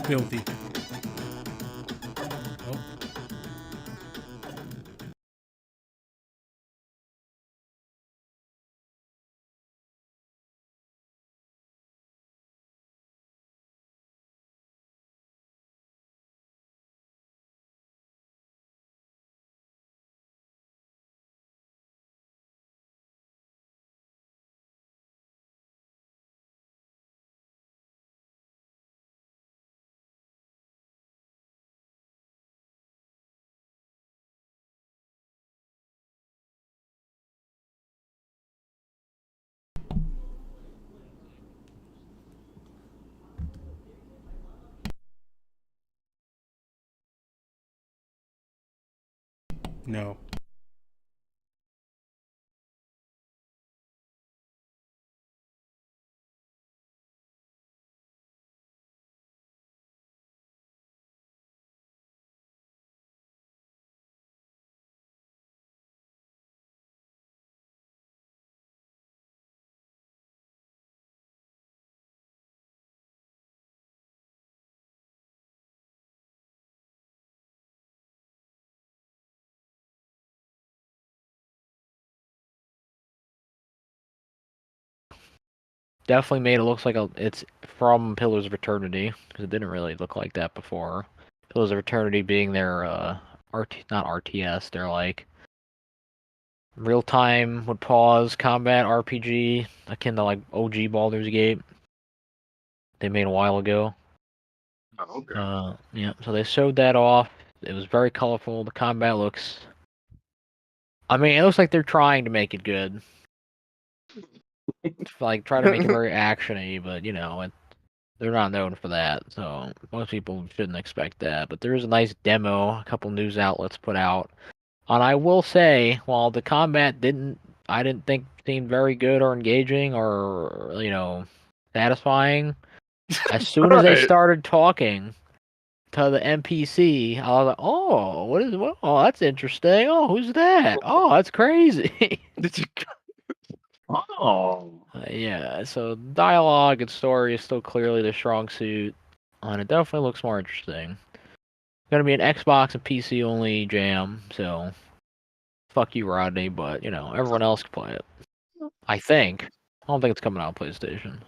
Filthy. Oh. No. Definitely made it look like it's from Pillars of Eternity, because it didn't really look like that before. Pillars of Eternity being their not RTS, they're like real time with pause combat RPG akin to like OG Baldur's Gate. They made a while ago. Oh, okay. Yeah, so they showed that off. It was very colorful. The combat looks. I mean, it looks like they're trying to make it good. Like try to make it very actiony, but they're not known for that, so most people shouldn't expect that. But there is a nice demo a couple news outlets put out. And I will say, while the combat I didn't think seemed very good or engaging or, satisfying, as soon as they Right. started talking to the NPC, I was like, oh, oh, that's interesting. Oh, who's that? Oh, that's crazy. Did you? Oh. Yeah, so dialogue and story is still clearly the strong suit, and it definitely looks more interesting. Gonna be an Xbox and PC only jam, so fuck you, Rodney, but everyone else can play it. I think. I don't think it's coming out on PlayStation.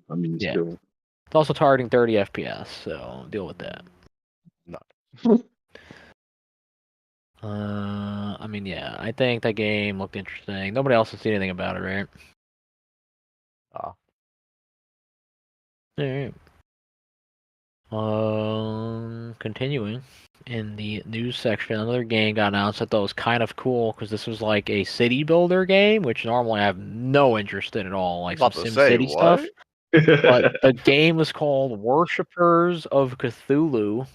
I mean, Yeah. still. It's also targeting 30 FPS, so deal with that. No. I mean, yeah, I think that game looked interesting. Nobody else has seen anything about it, right? Alright. Continuing in the news section, another game got announced I thought was kind of cool because this was like a city builder game, which normally I have no interest in at all, like some About to say SimCity stuff. what? But the game was called Worshippers of Cthulhu,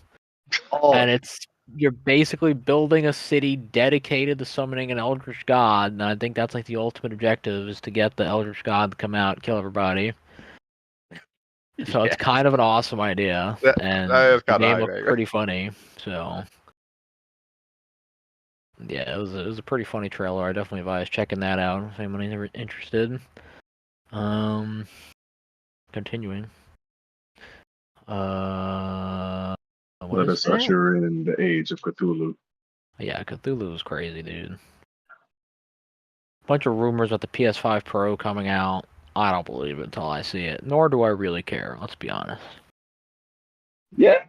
and you're basically building a city dedicated to summoning an eldritch god, and I think that's like the ultimate objective is to get the eldritch god to come out and kill everybody. So it's kind of an awesome idea, and that is the kind of game hype, looked pretty funny. So yeah, it was a pretty funny trailer. I definitely advise checking that out if anybody's ever interested. Continuing. What Let is us that? usher in the age of Cthulhu. Yeah, Cthulhu was crazy, dude. Bunch of rumors about the PS5 Pro coming out. I don't believe it until I see it. Nor do I really care. Let's be honest. Yeah.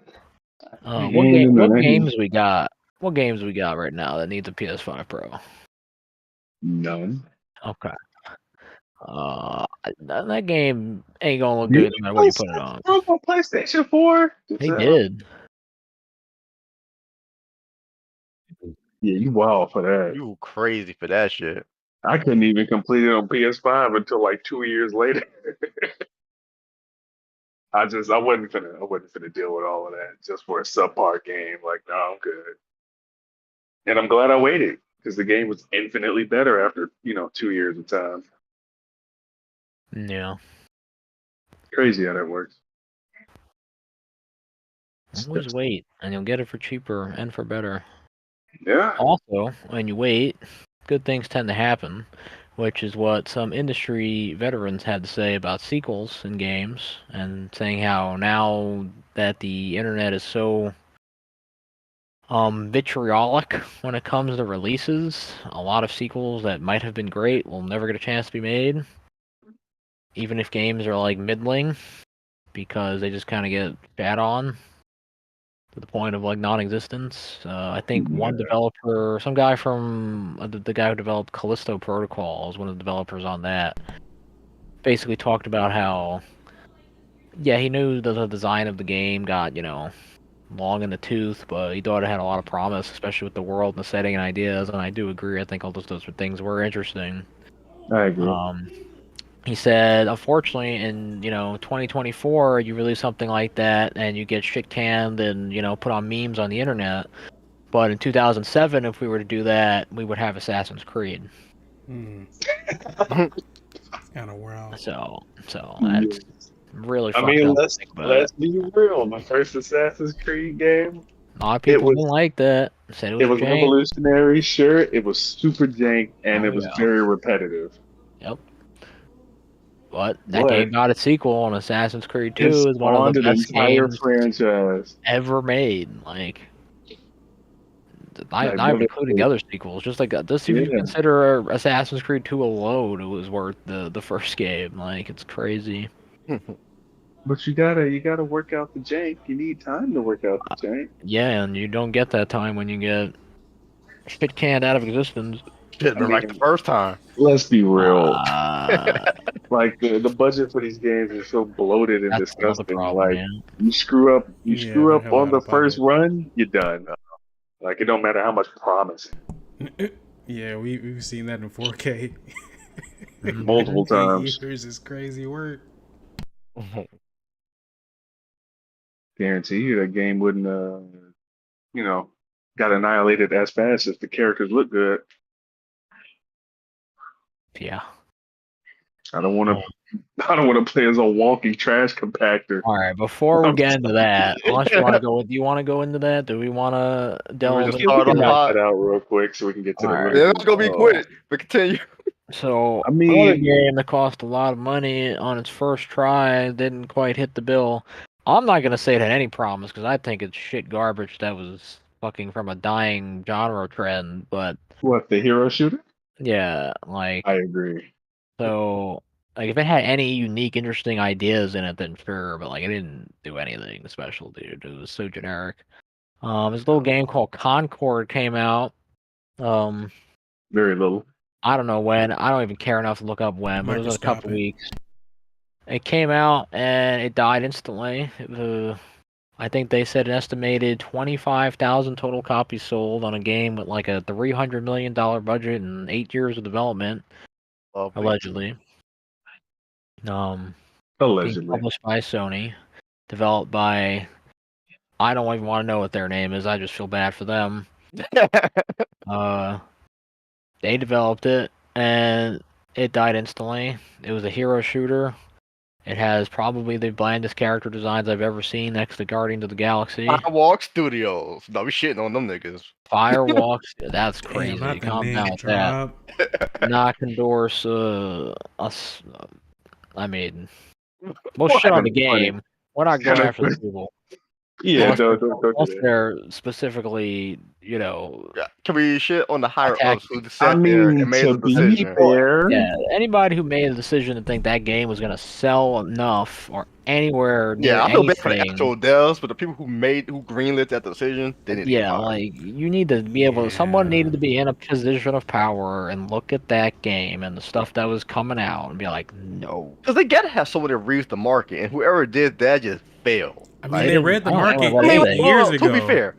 What games we got? What games we got right now that need the PS5 Pro? None. Okay. That game ain't gonna look You good no matter what you put it on. on PlayStation 4? They did. Yeah, you wild for that. You crazy for that shit. I couldn't even complete it on PS5 until like 2 years later. I wasn't finna deal with all of that just for a subpar game. Like, no, I'm good. And I'm glad I waited. because the game was infinitely better after 2 years of time. Yeah. Crazy how that works. Always wait, and you'll get it for cheaper and for better. Yeah. Also, when you wait, good things tend to happen, which is what some industry veterans had to say about sequels in games, and saying how now that the internet is so vitriolic when it comes to releases, a lot of sequels that might have been great will never get a chance to be made, even if games are like middling, because they just kind of get shat on to the point of like non-existence. I think one developer, some guy from the guy who developed Callisto Protocol, was one of the developers on that. Basically talked about how, yeah, he knew the design of the game got long in the tooth, but he thought it had a lot of promise, especially with the world and the setting and ideas. And I do agree. I think all those things were interesting. I agree. He said, unfortunately, in 2024, you release something like that and you get shit canned and put on memes on the internet. But in 2007, if we were to do that, we would have Assassin's Creed. Kind of wild. So that's really I fucked mean, up. let's be real. My first Assassin's Creed game, A lot of people didn't like that. Said it was jank. revolutionary. Sure, it was super jank and it was very repetitive. Yep. But that game got a sequel, and Assassin's Creed 2 is one of the an best entire games franchise ever made. Like, not Like, even including the other sequels. Just like this, if you Yeah. consider Assassin's Creed 2 alone, it was worth the first game. Like, it's crazy. But you gotta work out the jank. You need time to work out the jank. Yeah, and you don't get that time when you get shit canned out of existence. Shit, I like mean- the first time. Let's be real. Uh, Like the budget for these games is so bloated and that's another disgusting. problem, Like man. you screw up Yeah, they're on the out of first pocket. run, you're done. Like it don't matter how much promise. Yeah, we've seen that in 4K. Multiple 8 times. years is crazy work. Guarantee you that game wouldn't got annihilated as fast if the characters look good. Yeah. I don't want to play as a walking trash compactor. All right. Before we get into that, unless you want to go, do you want to go into that? Do we want to delve just into start We can off knock hot. that out real quick so we can get to the Alright. real. Yeah, it's gonna be quick. But continue. So, I mean- another game that cost a lot of money on its first try didn't quite hit the bill. I'm not gonna say it had any promise because I think it's shit garbage that was fucking from a dying genre trend. But What, the hero shooter? yeah, like I agree. so, like if it had any unique, interesting ideas in it, then sure. But like it didn't do anything special, dude. It was so generic. This little game called Concord came out. Very little. I don't know when. I don't even care enough to look up when, but it was in a couple weeks. It came out and it died instantly. I think they said an estimated 25,000 total copies sold on a game with like a $300 million budget and 8 years of development, allegedly. Being Allegedly. published by Sony, developed by, I don't even want to know what their name is. I just feel bad for them. They developed it and it died instantly. It was a hero shooter. It has probably the blandest character designs I've ever seen next to Guardians of the Galaxy. Firewalk Studios. No, we shitting on them niggas. Firewalks, that's Damn, crazy. not the Calm name down with that. drop. Not endorse us. I mean, we'll shit on the game. We're not going after the people. Yeah, don't Unless do that. they're specifically, Can we shit on the higher ups who just I sat there mean, and made to the be decision? fair, yeah, anybody who made a decision to think that game was gonna sell enough or anywhere near Yeah, I feel bad for the anything. actual devs, but the people who greenlit that decision, they need to get Yeah, fired. like you need to be able. Someone Yeah. needed to be in a position of power and look at that game and the stuff that was coming out and be like, no. Because they gotta have someone that reads the market, and whoever did that just failed. I mean, Like, they read the I don't market know what they 8 think. years ago. To be fair,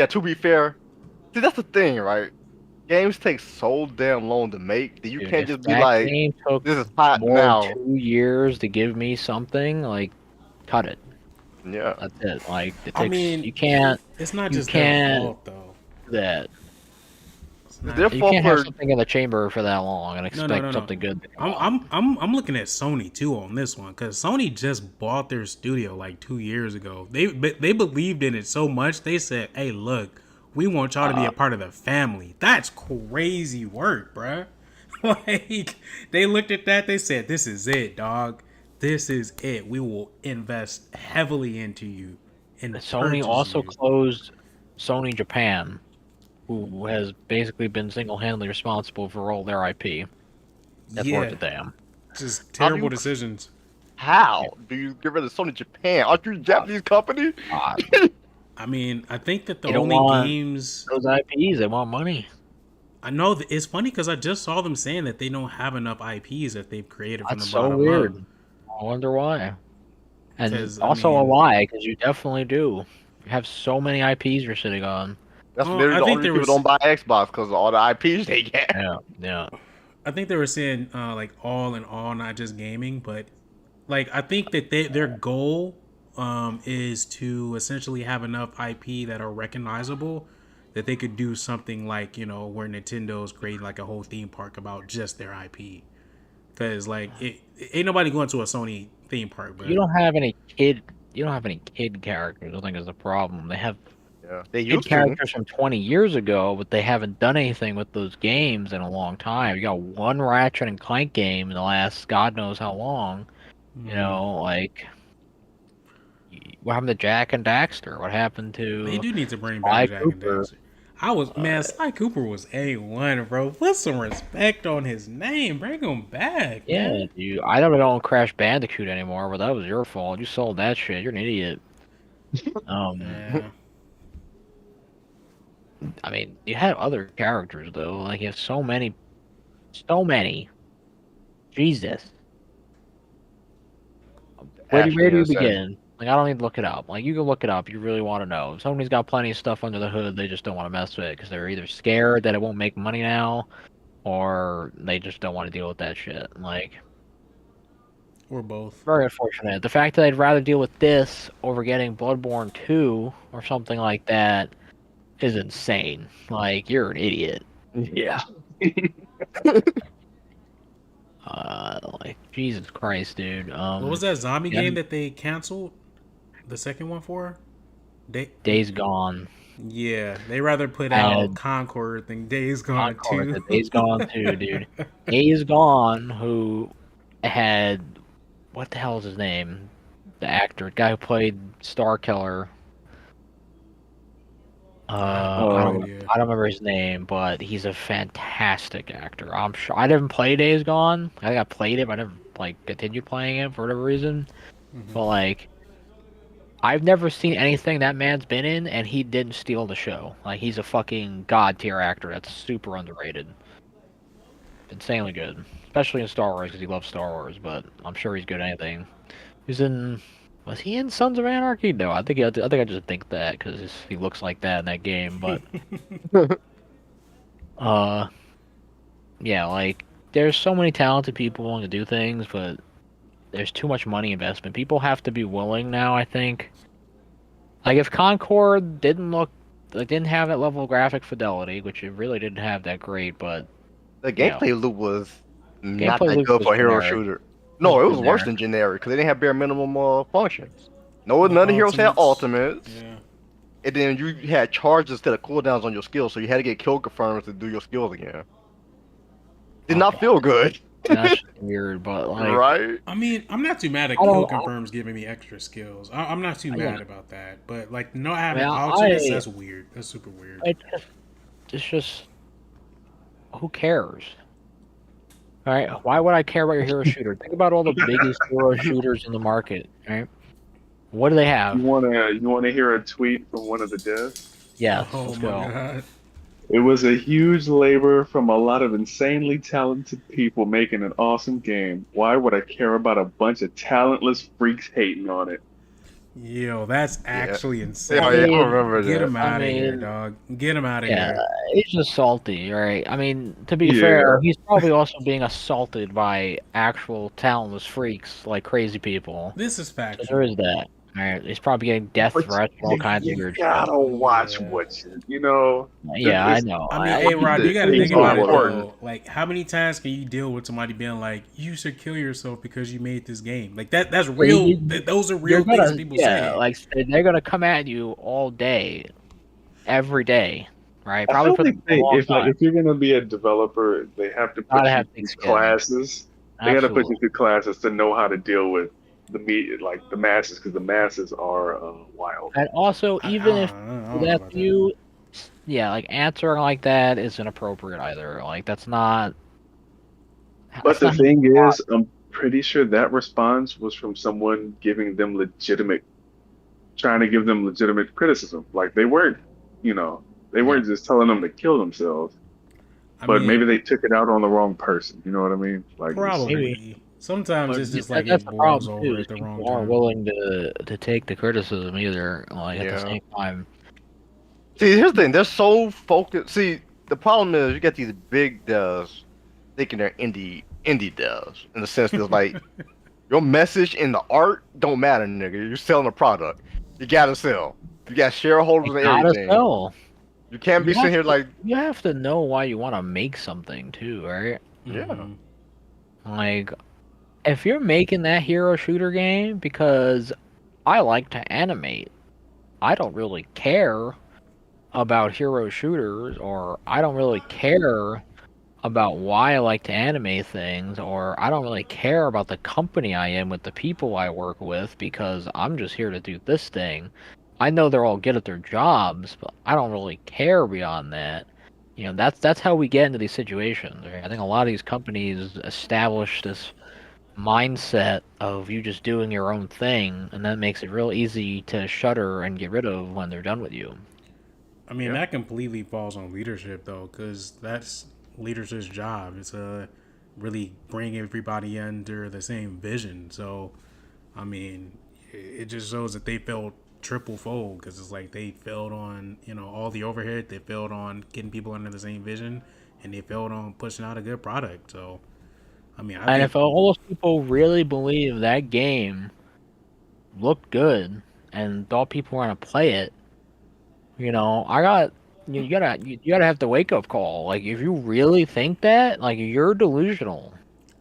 to be fair, see that's the thing, right? Games take so damn long to make that you Dude, can't if just be that like, game took this is hot more now. than 2 years to give me something, like, cut it. Yeah. That's it. Like, it takes. I mean, you can't it's not you just their can't- fault though. do that. not. They're You fall can't have for something in the chamber for that long and No, expect no, no, no. something good to come out. I'm looking at Sony too on this one because Sony just bought their studio like 2 years ago. They believed in it so much they said, "Hey, look, we want y'all to be a part of the family." That's crazy work, bruh. Like they looked at that, they said, "This is it, dog. This is it. We will invest heavily into you and Sony purchase also you." closed Sony Japan, who has basically been single-handedly responsible for all their IP. That's worth Yeah, a damn. just How do terrible you- decisions. how do you get rid of Sony Japan? Aren't you a Japanese company? I mean, I think that the They don't only want games those IPs. They want money. I know it's funny because I just saw them saying that they don't have enough IPs that they've created from That's the so bottom weird. up. I wonder why. And 'Cause, I also a mean- lie, because you definitely do. You have so many IPs you're sitting on. That's Oh, literally I the think only there people was- don't buy Xbox because of all the IPs they get. Yeah, yeah. I think they were saying like all in all, not just gaming, but like I think that their goal is to essentially have enough IP that are recognizable that they could do something like where Nintendo's creating like a whole theme park about just their IP. Because like ain't nobody going to a Sony theme park, but You don't have any kid. You don't have any kid characters. I think is the problem. They have Yeah, they kid used to. characters from 20 years ago, but they haven't done anything with those games in a long time. You got one Ratchet and Clank game in the last God knows how long. You know, like what happened to Jack and Daxter? What happened to they do need to bring Sly back Jack and Cooper? Daxter. Sly Cooper was A1, bro. Put some respect on his name. Bring him back, Yeah, man. I don't own Crash Bandicoot anymore, but that was your fault. You sold that shit. You're an idiot. Yeah. I mean, you have other characters though. Like you have so many, so many. Jesus. Where do Actually you insane. begin? Like I don't need to look it up. Like you can look it up. You really want to know. If somebody's got plenty of stuff under the hood, they just don't want to mess with it because they're either scared that it won't make money now, or they just don't want to deal with that shit. Like. Or both. Very unfortunate. The fact that I'd rather deal with this over getting Bloodborne 2 or something like that is insane. Like, you're an idiot. Yeah. Like, Jesus Christ, dude. What was that zombie yeah. game that they canceled? The second one for? Days Gone. Yeah, they rather put out Concord than Days Gone Concord, 2. Days Gone 2, dude. Days Gone, who had... What the hell is his name? The actor. The guy who played Star Killer. I don't remember his name, but he's a fantastic actor. I'm sure I didn't play Days Gone. I think I played it, but I never continued playing it for whatever reason. Mm-hmm. But I've never seen anything that man's been in, and he didn't steal the show. Like he's a fucking god tier actor that's super underrated. Insanely good, especially in Star Wars because he loves Star Wars. But I'm sure he's good at anything. Was he in Sons of Anarchy? No, I think I just think that because he looks like that in that game. But yeah, there's so many talented people willing to do things, but there's too much money investment. People have to be willing now. I think. Like if Concord didn't have that level of graphic fidelity, which it really didn't have that great, but the gameplay loop was not Gameplay that loop good was for a hero generic. shooter. No, it was worse Generic. than generic because they didn't have bare minimum functions. None of the heroes had ultimates, Yeah. and then you had charges instead of cooldowns on your skills, so you had to get kill confirms to do your skills again. Did not feel good. That's weird, but Right? I mean, I'm not too mad at I don't- kill confirms giving me extra skills. I'm not too Yeah. mad about that. But not having Well, alternates, that's weird. That's super weird. it's just who cares? All right, why would I care about your hero shooter? Think about all the biggest hero shooters in the market. All right, what do they have? You wanna hear a tweet from one of the devs? Yeah, Oh let's my go. god. It was a huge labor from a lot of insanely talented people making an awesome game. Why would I care about a bunch of talentless freaks hating on it? Yo, that's actually insane. Yeah, I remember Get that. him out of here, dog. Get him out of Yeah, here. he's just salty, right? I mean, to be Yeah. fair, he's probably also being assaulted by actual talentless freaks like crazy people. This is So factual. there is that. Right? He's probably getting death But threats and all kinds of you weird shit. gotta watch Yeah. what you know. Yeah, I It's, know. I mean, hey Rod, you got to it's think so about it important. though. Like, how many times can you deal with somebody being like, "You should kill yourself because you made this game"? Like that's real. Those are You're real things that gonna, people yeah, say. like they're gonna come at you all day, every day, right? I Probably feel for like a long time. if you're gonna be a developer, they have to Gotta put you have thick through skin. classes. They got to put you Absolutely. through classes to know how to deal with the media, like the masses, because the masses are wild. And also, even if I don't know that's about that. you, yeah, like answering like that is inappropriate either. Like that's not. But That's the not. thing is, I'm pretty sure that response was from someone giving them legitimate, trying to give them legitimate criticism. Like you know, they Yeah. weren't just telling them to kill themselves, I but mean, maybe they took it out on the wrong person. You know what I mean? Like it's Maybe. probably. Sometimes But it's just like that's it the boils problem over too. at Is the wrong people aren't time. willing to take the criticism either. Like at the Yeah. same time. See, here's the thing. They're so focused. See, the problem is you get these big devs thinking they're indie devs in the sense that like your message in the art don't matter, nigga. You're selling a product. You gotta sell. You got shareholders You and gotta everything. sell. You can't be sitting here like, You have to know why you want to make something too, right? yeah, Hmm. Like if you're making that hero shooter game because I like to animate, I don't really care about hero shooters, or I don't really care about why I like to animate things, or I don't really care about the company I am with the people I work with because I'm just here to do this thing. I know they're all good at their jobs, but I don't really care beyond that. That's how we get into these situations. Right? I think a lot of these companies establish this mindset of you just doing your own thing, and that makes it real easy to shutter and get rid of when they're done with you. I mean, yeah. that completely falls on leadership though, because that's leadership's job. It's to really bring everybody under the same vision. So, I mean, it just shows that they felt triple fold because it's like they failed on all the overhead. They failed on getting people under the same vision, and they failed on pushing out a good product. So, I mean, I And think if all those people really believe that game looked good and thought people were gonna play it, I got you gotta have the wake up call. Like if you really think that, like you're delusional.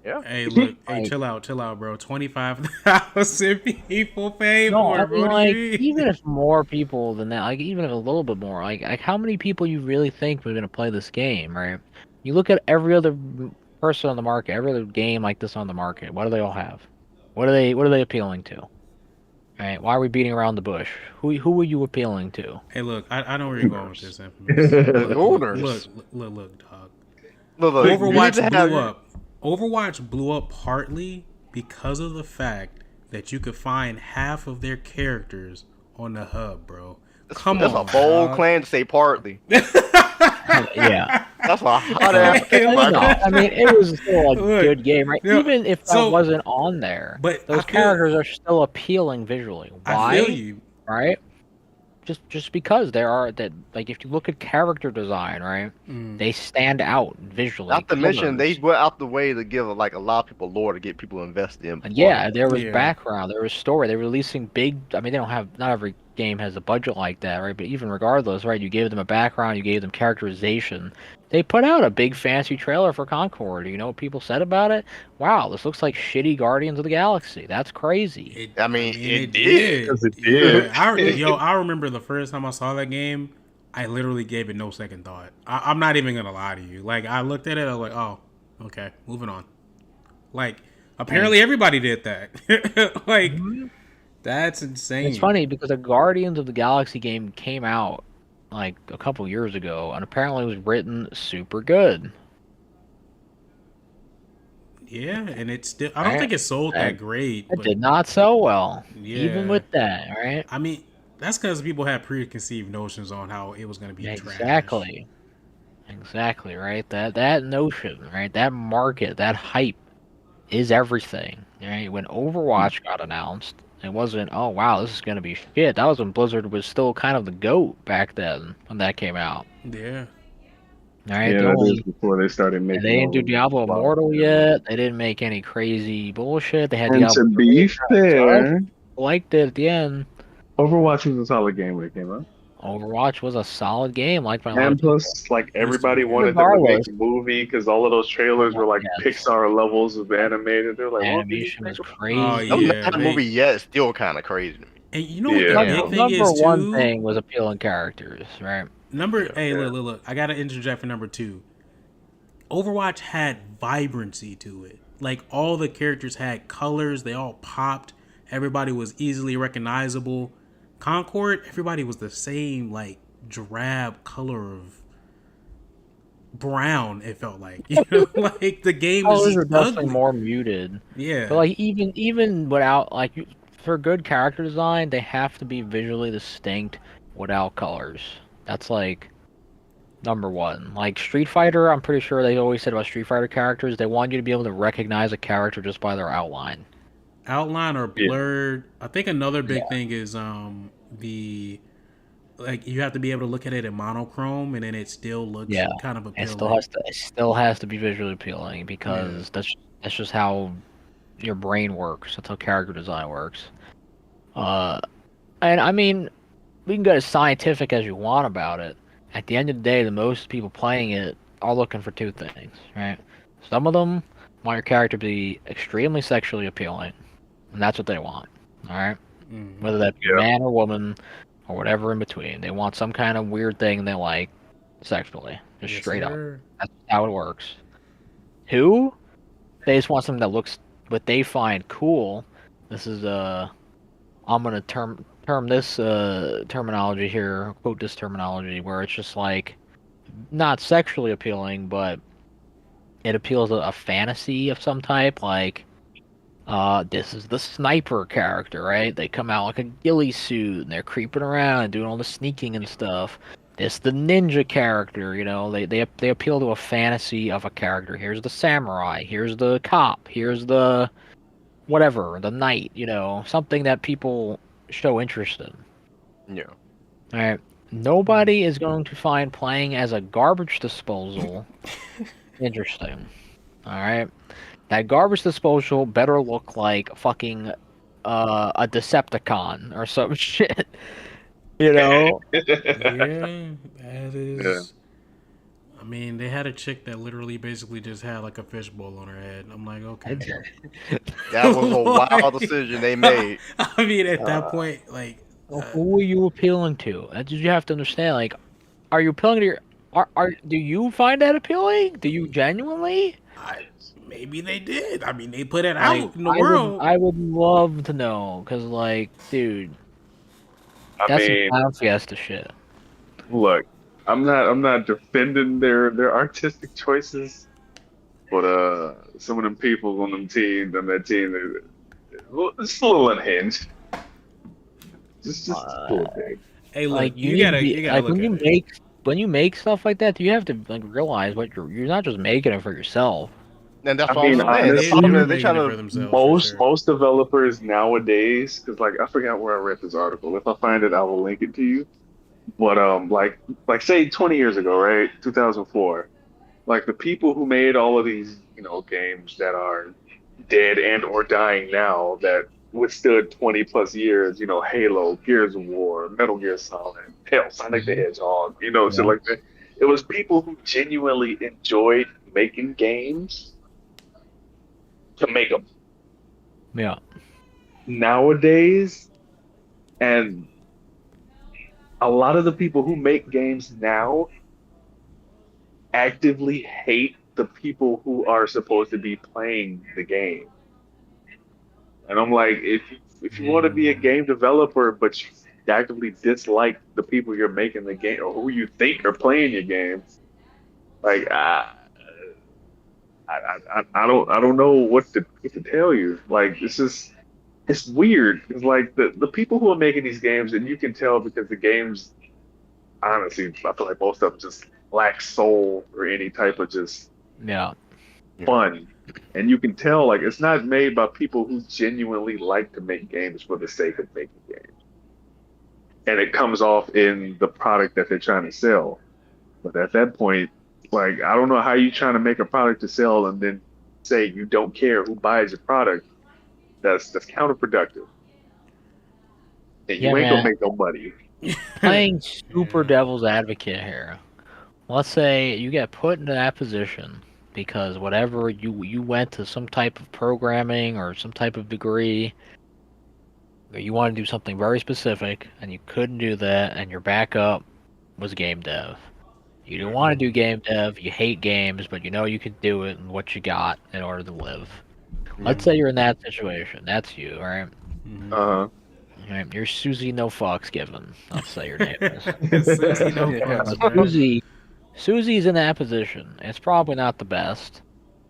Yeah. hey, look, hey, Like chill out, bro. 25,000 people pay no, for I it. mean What do like you even mean? if more people than that, like even if a little bit more, like how many people you really think are gonna play this game, right? You look at every other person on the market, every other game like this on the market. What do they all have? What are they appealing to? Right? Why are we beating around the bush? Who are you appealing to? Hey, look, I know where you're going with owners. this, Infamous. Owners. Look, dog. Look, you need to Overwatch have blew up. Overwatch blew up partly because of the fact that you could find half of their characters on the hub, bro. Come that's a on, bold dog. claim to say partly. Yeah. That's a hot No, ass take, my no. guy. I mean, it was still a Look, good game, right? yeah, Even if that so, wasn't on there, but those characters are still appealing visually. I feel Why? you. Right? Just because there are that, like, if you look at character design, right, Mm, they stand out visually. Not to mention, they Colors. went out the way to give like a lot of people lore to get people invested in And playing. yeah, there was yeah. background, there was story. They're releasing big. I mean, they don't have. Not every game has a budget like that, right? But even regardless, right? You gave them a background, you gave them characterization. They put out a big fancy trailer for Concord. You know what people said about it? Wow, this looks like shitty Guardians of the Galaxy. That's crazy. I mean, It it did. Because did. it did. Yeah. I remember the first time I saw that game, I literally gave it no second thought. I'm not even gonna lie to you. Like, I looked at it, I was like, oh, okay, moving on. Like, apparently everybody did that. Like, Mhm. that's It's insane. funny because the Guardians of the Galaxy game came out like a couple years ago, and apparently it was written super good. Yeah, and it's still. I don't Right? think it sold that And great, it but did not sell well, even yeah. with that. Right? I mean, that's because people had preconceived notions on how it was gonna be trash. Exactly. Exactly, right? That notion, right? That market, that hype is everything. Right? When Overwatch got announced, it wasn't, oh wow, this is gonna be shit. That was when Blizzard was still kind of the GOAT back then when that came out. Yeah. Right? Yeah, The that is only before they started and they making didn't do all the Diablo flowers. Immortal yet. They didn't make any crazy bullshit. They had And Diablo to 3 be kind of suck. fair, liked it at the end. Overwatch was a solid game when it came out. Overwatch was a solid game, liked by a lot And of people. plus, like Used to be, everybody yeah. wanted them to make Regardless, a movie because all of those trailers were like yes, Pixar levels of animated. They're like, "What do you animation think was about?" Oh crazy. Them not yeah, had a movie yet. It's still kind of crazy to me. and you know what the Yeah, Number big thing number is one too. thing was appealing characters, right? Number, Yeah. hey, yeah. look, I gotta interject for number two. Overwatch had vibrancy to it. Like all the characters had colors, they all popped. Everybody was easily recognizable. Concord, everybody was the same, like drab color of brown. It felt like, like the game was Colors just are definitely ugly. more muted, but Yeah, like even without like for good character design, they have to be visually distinct without colors. That's like number one. Like Street Fighter, I'm pretty sure they always said about Street Fighter characters, they want you to be able to recognize a character just by their outline. outline or Yeah. blurred. I think another big Yeah, thing is the like you have to be able to look at it in monochrome, and then it still looks yeah. kind of It still appealing. has to it still has to be visually appealing Yeah. because that's just how your brain works. That's how character design works. Uh, and I mean, we can get as scientific as you want about it. At the end of the day, the most people playing it are looking for two things, right? Some of them want your character to be extremely sexually appealing, and that's what they want. All right, Mm-hmm. whether that be Yeah. man or woman or whatever in between, they want some kind of weird thing they like sexually, just Yes, straight up. sir. That's how it works. Two, they just want something that looks what they find cool. This is I'm gonna term this terminology here, quote this terminology, where it's just like not sexually appealing, but it appeals to a fantasy of some type. Like, this is the sniper character, right? They come out like a ghillie suit and they're creeping around and doing all the sneaking and stuff. This the ninja character, they appeal to a fantasy of a character. Here's the samurai. Here's the cop. Here's the whatever, the knight. Something that people show interest in. Yeah. All right. Nobody is going to find playing as a garbage disposal interesting. All right. That garbage disposal better look like fucking a Decepticon or some shit. You know? Yeah, that Yeah. is. I mean, they had a chick that literally basically just had like a fishbowl on her head. I'm like, okay. That was a wild Like, decision they made. I mean, at that Uh, point, like, who are you appealing to? That's what you have to understand. Like, are you appealing to your? Do you find that appealing? Do you genuinely? maybe they did. I mean, they put it Like, out in the world. I would love to know, cause like, dude, I that's some mean, Clown Fiesta shit. look, I'm not defending their artistic choices, but some of them people on them teams on that team, it's a little unhinged. Just a Uh, little thing. Hey, look, like you gotta like look at it. when you make stuff like that, you have to like realize what you're not just making it for yourself. And that's I what I'm mean, saying. The They honestly, problem were is they making trying it for to. themselves for most sure. most developers nowadays, because like I forgot where I read this article. If I find it, I will link it to you. But like say 20 years ago, right, 2004, like the people who made all of these games that are dead and or dying now that withstood 20 plus years, Halo, Gears of War, Metal Gear Solid, hell, Sonic the Mhm. Hedgehog, shit Yeah. like that. It was people who genuinely enjoyed making games to make them. Yeah. Nowadays, and a lot of the people who make games now actively hate the people who are supposed to be playing the game. And I'm like, if you want to be a Mm. game developer, but you actively dislike the people you're making the game or who you think are playing your game, like I don't know what to tell you. Like it's weird. It's like the people who are making these games, and you can tell because the games, honestly, I feel like most of them just lack soul or any type of just Yeah. fun. And you can tell like it's not made by people who genuinely like to make games for the sake of making games. And it comes off in the product that they're trying to sell. But at that point, like I don't know how you trying to make a product to sell and then say you don't care who buys your product. That's counterproductive. and Yeah, you ain't gonna man. make no money. Playing super Yeah. devil's advocate here. Let's say you get put into that position because whatever you went to some type of programming or some type of degree, or you want to do something very specific and you couldn't do that, and your backup was game dev. You didn't want to do game dev, you hate games, but you know you could do it and what you got in order to live. Let's say you're in that situation. That's you, right? Mhm. Uh Right, you're Susie No Fucks Given. Let's say your name is. Susie, no Yeah. fucks, bro. Susie's in that position. It's probably not the best,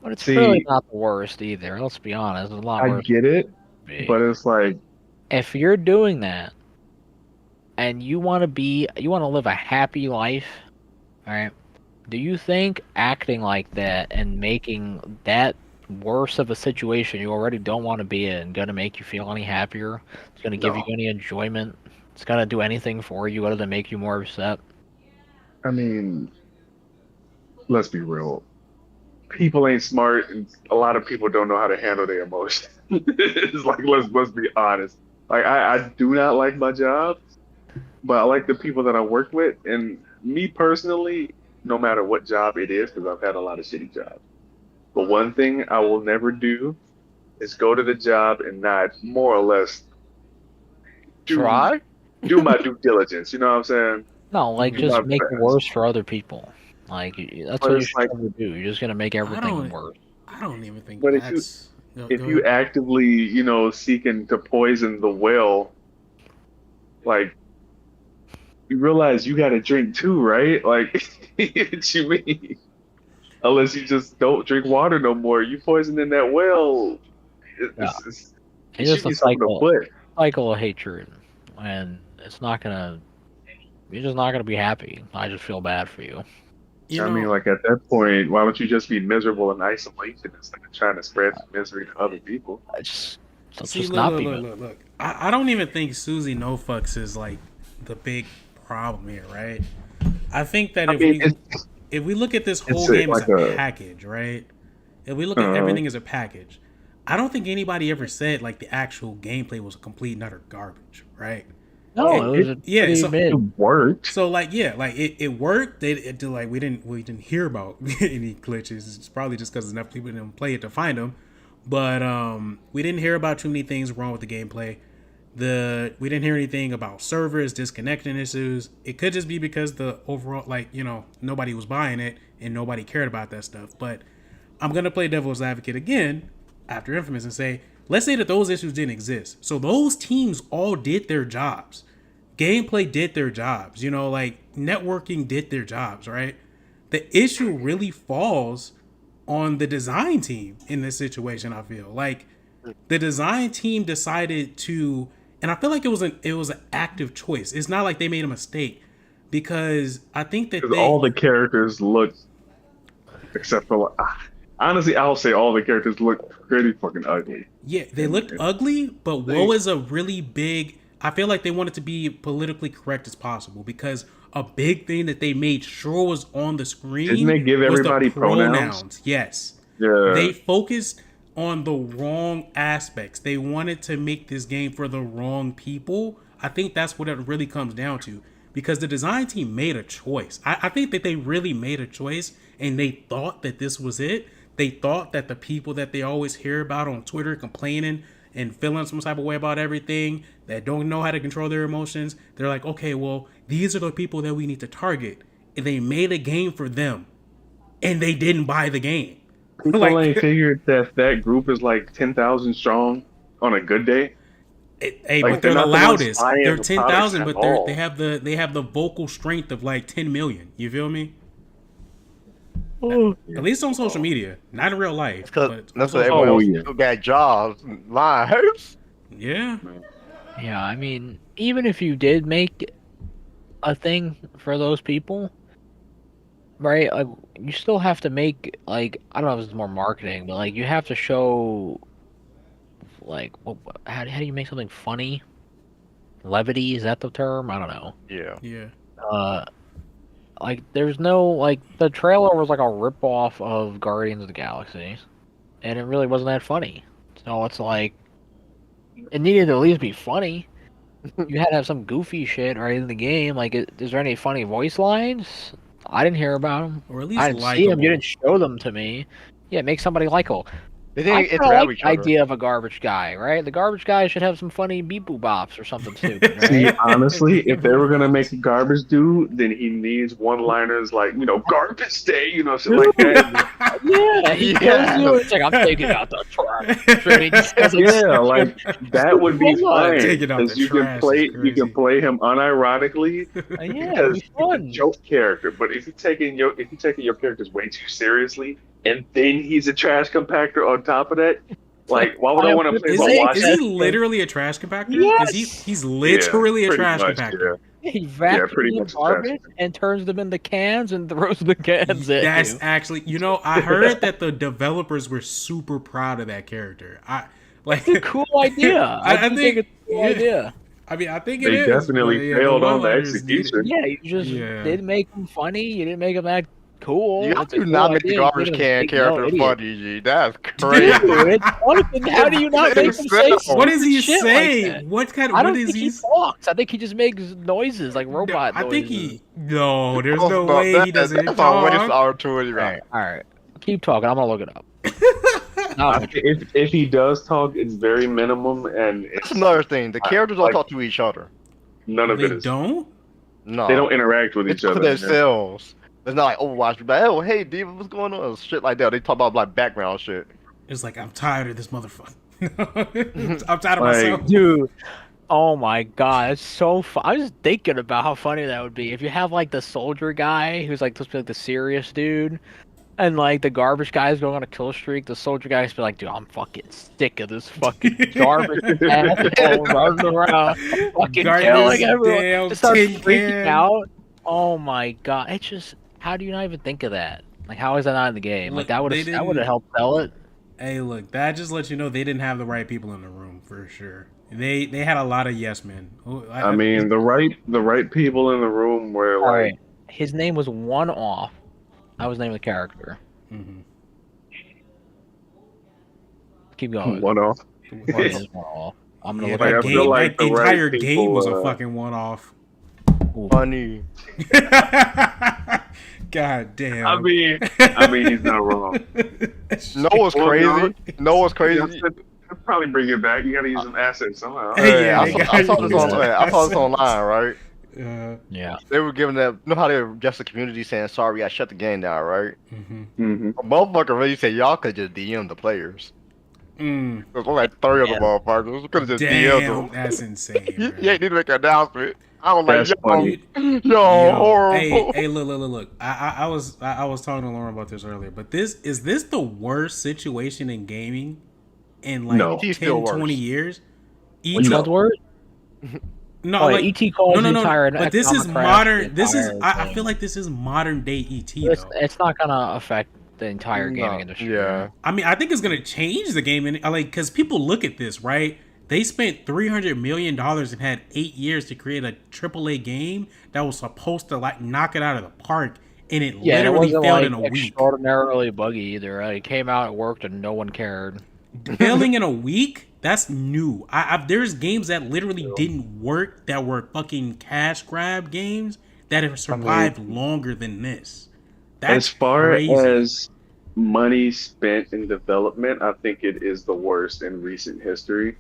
but it's really See, not the worst either. Let's be honest, it's a lot I worse get it, than it but be. it's like, If you're doing that and you want to live a happy life, right? Do you think acting like that and making that worse of a situation you already don't want to be in gonna make you feel any happier? It's gonna give you no. any enjoyment? It's gonna do anything for you other than make you more upset? I mean, let's be real. People ain't smart, and a lot of people don't know how to handle their emotions. It's like let's be honest. Like I do not like my job, but I like the people that I work with. And me personally, no matter what job it is, because I've had a lot of shitty jobs. But one thing I will never do is go to the job and not more or less do Try. do my due diligence. You know what I'm saying? No, like Do my just make it best. worse for other people. Like that's But what you it's should like, never do. You're just gonna make I everything don't. worse. I don't even think but that's. Go if you ahead. actively, seeking to poison the well, like you realize you got to drink too, right? Like, what you mean? Unless you just don't drink water no more, you poisoning that well. Yeah, It it's should just a be something cycle, afoot. cycle of hatred, and it's not gonna. You're just not gonna be happy. I just feel bad for you. You I mean, know. like at that point, why don't you just be miserable in isolation instead of trying to spread misery to other people? Let's See, just look, not look, be look, miserable. look, look. I don't even think Susie No Fucks is like the big problem here, right? I think that I mean, if we look at this whole it's game as like a package, right? If we look at uh, everything as a package, I don't think anybody ever said like the actual gameplay was a complete and utter garbage, right? No, it was a Yeah, pretty so it mid. worked. yeah, like it worked. Like we didn't hear about any glitches. It's probably just because enough people didn't play it to find them. But we didn't hear about too many things wrong with the gameplay. We didn't hear anything about servers disconnecting issues. It could just be because the overall nobody was buying it and nobody cared about that stuff. But I'm gonna play devil's advocate again after Infamous and say, let's say that those issues didn't exist. So those teams all did their jobs. Gameplay did their jobs. Like networking did their jobs, right? The issue really falls on the design team in this situation. I feel like the design team decided to, and I feel like it was an active choice. It's not like they made a mistake because I think that Because all they the characters look, except for honestly, I'll say all the characters look pretty fucking ugly. yeah, they And, looked and ugly, but woe they, is a really big. I feel like they wanted to be politically correct as possible because a big thing that they made sure was on the didn't screen they give was the everybody pronouns? pronouns. Yes. Yeah. They focused on the wrong aspects. They wanted to make this game for the wrong people. I think that's what it really comes down to because the design team made a choice. I think that they really made a choice and they thought that this was it. They thought that the people that they always hear about on Twitter complaining and feeling some type of way about everything, that don't know how to control their emotions, they're like, okay, well, these are the people that we need to target. And they made a game for them and they didn't buy the game. People ain't Like, figured that that group is like 10,000 strong on a good day. hey, but Like they're they're the not the ones loudest. buying They're the products 10,000, at but they all. have the vocal strength of like 10 million. You feel me? Oh, At least on social media, not in real life, Because but on that's what social everyone Oh media. else yeah. still got jobs and lives. Yeah, yeah, I mean, even if you did make a thing for those people, right? Like, you still have to make like I don't know if it's more marketing, but like you have to show like how do you make something funny? Levity, is that the term? I don't know. Yeah. yeah. Uh, like there's no like the trailer was like a rip off of Guardians of the Galaxy, and it really wasn't that funny. So it's like it needed to at least be funny. You had to have some goofy shit right in the game. Like, is there any funny voice lines? I didn't hear about them. Or at I least didn't see them. You likable. didn't show them to me. Yeah, make somebody likable. They I didn't kind of interact like with each the other. idea of a garbage guy, right? The garbage guy should have some funny beep boop bops or something stupid, See, right? honestly, if they were gonna make a garbage dude, then he needs one-liners like, garbage day, shit like that. Yeah, he kills Yeah. you. It's like, I'm taking out the trash. And he just has, like, Yeah, like that would be Stupid one. fine Taking out because the trash is you can crazy. play him unironically yeah, it'd because be he's a fun. joke character. But if you're taking your characters way too seriously, and then he's a trash compactor on top of that, like why would I want to play Is my he, watch? is he literally a trash compactor? Yes. He's literally a pretty trash much, compactor. He pretty vacuums much the a trash garbage and turns them into cans and throws the cans at That's you. actually, I heard that the developers were super proud of that character. It's a cool idea. I I think it's a cool yeah. idea. I mean, I think it They is. definitely but, yeah, failed on the one-liners need it. execution. Yeah, you just Yeah. didn't make them funny. You didn't make them act cool. You It's a do cool not make the idea. garbage You made can him a character idiot. funny, G. That's crazy. Dude, it's funny. How do you not make him say Himself. What does he shit say? Like that? What kind of? I What don't is think he? he talks. I think he just makes noises like robot I noises. think he. No, there's Oh, no no, way he doesn't That's a waste of talk. opportunity, right? All right. Keep talking. I'm gonna look it up. If he does talk, it's very minimum, and That's it's another thing. The characters don't like- talk to each other. none of They it is. don't. No, They don't interact with It's each for other. man. themselves. It's not like Overwatch. Be like, oh, hey, Diva, what's going on? Shit like that. They talk about like background shit. It's like I'm tired of this motherfucker. I'm tired of Like, myself. Dude, oh my god, it's so fun. I was thinking about how funny that would be if you have like the soldier guy who's like supposed to be like the serious dude, and like the garbage guy is going on a kill streak. The soldier guy's be like, dude, I'm fucking sick of this fucking garbage asshole running around, fucking Guard killing this everyone. damn Just start tin freaking can. out. Oh my god, it's just how do you not even think of that? Like, how is that not in the game? Look, Like that would they have didn't- helped sell it. Hey, look, that just lets you know they didn't have the right people in the room for sure. They had a lot of yes men. I mean, the right people in the room were All like, right, his name was One Off. That was the name of the character. Mhm. Keep going. one off. One Off. I'm gonna Yeah, look Like, that at I game, feel like that the right entire people, game was a fucking one-off. Funny. God damn. I mean, he's not wrong. No what's Well, crazy? No what's crazy? They'll probably bring it back. You got to use some assets somehow. Hey, yeah, I they saw, got I saw this you. on. I saw this online, right? Yeah. They were giving that. You know how they were just the community saying, "Sorry, I shut the game down," right? Mm-hmm. Mm-hmm. A motherfucker really said, "Y'all could just DM the players." Mm. There's only like 30 of the Yeah. motherfuckers. Could have just Damn, DM'd them. that's insane. You bro. ain't need to make an announcement. I was like, That's yo, funny. yo, horrible. Hey, look. I was talking to Lauren about this earlier, but is this the worst situation in gaming in like No. 10, ET's still 20 worse. years? Which No. one's worse? No, Oh, like ET calls no, the entire but this is economic crash, modern. the This is entire I thing. feel like this is modern day ET It's, though. it's not gonna affect the entire gaming industry. Yeah. I mean, I think it's gonna change the game, and like, because people look at this, right? They spent $300 million and had 8 years to create a AAA game that was supposed to like knock it out of the park, and it Yeah, and it literally wasn't failed like in a week. extraordinarily buggy either. Right? It came out, it worked, and no one cared. Failing in a week? That's new. There's games that literally didn't work that were fucking cash grab games that have survived longer than this. That's As far crazy. as money spent in development, I think it is the worst in recent history.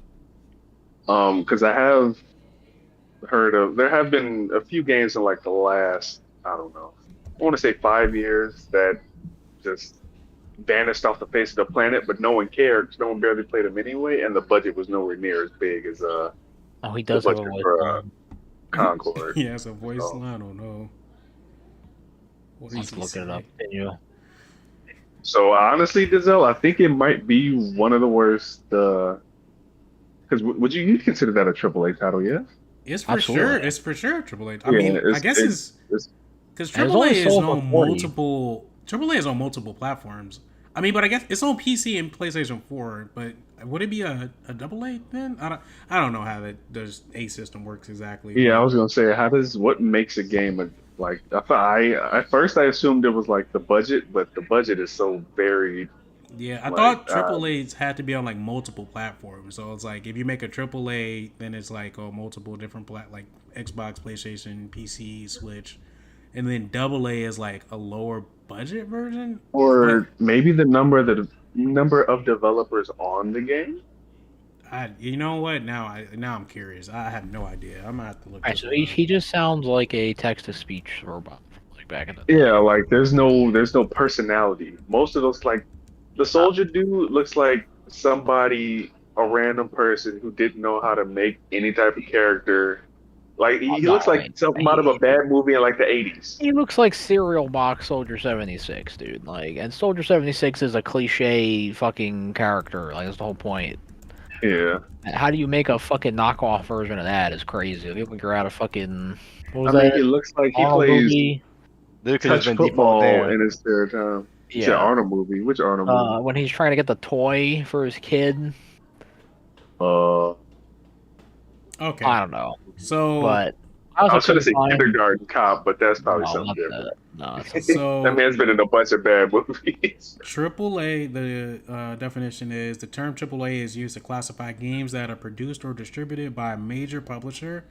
Because I have heard of, there have been a few games in like the last, I don't know, I want to say 5 years that just vanished off the face of the planet, but no one cared 'cause no one barely played them anyway, and the budget was nowhere near as big as Oh, he does have a budget voice. for, line. Concord. He has a voice Oh. line. I don't know. What Let's does he look it say? up. Continue. So honestly, Dizel, I think it might be one of the worst. Because would you consider that a AAA title? Yeah. It's for Absolutely. sure. It's for sure AAA. I Yeah, mean, it's- I guess it's- it's because And it's only AAA is sold on for 40. multiple. AAA is on multiple platforms. I mean, but I guess it's on PC and PlayStation 4. But would it be a AA then? I don't know how the A system works exactly. Yeah, I was gonna say, what makes a game like? At first I assumed it was like the budget, but the budget is so varied. Yeah, I Like, thought AAA's had to be on like multiple platforms. So it's like if you make a AAA, then it's like multiple different like Xbox, PlayStation, PC, Switch, and then AA is like a lower budget version. But or maybe the number of developers on the game. you know what? Now I'm curious. I have no idea. I'm gonna have to look Alright, this so one up. he just sounds like a text to speech robot, like back in the Yeah, day. like there's no personality. Most of those, like the Uh, soldier dude looks like somebody, a random person who didn't know how to make any type of character. Like he no, looks like something out of a he, bad movie in like the 80s. he looks like cereal box Soldier 76, dude. Like, and Soldier 76 is a cliche fucking character. Like, that's the whole point. Yeah. How do you make a fucking knockoff version of that? Is crazy. You look out of fucking what was I mean, that he looks like he Arnold plays movie? Dude could have touch been default football down. in his spare time. You said Yeah. Arnold movie. Which Arnold movie? When he's trying to get the toy for his kid. Uh, Okay, I don't know, so but I was trying to couldn't say find. Kindergarten Cop, but that's probably No, something not different. that. No, it's That so man's been in a bunch of bad movies. AAA, the definition is the term AAA is used to classify games that are produced or distributed by a major publisher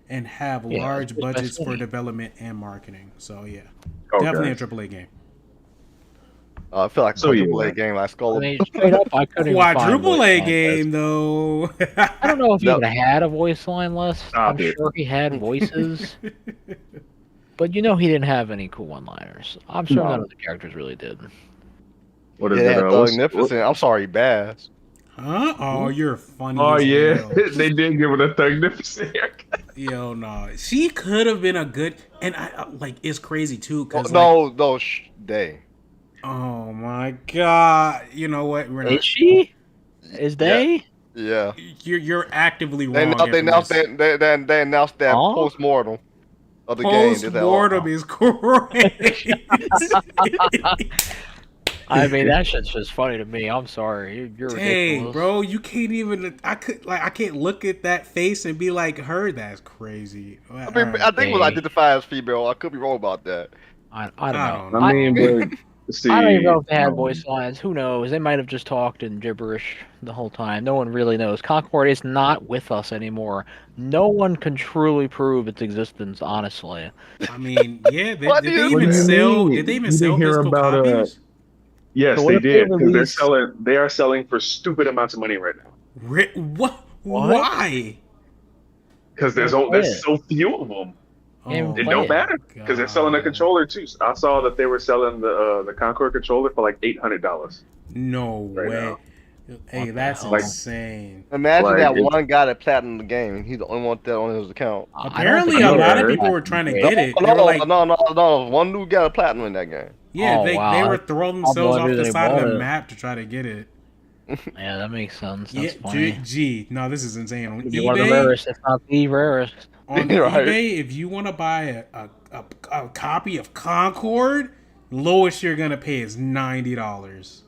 and have Yeah, large it's by budgets for Sony. development and marketing. So yeah, Okay. definitely a AAA game. I feel like So, yeah. a game like I Skull. mean, straight up, I couldn't even find Quadruple voice A line game though. list. I don't know if he No. even had a voice line list. Stop I'm it. sure he had voices, but he didn't have any cool one-liners. I'm sure No. none of the characters really did. What is Yeah, it? Thugnificent. I'm sorry, Bass. Huh? Oh, you're funny. Oh as yeah, hell. they did give it a Thugnificent haircut. Yo, no, she could have been a good, and like it's crazy too because They. oh my god, you know what? We're Is not. she? Is they? Yeah. You're actively They wrong. announced Infamous. they announced that Huh? post mortem of the game. Post mortem is correct. I mean, that shit's just funny to me. I'm sorry. You're Dang, ridiculous. bro, you can't even. I can't look at that face and be like, her. That's crazy. I mean, I think it was Dang. identified as female. I could be wrong about that. I I don't don't know. I mean, but see, I don't even know if they had um, voice lines. Who knows? They might have just talked in gibberish the whole time. No one really knows. Concord is not with us anymore. No one can truly prove its existence, honestly. I mean, yeah. What Did do they you even mean? sell? Did they even You sell didn't hear physical about, copies? yes, So what they if they did because release- they are selling for stupid amounts of money right now What? What? Why? because Yeah, there's so few of them. Yeah, It Play don't it. matter because they're selling a controller too. I saw that they were selling the Concord controller for like $800. No Right way. now. Hey, What the that's hell? insane. Imagine Like, that it's- one guy that platinum the game. He's the only one that on his account. I don't Apparently, think a I've lot ever of heard people that. were trying to Yeah. get it. They No, were like, no. One dude got a platinum in that game. yeah, Oh, they wow. were throwing I'll themselves off believe the they side of bought the it. map to try to get it. Yeah, that makes sense. Yeah, That's funny. gee, no, this is insane. On Could be one of the eBay, rarest, if not the rarest. on Right. eBay, if you want to buy a copy of Concord, lowest you're gonna pay is $90.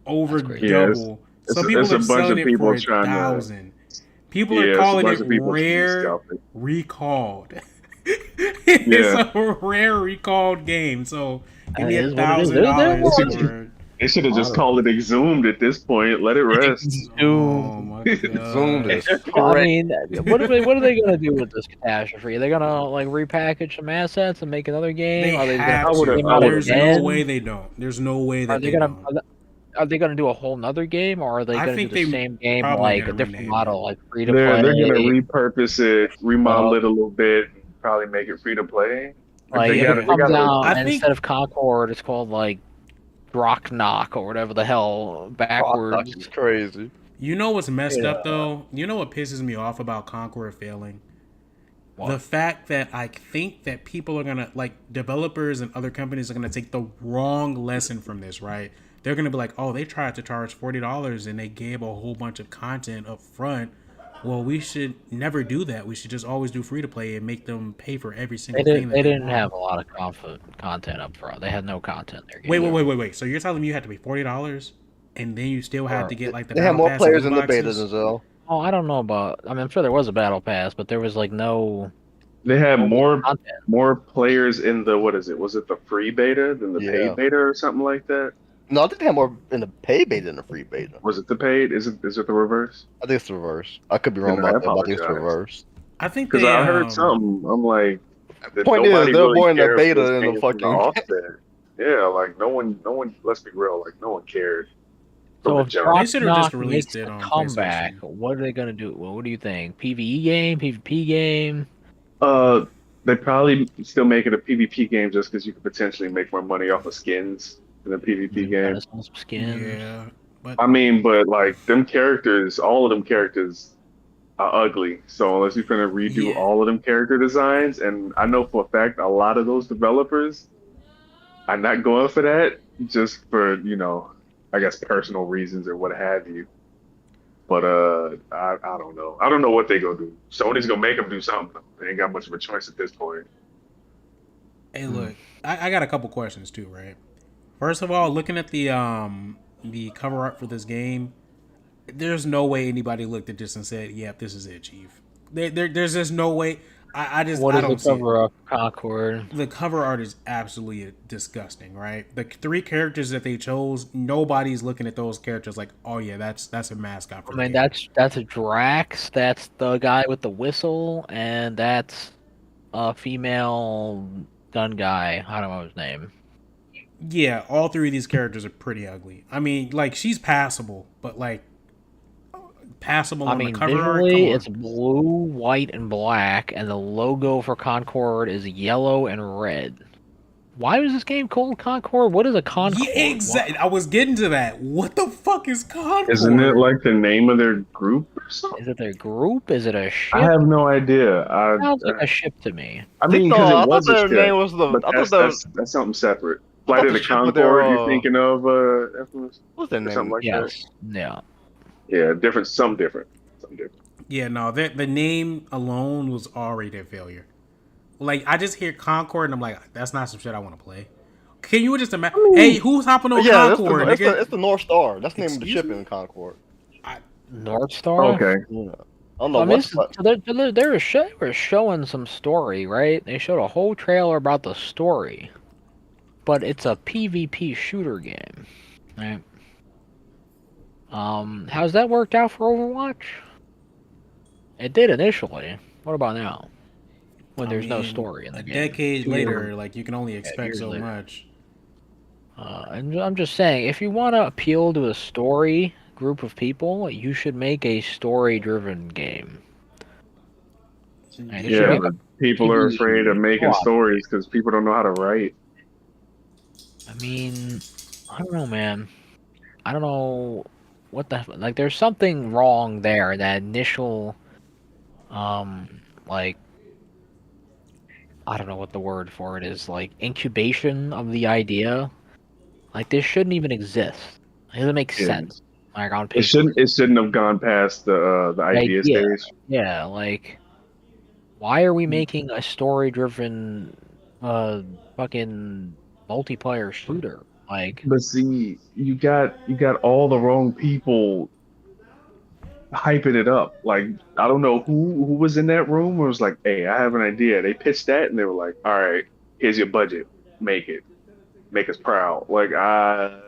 Over That's crazy. Yeah, double. it's Some a- people it's a are bunch selling of it people for trying to- 1,000. People Yeah, are it's a calling bunch it of people trying to rare scalp it. recalled. It's a rare recalled game. So give me That is what it is. $1,000 for it. They should have just called it Exhumed at this point. Let it rest. Oh my Zoomed god. is Well, I correct. mean, what are they gonna do with this catastrophe? Are they gonna like repackage some assets and make another game? They Are they have gonna I would've- to. game out There's again? no way they don't. There's no way that Are they they gonna don't. are they gonna do a whole nother game, or are they I gonna do think the they same game probably like gonna a different rename model, like free to They're play? gonna repurpose it, remodel it a little bit, and probably make it free to play. Like They if gotta- it they comes gotta- out I and think- instead of Concord, it's called like Rock Knock or whatever the hell backwards. It's crazy. You know what's messed Yeah. up though? You know what pisses me off about Concord failing? What? The fact that I think that people are gonna, like, developers and other companies are gonna take the wrong lesson from this, right? They're gonna be like, oh, they tried to charge $40 and they gave a whole bunch of content up front. Well, we should never do that. We should just always do free to play and make them pay for every single thing. They didn't have a lot of content up front. They had no content there. Wait. So you're telling me you had to pay $40 and then you still had to get like the They have battle more pass players and in the loot beta boxes? than well. Oh, I don't know about. I mean, I'm sure there was a battle pass, but there was like no They had more content. players in the, what is it? Was it the free beta than the Yeah. paid beta or something like that? No, I think they have more in the pay beta than the free beta. Was it the paid? Is it the reverse? I think it's the reverse. I could be wrong Then I about that, but I think it's the apologize. reverse. I think Because they I heard something. I'm like, that Point is, nobody they're really more in the cared if this beta than the came from the fucking. offset. Yeah, like no one. Let's be real. Like no one cared from So the if jump. They Drop should have just Knock released makes it a on comeback, PlayStation. what are they gonna do? Well, what do you think? PVE game, PvP game? Uh, they probably still make it a PvP game just because you could potentially make more money off of skins in a PvP Gotta game. sell some skins. Yeah, but I mean, but like them characters, all of them characters are ugly. So unless you're gonna redo yeah, all of them character designs, and I know for a fact a lot of those developers are not going for that just for, I guess personal reasons or what have you. But I don't know. I don't know what they gonna do. Sony's gonna make them do something. They ain't got much of a choice at this point. hey, look, I got a couple questions too, right? First of all, looking at the cover art for this game, there's no way anybody looked at this and said, "Yep, this is it, Chief." There's just no way. What I is the don't see it. cover up Concord? The cover art is absolutely disgusting, right? The three characters that they chose, nobody's looking at those characters like, "Oh yeah, that's a mascot for I the mean, game." that's a Drax, that's the guy with the whistle, and that's a female gun guy. I don't know his name. Yeah, all three of these characters are pretty ugly. I mean, like she's passable, but like passable I on the mean, cover art. Come visually, on. it's blue, white, and black, and the logo for Concord is yellow and red. Why was this game called Concord? What is a Concord? Yeah, exactly. I was getting to that. What the fuck is Concord? Isn't it like the name of their group or something? Is it their group? Is it a ship? I have no idea. Sounds like a ship to me. I think mean, because I it was thought a their ship, name was but that's something separate. Flight of the the ship was their, Concord. You're thinking of influence what's their or name? something like that? Yes. Yeah. Yeah, different. Some different. Some different. Yeah, no, the name alone was already a failure. Like I just hear Concord and I'm like, that's not some shit I want to play. Can you just imagine? Hey, who's hopping on Yeah, Concord? it's the North Star. That's the name of the Excuse ship me? in Concord. North Star. Okay. Yeah. I don't know I mean, what. so they were showing some story, right? They showed a whole trailer about the story, but it's a PvP shooter game, right? How's that worked out for Overwatch? It did initially. What about now? When there's no story in the a game. decade 2 later, years. like you can only expect years so later. much. And I'm just saying, if you want to appeal to a story group of people, you should make a story-driven game. And it should Yeah, be but people are afraid of making co-op. stories because people don't know how to write. I mean, I don't know, man. I don't know what the like. There's something wrong there. That initial, like, I don't know what the word for it is. Like incubation of the idea. Like this shouldn't even exist. It doesn't make Yeah. sense. Like on It paper. shouldn't have gone past the idea stage. Yeah, like, why are we making a story-driven, fucking multiplayer shooter? Like, But see, you got all the wrong people hyping it up. Like I don't know who was in that room where it was like, "Hey, I have an idea." They pitched that and they were like, "All right, here's your budget. Make it. Make us proud." Like I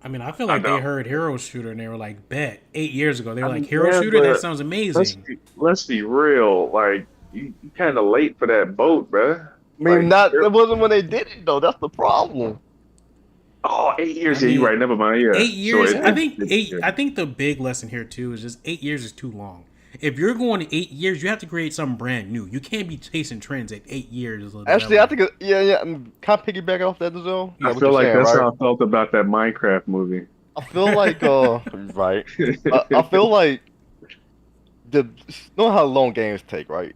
mean, I feel I like they know. heard Hero Shooter and they were like, bet 8 years ago. They were I like, mean, Hero yeah, Shooter? That but sounds let's amazing. let's be real. Like you kind of late for that boat, bruh. I mean, Like, it wasn't when they did it though. That's the problem. oh, 8 years. I Yeah, you're mean, right. Never mind. Yeah. 8 years. So I think yeah. I think the big lesson here too is just 8 years is too long. If you're going to 8 years, you have to create something brand new. You can't be chasing trends at 8 years. Of Actually, I development. think yeah. Can I piggyback off that as well? I What feel you're like saying, that's right? how I felt about that Minecraft movie. I feel like right. I feel like know how long games take, right?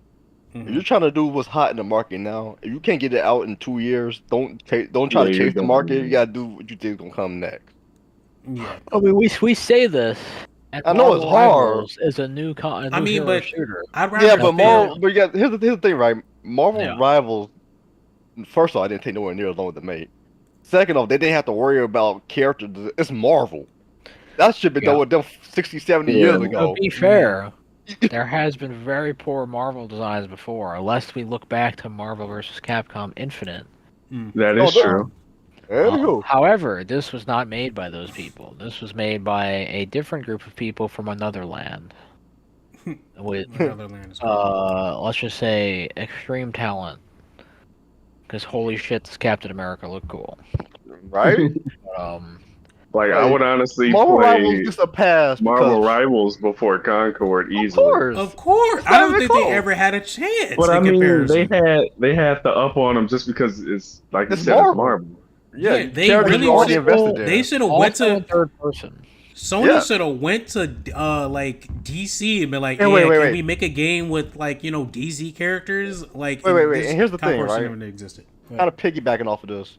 If you're trying to do what's hot in the market now, if you can't get it out in 2 years, don't try Yeah, to you're chase the market. done. You gotta do what you think is gonna come next. Yeah. I mean, we say this. And I know it's Marvel hard. Rivals is a new I mean, hero but shooter. I'd rather Yeah, but fail. Marvel. But here's the thing, right? Marvel Yeah. Rivals. First of all, I didn't take nowhere near as long as they made. Second off, they didn't have to worry about characters. It's Marvel. That should be done with them 60, 70 Yeah. years To ago. be fair, there has been very poor Marvel designs before, unless we look back to Marvel vs. Capcom Infinite. That is Oh, true. There you go. However, this was not made by those people. This was made by a different group of people from another land with, Another land is let's just say, extreme talent. Because holy shit, this Captain America looked cool. Right? Um, Like I would honestly Marvel Rivals play gets a pass Marvel because, Rivals before Concord of easily. course. Of course, It's I not don't even think they close. ever had a chance. But I in mean, comparison. they had the up on them just because it's like you It's said, Marvel. it's Marvel. Yeah, they characters really you already should- invested in. They should have went also in to third person. Sony. Yeah. Should have went to like DC and been like, Hey, yeah, wait, can we make a game with like DC characters? Like, Wait. this And here's the thing, Concord right? shouldn't have existed. But- Kind of piggybacking off of this.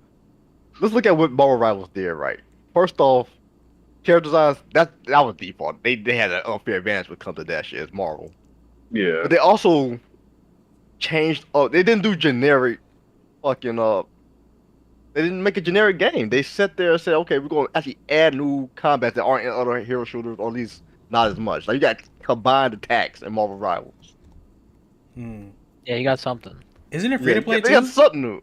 Let's look at what Marvel Rivals did, right? First off, character designs, that was default. They had an unfair advantage when it comes to that shit. It's Marvel. Yeah. But they also changed up. They didn't do generic fucking They didn't make a generic game. They sat there and said, okay, we're gonna actually add new combats that aren't in other hero shooters, or at least not as much. Like you got combined attacks in Marvel Rivals. Hmm. Yeah, you got something. Isn't it free to play they got too? something new.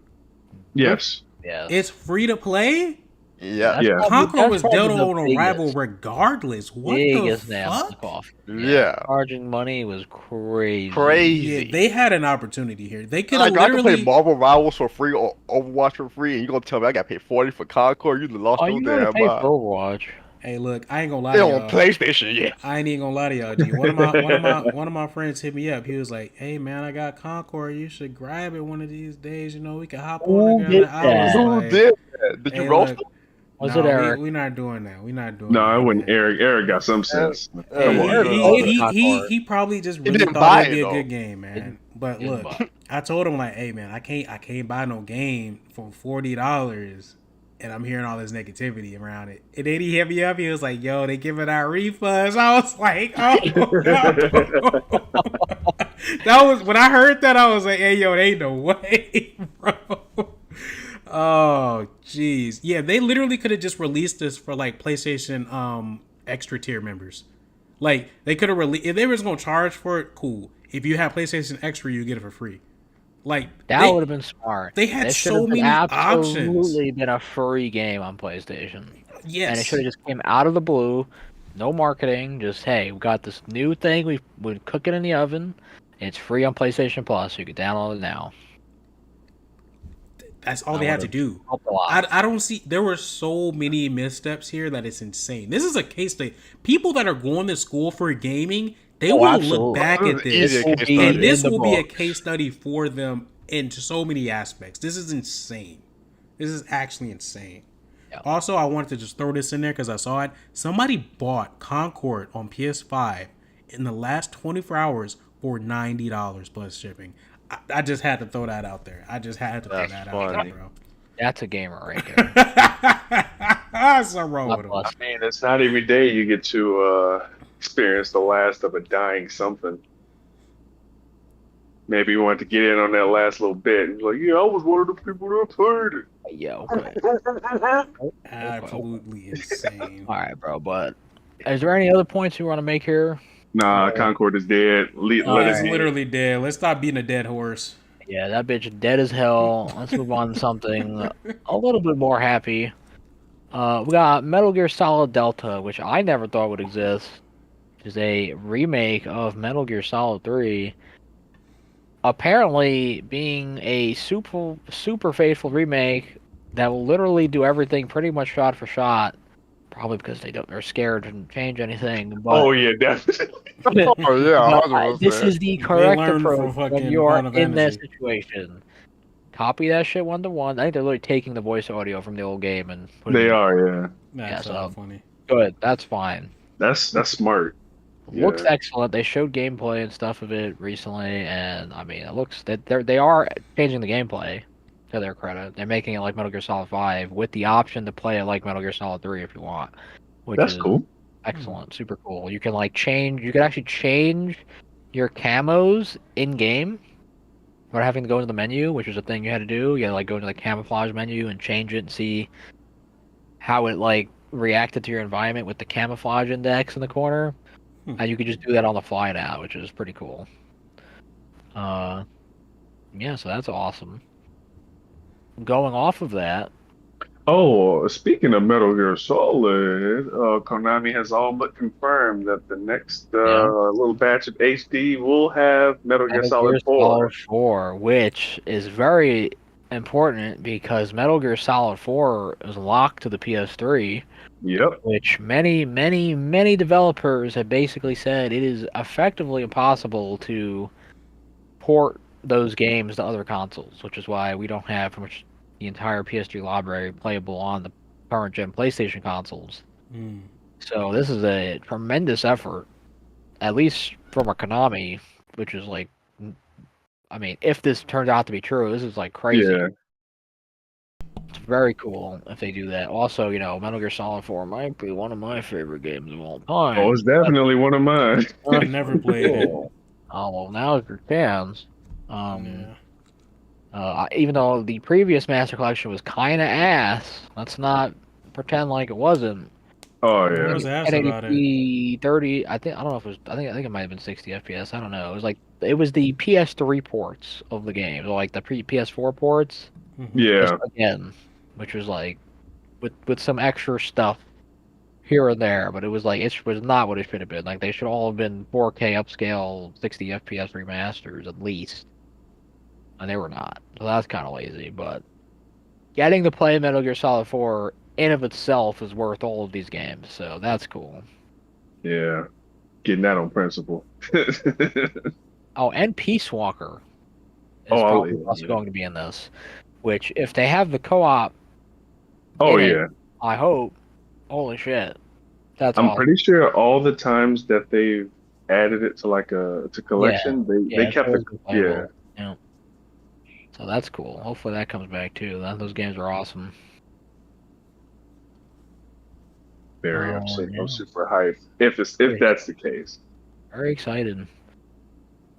Yes. Yeah. It's free to play. Yeah. Yeah. Concord was dead probably the on arrival regardless. What biggest the nail in the fuck? coffin. Yeah. Charging money was crazy. Crazy. Yeah, they had an opportunity here. They could Like, have I can play literally. Marvel Rivals for free or Overwatch for free, and you gonna tell me I got to pay 40 for Concord? You lost Oh, your you gotta damn pay mind. for Overwatch. Hey, look, I ain't gonna lie They to on y'all. PlayStation, yeah. I ain't even gonna lie to y'all, G. One of my friends hit me up. He was like, "Hey man, I got Concord. You should grab it one of these days. You know, we can hop Who on together." did I was that? Who like, did that? Did you hey, roast look, them? Was no, it Eric? We not doing that. We not doing No, that. I wouldn't. man. Eric got some sense. Hey, Come on. Eric he, loves he, Concord. he probably just He really didn't thought buy it'd be it, a good though. game, man. But Didn't look, buy I told him like, "Hey man, I can't buy no game for $40." And I'm hearing all this negativity around it. And then he hit me up. He was like, "Yo, they giving out refunds." I was like, "Oh no!" That was when I heard that. I was like, "Hey, yo, there ain't no way, bro." Oh, jeez. Yeah, they literally could have just released this for like PlayStation extra tier members. Like they could have released if they was gonna charge for it. Cool. If you have PlayStation Extra, you get it for free. Like That would have been smart. they had This should so have been many options. absolutely been a free game on PlayStation. yes. And it should have just came out of the blue. No marketing. Just, hey, we got this new thing. We cook it in the oven. It's free on PlayStation Plus. So you can download it now. That's all I they had to would've do. helped a lot. I don't see. There were so many missteps here that it's insane. This is a case that people that are going to school for gaming, they Oh, will absolutely. look back This at is easy this, case study. and this in the will be a books. case study for them in so many aspects. This is insane. This is actually insane. Yeah. Also, I wanted to just throw this in there because I saw it. Somebody bought Concord on PS5 in the last 24 hours for $90 plus shipping. I just had to throw that out there. I just had to throw That's that out funny. there, bro. That's a gamer right there. So wrong God with him. bless. I mean, it's not every day you get to experience the last of a dying something. Maybe you wanted to get in on that last little bit. And like, yeah, I was one of the people that played it. Yeah, okay. Absolutely insane. All right, bro. But is there any other points you want to make here? Nah, Concord is dead. Let It's it literally dead. Let's stop beating a dead horse. Yeah, that bitch dead as hell. Let's move on to something a little bit more happy. We got Metal Gear Solid Delta, which I never thought would exist. Which is a remake of Metal Gear Solid 3. Apparently being a super faithful remake that will literally do everything pretty much shot for shot. Probably because they're scared to change anything. But Oh yeah, definitely. Oh yeah, but 100%. this is the correct learned from approach when fucking you are Final in that Fantasy. situation. Copy that shit 1-to-1. I think they're literally taking the voice audio from the old game and putting They it. are, yeah. That's Yeah, so so- funny. Good. That's fine. That's smart. Looks Yeah. excellent. They showed gameplay and stuff of it recently, and I mean, it looks that they are changing the gameplay. To their credit, they're making it like Metal Gear Solid 5 with the option to play it like Metal Gear Solid 3 if you want, which That's is cool. excellent, super cool. You can like change. You can actually change your camos in game without having to go into the menu, which is a thing you had to do. You had to like go into the camouflage menu and change it and see how it like reacted to your environment with the camouflage index in the corner. And you could just do that on the fly now, which is pretty cool. Yeah, so that's awesome. Going off of that, Oh, speaking of Metal Gear Solid, Konami has all but confirmed that the next Yeah. little batch of HD will have Metal Gear Metal Gear Solid Solid 4. 4, which is very important because Metal Gear Solid 4 is locked to the PS3, Yep. which many, many, many developers have basically said it is effectively impossible to port those games to other consoles, which is why we don't have pretty much the entire PS3 library playable on the current gen PlayStation consoles. Mm. So this is a tremendous effort, at least from a Konami, which is like, I mean, if this turns out to be true, this is like crazy. Yeah. It's very cool if they do that. Also, Metal Gear Solid 4 might be one of my favorite games of all Oh, time. it's definitely one of mine. I never played it. Cool. Oh, well, now it's your chance. Yeah. Even though the previous Master Collection was kind of ass, let's not pretend like it wasn't. Oh What yeah. was ass about it? 1080p 30, I don't know if it was, I think it might have been 60 FPS. I don't know. It was the PS3 ports of the game, so like the PS4 ports, Hmm. just Yeah. again, which was like with some extra stuff here and there, but it was like it was not what it should have been. Like they should all have been 4K upscale 60 FPS remasters at least, and they were not. So that's kind of lazy, but getting to play Metal Gear Solid 4 in of itself is worth all of these games, so that's cool. Yeah. Getting that on principle. Oh, and Peace Walker is Oh, probably yeah, also yeah. going to be in this, which if they have the co-op Oh in it, yeah. I hope. Holy shit, that's I'm awesome. pretty sure all the times that they've added it to like a Yeah, collection, they yeah, it's kept always the been yeah, playable. Yeah, so that's cool. Hopefully that comes back too. Those games are awesome. very I'm Yeah, super hyped if very, that's the case. very excited.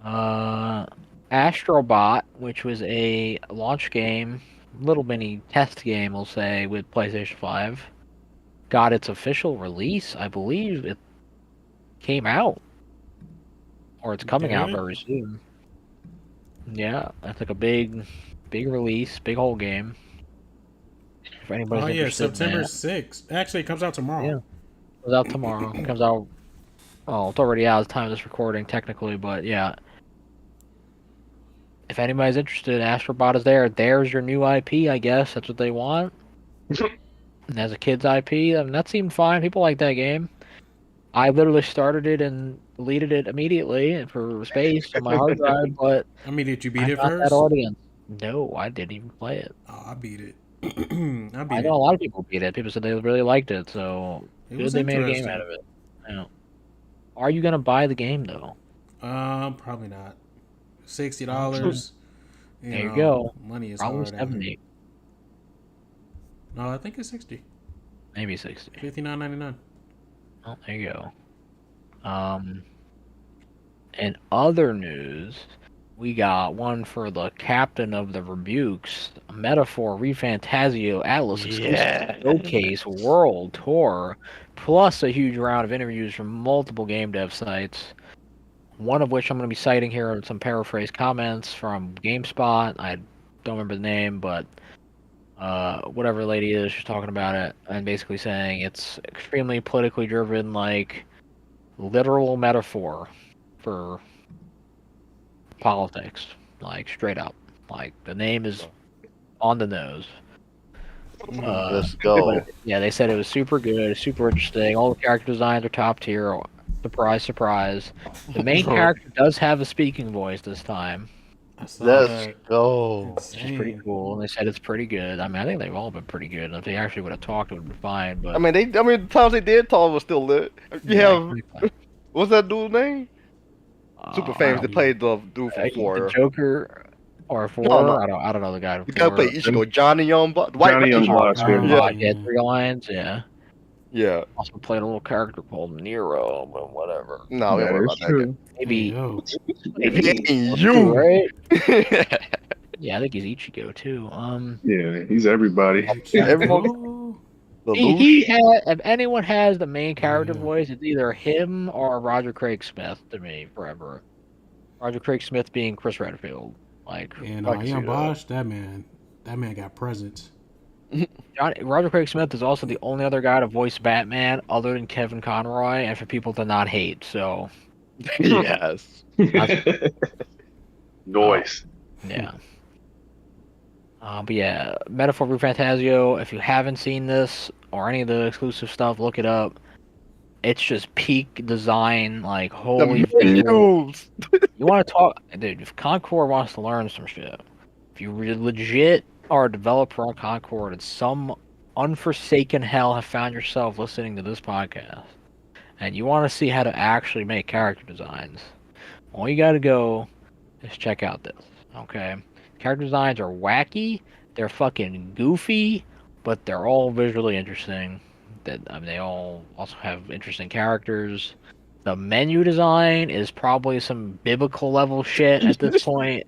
Uh, Astrobot, which was a launch game, little mini test game, we'll say, with PlayStation 5, got its official release. I believe it came out, or it's coming Did out it? very soon. Yeah, that's like a big release, big whole game. If Oh anybody's yeah, interested in September that, 6th. Actually, it comes out tomorrow. yeah, comes out tomorrow. Comes out. Oh, it's already out at the time of this recording, technically, but yeah. If anybody's interested, Astrobot is there. There's your new IP, I guess. That's what they want. And as a kid's IP, I mean, that seemed fine. People like that game. I literally started it and deleted it immediately for space on my hard drive, but I mean, did you beat I'm it not that first? audience. No, I didn't even play it. Oh, I beat it. I I beat know it. a lot of people beat it. People said they really liked it, so It good was they made a game out interesting. of it. Yeah. Are you gonna buy the game though? Probably not. $60. Okay. You There you know, go. money is Probably hard out here. 70, No, I think it's 60. maybe 60. 59.99. Oh, there you go. Um, in other news, we got one for the Captain of the Rebukes, Metaphor Refantasio Atlas exclusive Yeah. showcase world tour, plus a huge round of interviews from multiple game dev sites. One of which I'm going to be citing here in some paraphrased comments from GameSpot. I don't remember the name, but whatever lady is, she's talking about it and basically saying it's extremely politically driven, like literal metaphor for politics, like straight up. Like the name is on the nose. Let's go. But yeah, they said it was super good, super interesting. All the character designs are top tier. Surprise, surprise. The main character does have a speaking voice this time, I saw Let's that. go. which is pretty Insane. cool. And they said it's pretty good. I mean, I think they've all been pretty good. If they actually would have talked, it would have been fine. I But mean, the times they did talk was still lit. You Yeah. have what's that dude's name? Super I famous. They don't. played the dude from The Four. Joker or No, four. no, I don't know the guy the guy who before. played Ichigo, Johnny Young, the white Johnny Young ranger. Box, yeah. Yeah, Yeah, Yeah. 3 lines. Yeah. yeah. Also played a little character called Nero, but whatever. No, we don't That worry is about that guy. true. Hey, Maybe. yo. If he ain't Two, you. right? Yeah, I think he's Ichigo too. Yeah, he's everybody. Everyone, Oh, the He Lush. had. If anyone has the main character yeah. voice, it's either him or Roger Craig Smith to me forever. Roger Craig Smith being Chris Redfield. Like, And I can see Young that. Bosch, that man got presence. Roger Craig Smith is also the only other guy to voice Batman other than Kevin Conroy, and for people to not hate. So, Yes. Noise. yeah. But yeah, Metaphor for Fantasio. If you haven't seen this or any of the exclusive stuff, look it up. It's just peak design, like holy The visual. menus. You want to talk, dude? If Concord wants to learn some shit, if you legit are a developer on Concord and some unforsaken hell have found yourself listening to this podcast, and you want to see how to actually make character designs, all you got to go is check out this. Okay, character designs are wacky, they're fucking goofy, but they're all visually interesting. They all also have interesting characters. The menu design is probably some biblical level shit at this point.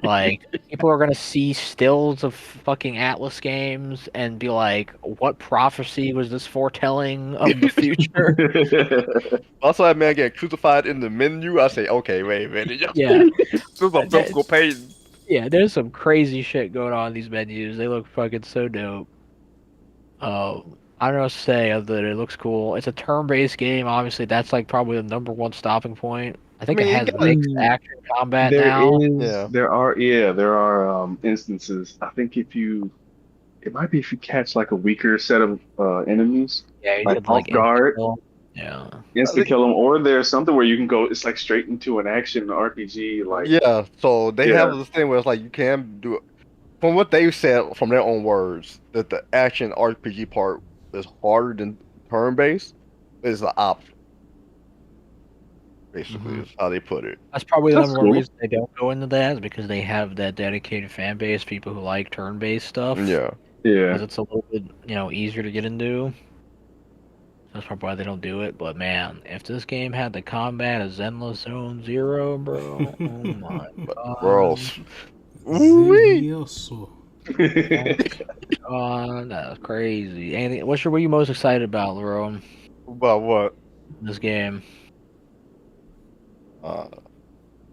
Like, people are gonna see stills of fucking Atlas games and be like, "What prophecy was this foretelling of the future?" Also, that man get crucified in the menu. I say, okay, wait a minute. Yeah, This is a biblical page. yeah. There's some crazy shit going on in these menus. They look fucking so dope. I don't know what to say other than it looks cool. It's a turn-based game. Obviously, that's like probably the number one stopping point. I think mean, it you has gotta- mixed action combat There now. is, Yeah. there are instances. I think it might be if you catch like a weaker set of enemies, Yeah, you like could like off guard, insta-kill. Yeah. insta kill them, or there's something where you can go. It's like straight into an action RPG. Like Yeah, so they Yeah. have this thing where it's like you can do it. From what they've said, from their own words, that the action RPG part is harder than turn-based. Is the option. Basically, is how they put it. That's probably the That's number one cool. reason they don't go into that is because they have that dedicated fan base, people who like turn-based stuff. Yeah. yeah, Because it's a little bit, easier to get into. That's probably why they don't do it. But man, if this game had the combat of Zenless Zone Zero, bro, oh my god, Gross. Ooh-wee. Zevioso. god, that's crazy. Anything? What were you most excited about, Leroy? About what? This game?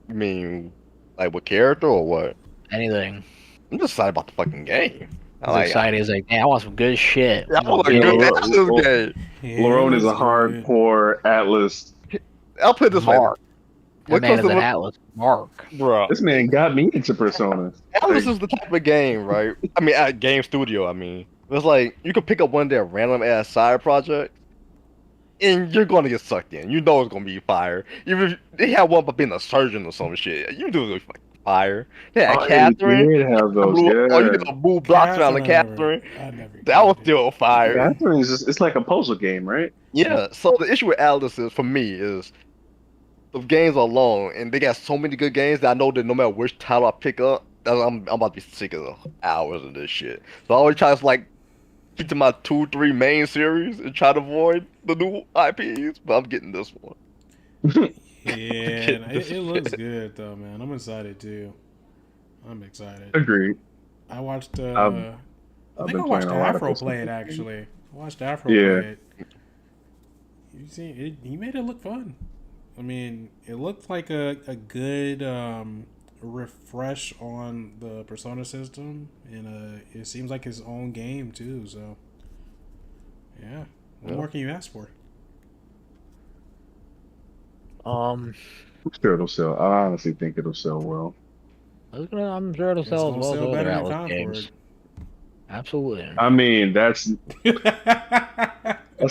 You mean like what character or what? Anything? I'm just excited about the fucking game. I As like. excited as like, man, I want some good shit. I want a Yeah, good well, Atlas well, game. Yeah, Larone it is a looks good. hardcore Atlas. I'll put it this way. Mark. That What man comes is to an look- Atlas. Mark. Bro, This man got me into Persona. Atlas is the type of game, right? I mean, at Game Studio, I mean. It's like, you can pick up one of their random-ass side projects, and you're going to get sucked in. You know it's going to be fire. Even if they have one about being a surgeon or some shit, you do it's like fire. They had Oh, Catherine. It did have those. Oh, you Yeah. get a blue blocks around the Catherine. I never That was did it. still fire. Catherine is just, it's like a puzzle game, right? Yeah, so the issue with Atlas is, for me, is the games are long, and they got so many good games that I know that no matter which title I pick up, I'm about to be sick of hours of this shit. So I always try to like keep to my 2-3 main series and try to avoid the new IPs, but I'm getting this one. Yeah, it looks good though, man. I'm excited too. I'm excited. Agreed. I watched. I've I think been I watched playing a lot of Afro this play it stuff. actually. I watched Afro Yeah. play it. You see, he made it look fun. I mean, it looked like a good refresh on the Persona system, and it seems like his own game too. So, yeah, what Yeah. more can you ask for? I'm sure it'll sell. I honestly think it'll sell well. I'm sure it'll It's sell as gonna well as sell other better than Atlas Concord. games. Absolutely. I mean, that's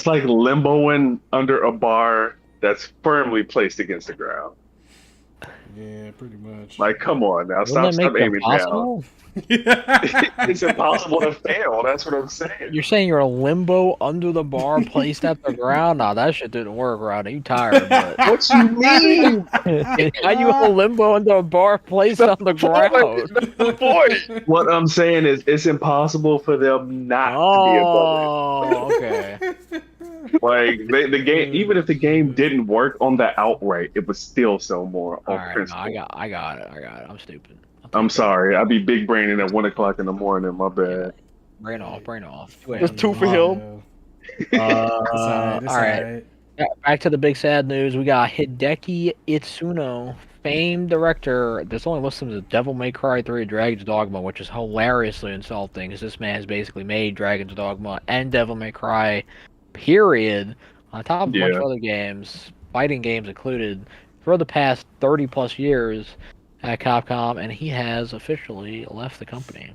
like limboing under a bar that's firmly placed against the ground. Yeah, pretty much. Like, come on now, Wouldn't that stop make it aiming down. impossible? It's impossible to fail. That's what I'm saying. You're saying you're a limbo under the bar placed at the ground? Nah, that shit didn't work, Rodney. You tired, but What you mean? how you a limbo under a bar placed on the ground? Boy, What I'm saying is, it's impossible for them not to be above Oh, okay. it. Like the game, even if the game didn't work on the outright, it would still sell more All on right, no, principle. I got it. I'm stupid. I'm sorry. I'd be big braining at 1 o'clock in the morning. My bad. Brain off. There's two for him. All right. Back to the big sad news. We got Hideki Itsuno famed director that's only listed as Devil May Cry 3 Dragon's Dogma, which is hilariously insulting, because this man has basically made Dragon's Dogma and Devil May Cry, period, on top of a bunch Yeah. of other games, fighting games included, for the past 30 plus years at Capcom, and he has officially left the company.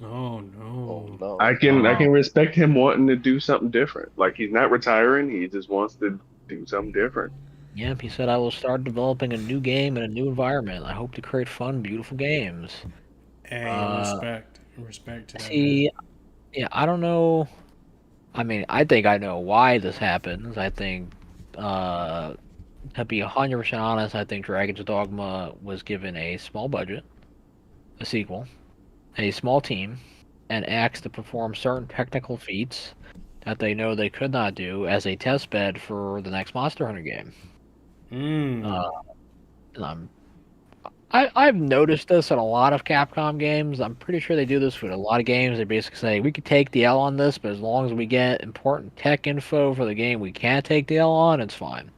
Oh Oh no. no. I can respect him wanting to do something different. Like he's not retiring, he just wants to do something different. Yep, he said, I will start developing a new game in a new environment. I hope to create fun, beautiful games. Hey, respect to that man. See, yeah, I don't know. I mean, I think I know why this happens. I think, to be 100% honest, I think Dragon's Dogma was given a small budget, a sequel, a small team, and asked to perform certain technical feats that they know they could not do as a test bed for the next Monster Hunter game. And I've noticed this in a lot of Capcom games. I'm pretty sure they do this with a lot of games. They basically say, we could take the L on this, but as long as we get important tech info for the game we can't take the L on, it's fine.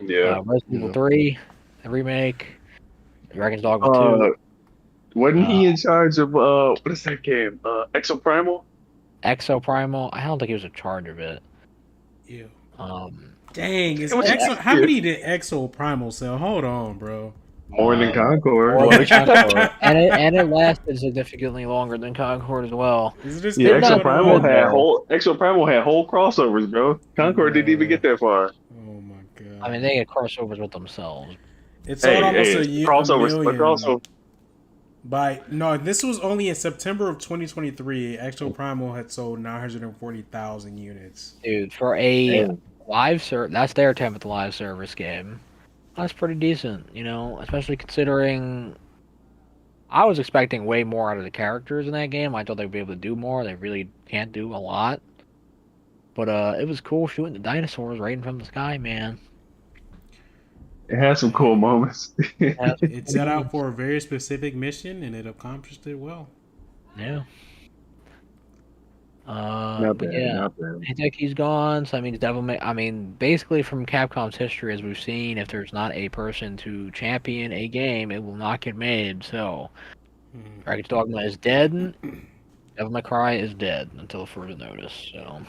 Yeah. Resident Evil 3, the remake, Dragon's Dogma 2, Wasn't he in charge of what is that game? Exoprimal? Exo Primal. I don't think he was in charge of it. Ew. Um, Dang, is It was- Exo, how many did Exo Primal sell? Hold on, bro. More than Concord. more than Concord. and it lasted significantly longer than Concord as well. Is this Yeah, still Exoprimal going on? had whole crossovers, bro. Concord didn't even get that far. Oh my god. I mean, they get crossovers with themselves. It sold almost a crossovers, but million. also No, this was only in September of 2023. Exo Primal had sold 940,000 units. Dude, for a Damn. live service, that's their 10th live service game. That's pretty decent, you know, especially considering I was expecting way more out of the characters in that game. I thought they'd be able to do more. They really can't do a lot. But it was cool shooting the dinosaurs right from the sky, man. it had some cool moments. It set out for a very specific mission and it accomplished it well. Yeah. Not But bad, yeah, not bad. Hideki's gone, so I mean, basically from Capcom's history, as we've seen, if there's not a person to champion a game, it will not get made. So, Dragon's Dogma is dead. Devil May Cry is dead until further notice. So,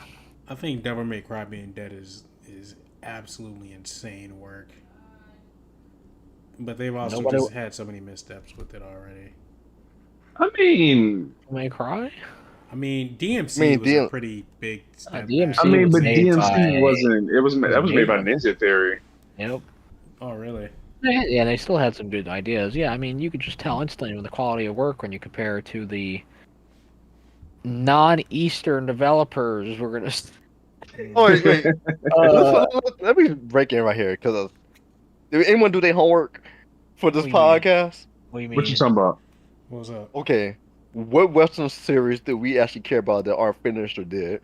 I think Devil May Cry being dead is absolutely insane work. But they've also Nobody- just had so many missteps with it already. I mean, Devil May Cry. I mean, DMC was a pretty big step DMC back. I mean, but made DMC by- wasn't. It was that was made by Ninja Theory. Yep. Oh, really? Yeah, they still had some good ideas. Yeah, I mean, you could just tell instantly with the quality of work when you compare it to the non-Eastern developers. We're gonna. Oh, wait. Let me break in right here because did anyone do their homework for this What do you mean? podcast? What do you mean? What you talking about? What's up? Okay, what Western series do we actually care about that aren't finished or dead?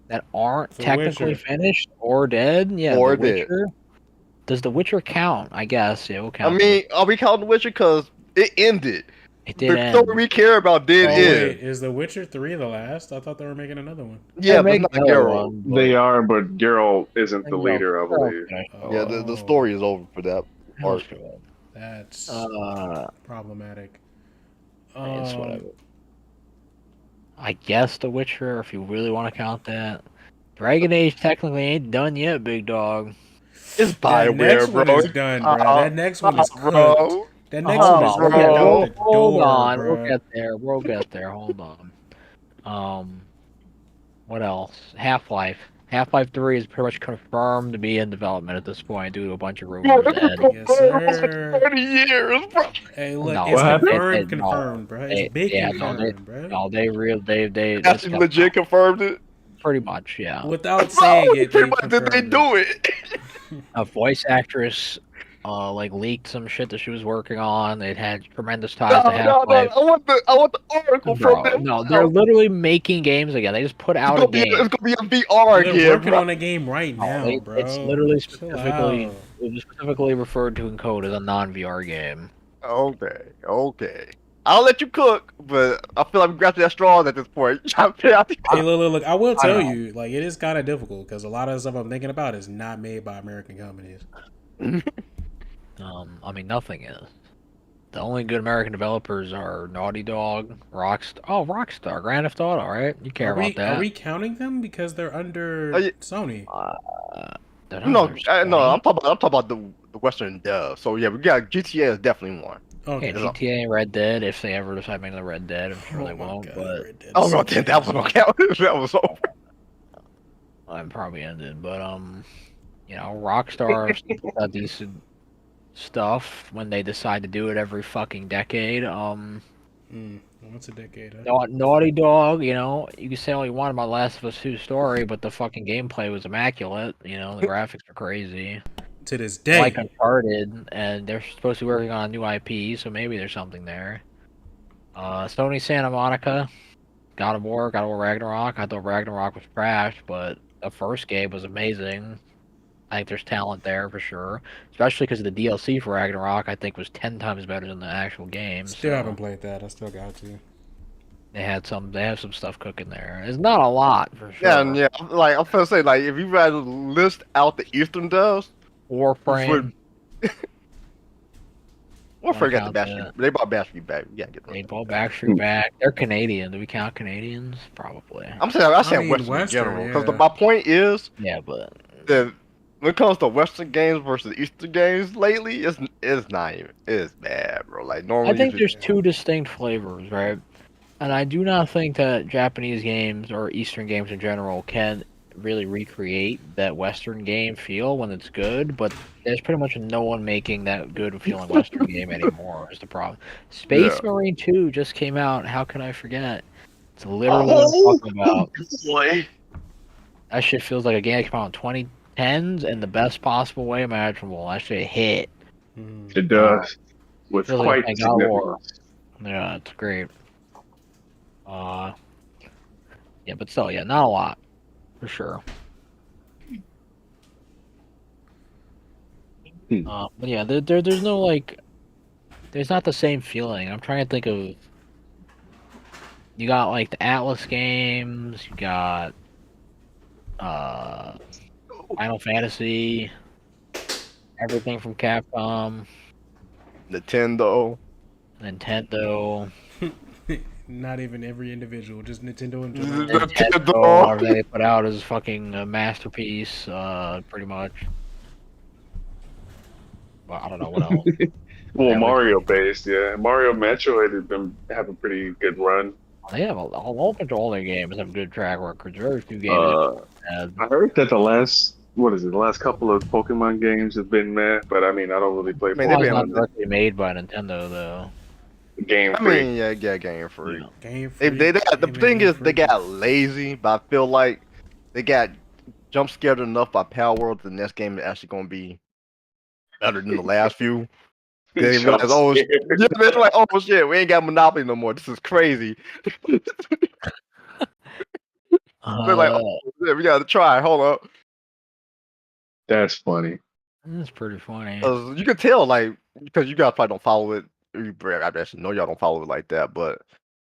That aren't The technically Witcher. finished or dead. Yeah, Or The dead. Witcher. Does The Witcher count? I guess it will I count. mean, are we counting The Witcher because it ended? it did The end. story we care about did Oh, end. wait, is The Witcher 3 the last? I thought they were making another one. Yeah, They're but making not another Geralt. one, but- They are, but Geralt isn't the Geralt- leader, I believe. Okay. Yeah, Oh, the story is over for that arc. That's problematic. It's whatever. I guess The Witcher, if you really want to count that. Dragon Age technically ain't done yet, big dog. It's That next Bioware, one bro. is done, bro. That next one is cooked. Bro. That next one is bro. cooked out the Hold door, on, bro. we'll get there. We'll get there. Hold on. What else? Half-Life. Half-Life 3 is pretty much confirmed to be in development at this point due to a bunch of rumors. And Yes, sir. 30 years, bro. Hey, look, No, it's what happened? confirmed, bro. It's They- big yeah, no, confirmed, bro. no, they That's it's legit confirmed it. pretty much, yeah. Without saying it, Pretty they much did they confirmed do it? A voice actress leaked some shit that she was working on. It had tremendous ties No, to no, Half-Life. I want the article from Bro, them. no, they're literally making games again. They just put out a it's game. gonna be a VR They're again, working bro. on a game right now, No, bro. It's literally Chill specifically out. it was specifically referred to in code as a non-VR game. Okay. I'll let you cook, but I feel like we grasping at straws at this point. Trying to figure out the- Hey, look, I will I tell don't know. you, like, it is kind of difficult because a lot of the stuff I'm thinking about is not made by American companies. I mean, nothing is. The only good American developers are Naughty Dog, Rockstar. Oh, Rockstar, Grand Theft Auto, right? You care about Are that? we counting them because they're under Oh, yeah. Sony? They're not No, under no, Sony. I'm talking about the Western dev. So yeah, we got GTA is definitely one. Okay. Yeah, GTA and Red Dead. If they ever decide to make another Red Dead, I'm sure Oh they my won't. God, But Red Dead Oh no, so that was no count. That was over. I'm probably ended. But Rockstar still got decent stuff when they decide to do it every fucking decade. Once a decade. Huh? Naughty Dog, you can say all you want about Last of Us 2 story, but the fucking gameplay was immaculate. The graphics are crazy. To this Like day. Uncharted, and they're supposed to be working on a new IP, so maybe there's something there. Sony Santa Monica, God of War Ragnarok. I thought Ragnarok was trash, but the first game was amazing. I think there's talent there for sure, especially because the DLC for Ragnarok I think was 10 times better than the actual game. Still So haven't played that. I still got to. they have some stuff cooking there. It's not a lot for sure. Yeah, and yeah. Like I'm gonna say, like if you rather list out the Eastern devs, Warframe. Warframe got the count Bastion. that. They brought Bastion back. We gotta get They rid brought of that. Backstreet back. They're Canadian. Do we count Canadians? Probably. I'm saying I said mean, Western in Western, general because yeah. my point is Yeah, but that when it comes to Western games versus Eastern games lately, it's not even it's bad, bro. Like normally, I think you there's just, two distinct flavors, right? And I do not think that Japanese games or Eastern games in general can really recreate that Western game feel when it's good, but there's pretty much no one making that good feeling Western game anymore is the problem. Space yeah. Marine 2 just came out. How can I forget? It's literally what I'm talking about. boy. That shit feels like a game that came out in 2010s in the best possible way imaginable. That shit hit. It does with Feels like quite a God of War. significance. Yeah, it's great. Yeah, but still, yeah, not a lot for sure. But yeah, there's no like, there's not the same feeling. I'm trying to think of. You got like the Atlas games. You got Final Fantasy. Everything from Capcom, Nintendo. Nintendo. Not even every individual, just Nintendo in general. Nintendo, whatever they put out is fucking a masterpiece, pretty much. Well, I don't know what else. Well, Everything. Mario based, yeah. Mario Metroid has been have a pretty good run. They have a whole bunch of all their games have good track records. Very few games Uh, have I heard that the last couple of Pokemon games have been meh, but I mean, I don't really play I mean, they've It's been not Pokemon. directly made by Nintendo though. Game I Freak. mean, yeah, Game Freak. Yeah. Game They Freak. got, the Hey, man, thing Game is they Freak got lazy, but I feel like they got jump scared enough by Power World. The next game is actually gonna be better than the last few. They Jump realize, oh, scared. yeah, they're like, oh shit, we ain't got Monopoly no more. This is crazy. They're like, Uh, oh, shit, we gotta try. Hold up, That's funny. that's pretty funny. 'cause you can tell, like, because you guys probably don't follow it. I actually know y'all don't follow it like that, but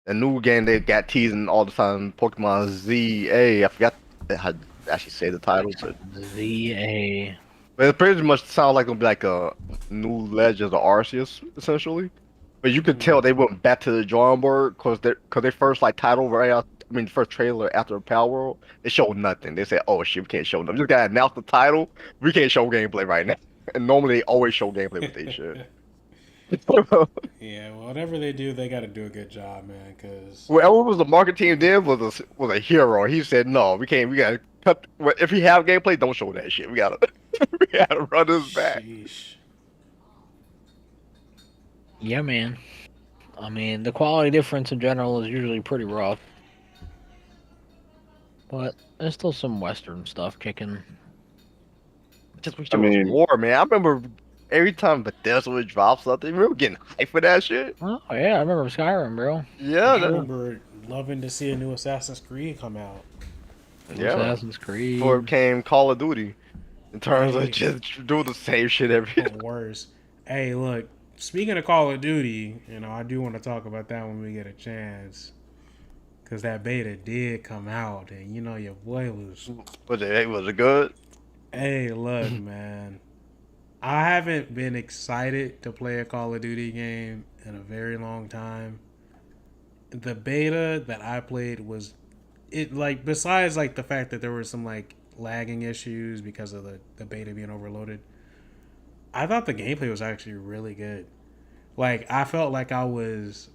the new game they got teasing all the time, Pokemon ZA. I forgot how to actually say the title, but ZA. it pretty much sounds like it'll be like a new Legends of Arceus, essentially. But you could tell they went back to the drawing board because they first like title right out. I mean, the first trailer after Power World, they showed nothing. They said, "Oh shit, we can't show them. Just gotta announce the title. We can't show gameplay right now." And normally they always show gameplay with they shit. Yeah, well, whatever they do, they got to do a good job, man. Because Whoever was the marketing then was a hero. He said, "No, we can't. We gotta cut. If we have gameplay, don't show that shit. We gotta we gotta run this back." sheesh. Yeah, man. I mean, the quality difference in general is usually pretty rough. But there's still some Western stuff kicking. Just wish I there was mean- more, man. I remember every time Bethesda would drop something, we were getting hyped for that shit. Oh, yeah, I remember Skyrim, bro. Yeah, I that, remember loving to see a new Assassin's Creed come out. yeah. Assassin's Creed. Before it became Call of Duty, in terms of Right. just doing the same shit every. Or worse. Hey, look, speaking of Call of Duty, I do want to talk about that when we get a chance. Because that beta did come out, and your boy was. Was it good? Hey, look, man. I haven't been excited to play a Call of Duty game in a very long time. The beta that I played was it like besides like the fact that there were some like lagging issues because of the beta being overloaded. I thought the gameplay was actually really good. Like I felt like I was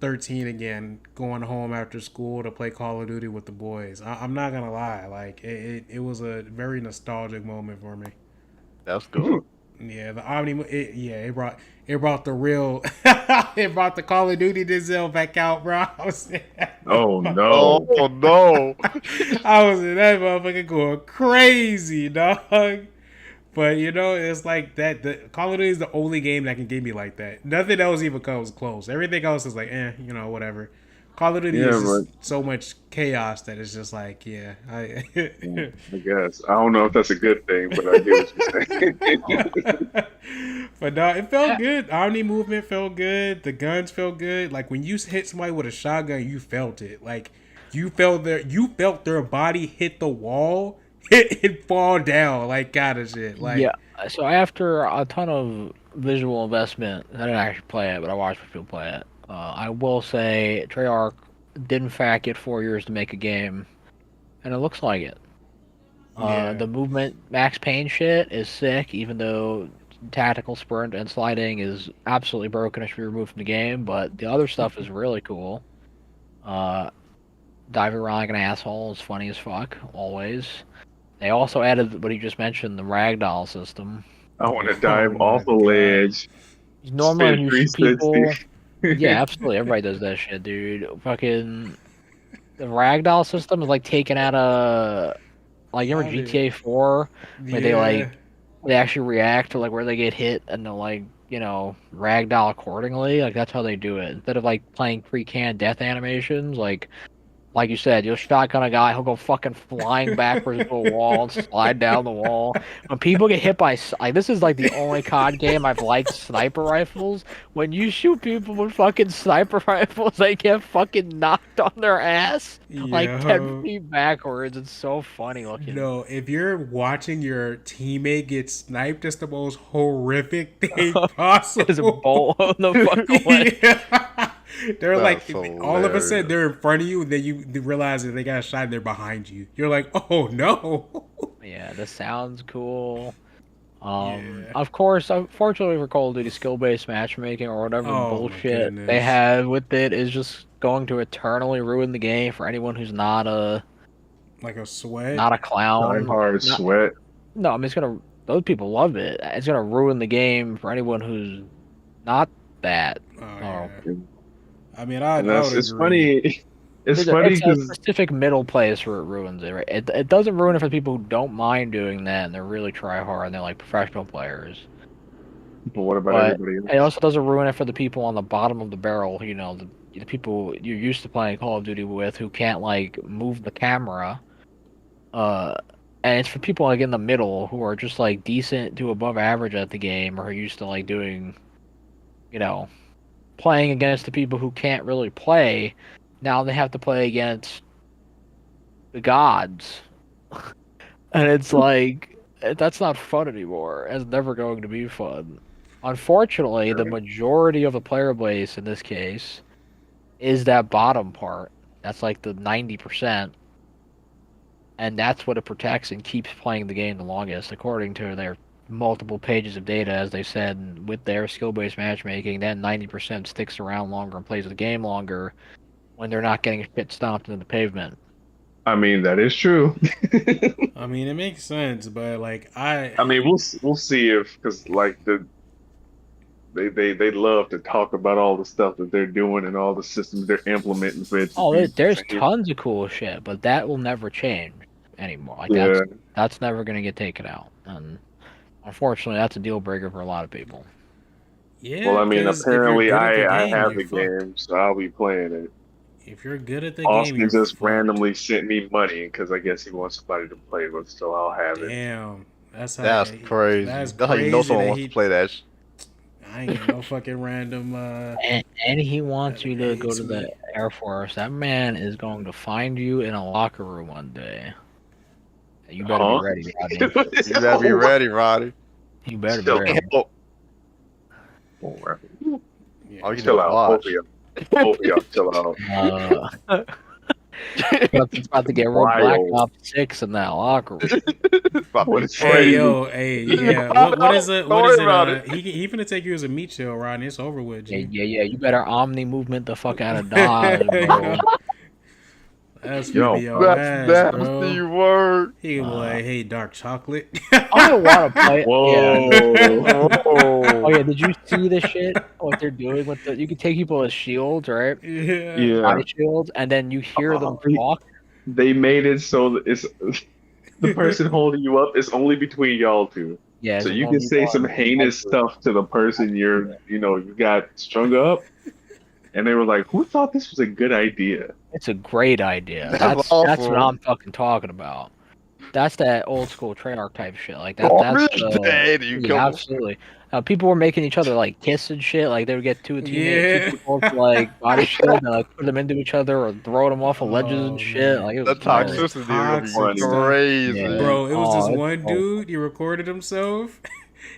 13 again, going home after school to play Call of Duty with the boys. I'm not gonna lie, like it was a very nostalgic moment for me. That's good. Yeah, the Omni. It brought the real. It brought the Call of Duty Denzel back out, bro. Oh Oh no. no! I was in that motherfucker going crazy, dog. But it's like that. The Call of Duty is the only game that can get me like that. Nothing else even comes close. Everything else is like, whatever. Call of Duty Yeah, is but just so much chaos that it's just like, yeah, I guess I don't know if that's a good thing, but I get what you're saying. But no, it felt good. Omni movement felt good. The guns felt good. Like when you hit somebody with a shotgun, you felt it. Like you felt their body hit the wall, hit and fall down, like kind of shit. Like Yeah. So after a ton of visual investment, I didn't actually play it, but I watched people play it. I will say Treyarch did in fact get 4 years to make a game, and it looks like it. Yeah. The movement Max Payne shit is sick, even though tactical sprint and sliding is absolutely broken. It should be removed from the game, but the other stuff is really cool. Diving around like an asshole is funny as fuck, always. They also added what he just mentioned, the ragdoll system. I want to Oh dive my off a God. ledge. Normally when Spin you shoot people, 360. yeah, absolutely, everybody does that shit, dude. Fucking the ragdoll system is like taken out of like you remember How did- GTA 4 where Yeah. they actually react to like where they get hit and they'll like ragdoll accordingly. Like that's how they do it. Instead of like playing pre-canned death animations, like you said, you'll shotgun a guy, he'll go fucking flying backwards to a wall and slide down the wall. When people get hit by, like, this is like the only COD game I've liked sniper rifles. When you shoot people with fucking sniper rifles, they get fucking knocked on their ass like 10 Yo. feet backwards. It's so funny looking. No, if you're watching your teammate get sniped, it's the most horrific thing There's a possible. bolt on the fucking way. Yeah. They're like, That's all of a sudden hilarious. they're in front of you, and then you realize that they got a shot and they're behind you. You're like, oh no. Yeah, this sounds cool. Yeah. Of course, unfortunately for Call of Duty, skill-based matchmaking or whatever Oh, my bullshit goodness. they have with it is just going to eternally ruin the game for anyone who's not a Like a sweat. not a Die clown. hard Not- sweat. no, I mean it's gonna. Those people love it. It's gonna ruin the game for anyone who's not that. Oh, Oh. yeah. I mean, I And would that's it's agree. funny. It's It's funny a because specific middle place where it ruins it. Right? It doesn't ruin it for people who don't mind doing that and they're really try hard and they're like professional players. but what about But everybody it else? also doesn't ruin it for the people on the bottom of the barrel, the people you're used to playing Call of Duty with who can't like move the camera. And it's for people like in the middle who are just like decent to above average at the game or are used to like doing, playing against the people who can't really play. Now they have to play against the gods. And it's like that's not fun anymore. It's never going to be fun. Unfortunately, the majority of the player base in this case is that bottom part. That's like the 90%. And that's what it protects and keeps playing the game the longest, according to their multiple pages of data, as they said, with their skill-based matchmaking, that 90% sticks around longer and plays the game longer when they're not getting shit stomped into the pavement. I mean, that is true. I mean, it makes sense, but like I mean, we'll see if because like they love to talk about all the stuff that they're doing and all the systems they're implementing for it. to Oh, be there's the same. tons of cool shit, but that will never change anymore. Like Yeah. that's never gonna get taken out, and unfortunately, that's a deal breaker for a lot of people. yeah. Well, I mean, 'cause if you're apparently good at the I game, have you're the fucked. game, so I'll be playing it. If you're good at the game, Austin you're just fucked. randomly sent me money because I guess he wants somebody to play with, so I'll have it. Damn, that's how. That's crazy. That's That's how you know crazy someone that wants he. to play that. I ain't getting no fucking random. And he wants That you nigga to go hates to me. the Air Force. That man is going to find you in a locker room one day. You better be Huh? ready, Rodney. You better be ready, Roddy. You better be Chill ready. Help. Yeah. All you can do Chill is out, both watch. of y'all. Both of y'all, chill out. It's about to get real Black Wild. Ops 6 in that locker room. About to What be is Hey crazy. yo, hey yeah. What is it? Don't What worry is it? about it. He finna take you as a meat shield, Rodney. It's over with, Yeah, G. yeah. You better omni movement the fuck out of Dodge, You bro. know? That's finna be Yo, your That's ass, nasty bro. word. He gonna be like, hey, dark chocolate. I want to play. Yeah. whoa. Oh Whoa. yeah. Did you see the shit? What they're doing with the? You can take people as shields, right? Yeah. Yeah. Body shields, and then you hear them talk. They made it so that it's the person holding you up is only between y'all two. Yeah, So it's a you can say some 1v1. heinous stuff to the person you got strung up, and they were like, "Who thought this was a good idea?" It's a great idea. That's That's what awful. I'm fucking talking about. That's that old school Treyarch type shit. Like that. That's Garbage day. You kill yeah, them. absolutely. People were making each other like kiss and shit. Like they would get two Yeah. people to like body shield and like put them into each other or throw them off of ledges and Oh shit. man. Like it The was hilarious. toxicity is gonna be Toxic Funny. stuff. crazy. Yeah. Bro, it was this It's one so dude, he recorded himself.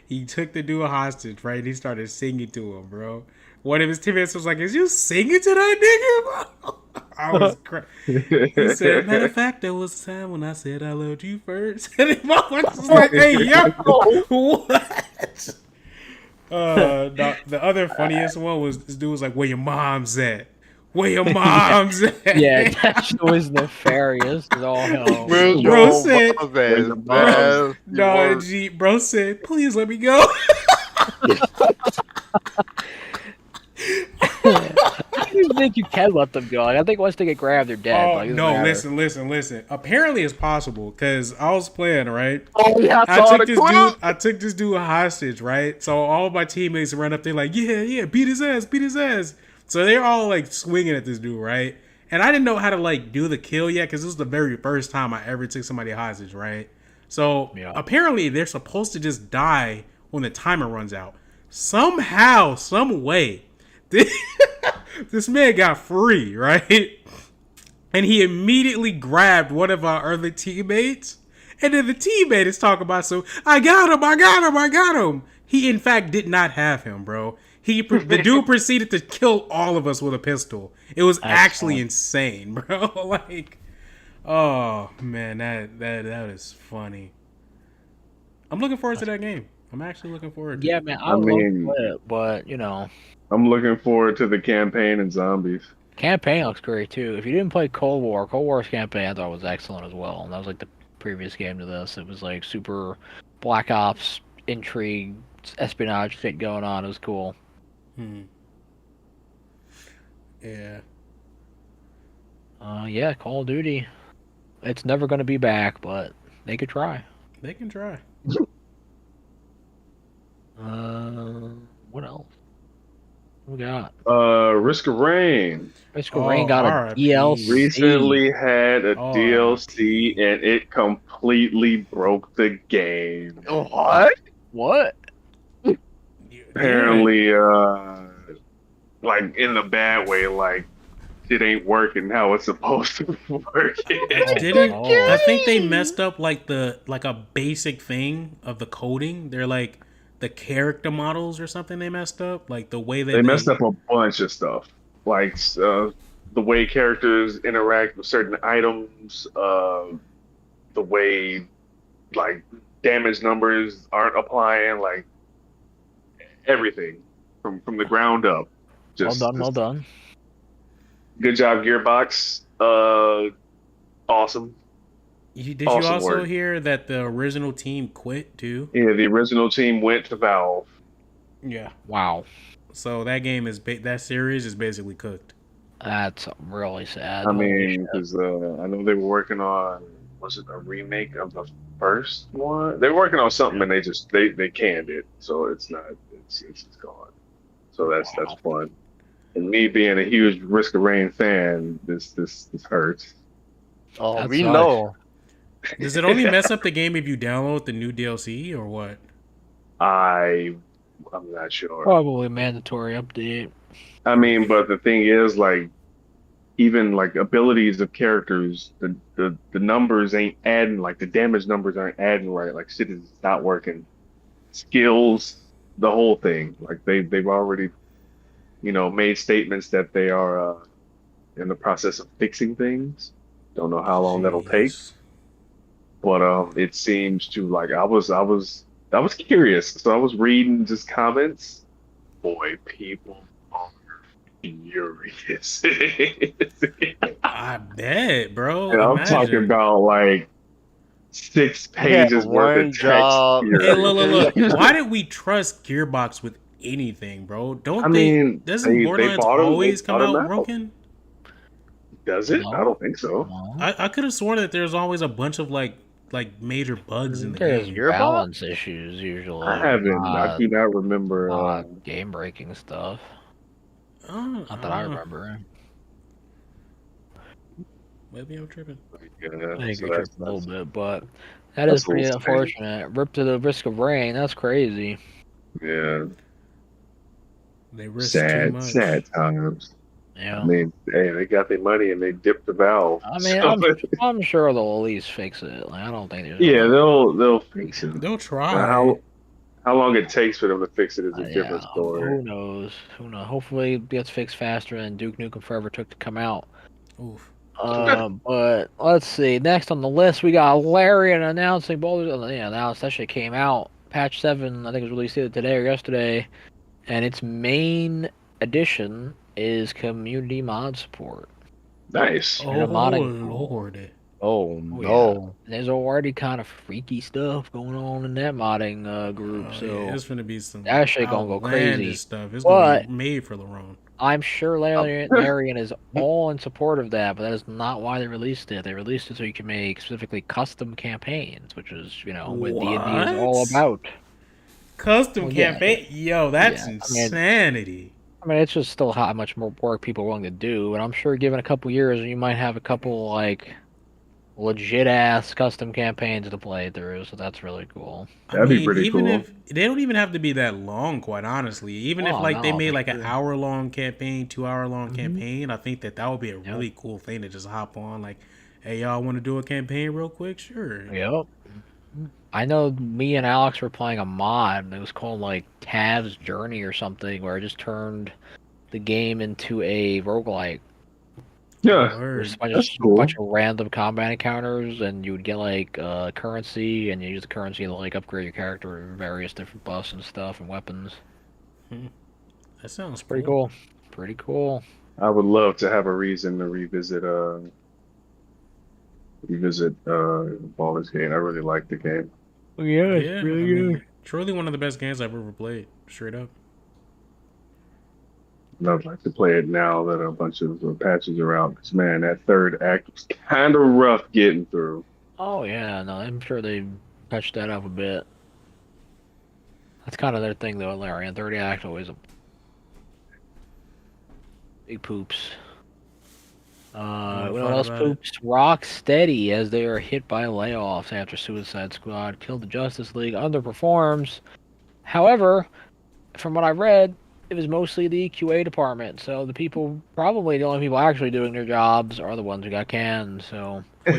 He took the dude hostage, right? And he started singing to him, bro. One of his teammates was like, is you singing to that nigga, bro? I was crying. He said, matter of fact, there was a time when I said I loved you first. And the motherfucker was like, hey, yo, what? The other funniest one was this dude was like, where your mom's at? Where your mom's at? yeah, that shit was nefarious as all hell. Where's Bro your said, mom's Where's ass? your mom's? Nasty nah, word. G, bro said, please let me go. I don't even think you can let them go. Like, I think once they get grabbed, they're dead. Oh Like, it doesn't no! matter. Listen. Apparently, it's possible because I was playing right. Oh, yeah, I I saw took the this dude. clip. I took this dude hostage, right? So all of my teammates ran up there like, yeah, beat his ass, beat his ass. So they're all like swinging at this dude, right? And I didn't know how to like do the kill yet because this was the very first time I ever took somebody hostage, right? So Yeah. apparently they're supposed to just die when the timer runs out. Somehow, some way, this man got free, right? And he immediately grabbed one of our other teammates. And then the teammate is talking about, so I got him. He in fact did not have him, bro. The dude proceeded to kill all of us with a pistol. It was actually insane, bro. Like, oh man, that is funny. I'm looking forward to that game. I'm actually looking forward to Yeah, it. man, I I would love to mean- play it, but you know, I'm looking forward to the campaign and zombies. campaign looks great too. If you didn't play Cold War's campaign I thought was excellent as well. And that was like the previous game to this. It was like super Black Ops intrigue, espionage shit going on. It was cool. Yeah. Yeah, Call of Duty. It's never gonna be back, but they could try. They can try. What else? What we got? Risk of Rain Basically, Oh, Rain got a RIP. DLC. recently had a Oh, DLC and it completely broke the game. What? What? Apparently, like in the bad way, like it ain't working how it's supposed to be working. I think they messed up like a basic thing of the coding. They're like the character models or something they messed up. Like the way that They messed up a bunch of stuff, like the way characters interact with certain items, the way like damage numbers aren't applying, like everything from the ground up. Well done. Good job, Gearbox. Awesome. Did you Awesome also work. hear that the original team quit too? Yeah, the original team went to Valve. Yeah. Wow. So that game is that series is basically cooked. That's really sad. I Holy mean, shit. because I know they were working on, was it a remake of the first one? They were working on something and they canned it, so it's not it's gone. So that's fun. And me being a huge Risk of Rain fan, this hurts. Oh, That we sucks. know. Does it only mess up the game if you download the new DLC or what? I I'm not sure. Probably mandatory update. I mean, but the thing is, like, even like abilities of characters, the numbers ain't adding, like the damage numbers aren't adding right. Like shit is not working. Skills, the whole thing. Like they've already, made statements that they are in the process of fixing things. Don't know how long that'll take, Jeez. but it seems to like I was curious, so I was reading just comments. Boy, people are furious. I bet, bro. And I'm talking Imagine. about like six He had pages worth one of text job. Hey, here. look. Why did we trust Gearbox with anything, bro? I Don't they? mean, Doesn't they Borderlands bought him. They always come bought him out out. broken? Does it? I No, don't think so. no. I could have sworn that there's always a bunch of like major bugs in the There's game. Gearbox? balance issues usually. I haven't. I do not remember. Game breaking stuff. Oh, Not that I remember. maybe I'm tripping. Yeah, I think so you're that's, tripping a little that's, bit, but that that's is a pretty little strange. unfortunate. Rip to the risk of rain. That's crazy. Yeah, They risk too much. sad times. Yeah. I mean, hey, they got their money and they dipped the valve. I mean, So, I'm sure they'll at least fix it. Like I don't think there's yeah, they'll fix it. They'll Now, try. how long it takes for them to fix it is a yeah. different story. Who knows? Who knows? Hopefully, it gets fixed faster than Duke Nukem Forever took to come out. Oof. But let's see. Next on the list, we got Larian announcing Baldur's. Announced that shit came out. Patch 7, I think it was released either today or yesterday, and its main addition is community mod support. Nice. Oh And a modding- Lord. Oh Oh, no. There's already kind of freaky stuff going on in that modding group, Oh, so yeah, it's gonna be some that shit gonna go crazy. outlandish stuff. It's gonna But be made for LaRon. I'm sure Larian is all in support of that, but that is not why they released it. They released it so you can make specifically custom campaigns, which is, what D&D is all What? about. Custom Well, yeah. campaign? Yo, that's Yeah, insanity. I mean, it's just still how much more work people are willing to do, and I'm sure given a couple years, you might have a couple, like, legit-ass custom campaigns to play through, so that's really cool. That'd be pretty even cool. if they don't even have to be that long, quite honestly. Even if Oh, like they no, made for like an sure. hour-long campaign, 2-hour-long Mhm. campaign, I think that would be a really cool thing to just hop on. Like, hey, y'all want to do a campaign real quick? Sure. Yep. I know me and Alex were playing a mod, and it was called, like, Tav's Journey or something, where it just turned the game into a roguelike. Yeah, Word. Just a that's cool. bunch of random combat encounters, and you would get, like, currency, and you use the currency to, like, upgrade your character with various different buffs and stuff and weapons. That sounds Pretty cool. Pretty cool. I would love to have a reason to revisit Baldur's Gate. I really like the game. Yeah, Yeah, I mean, truly one of the best games I've ever played. Straight up. And I'd like to play it now that a bunch of patches are out. Because man, that third act was kind of rough getting through. Oh, yeah, no, I'm sure they touched that up a bit. That's kind of their thing, though, Larry. And 30 act always a big poops. What else poops? Rocksteady, as they are hit by layoffs after Suicide Squad killed the Justice League, underperforms. However, from what I read, it was mostly the QA department. So probably the only people actually doing their jobs are the ones who got canned. So Who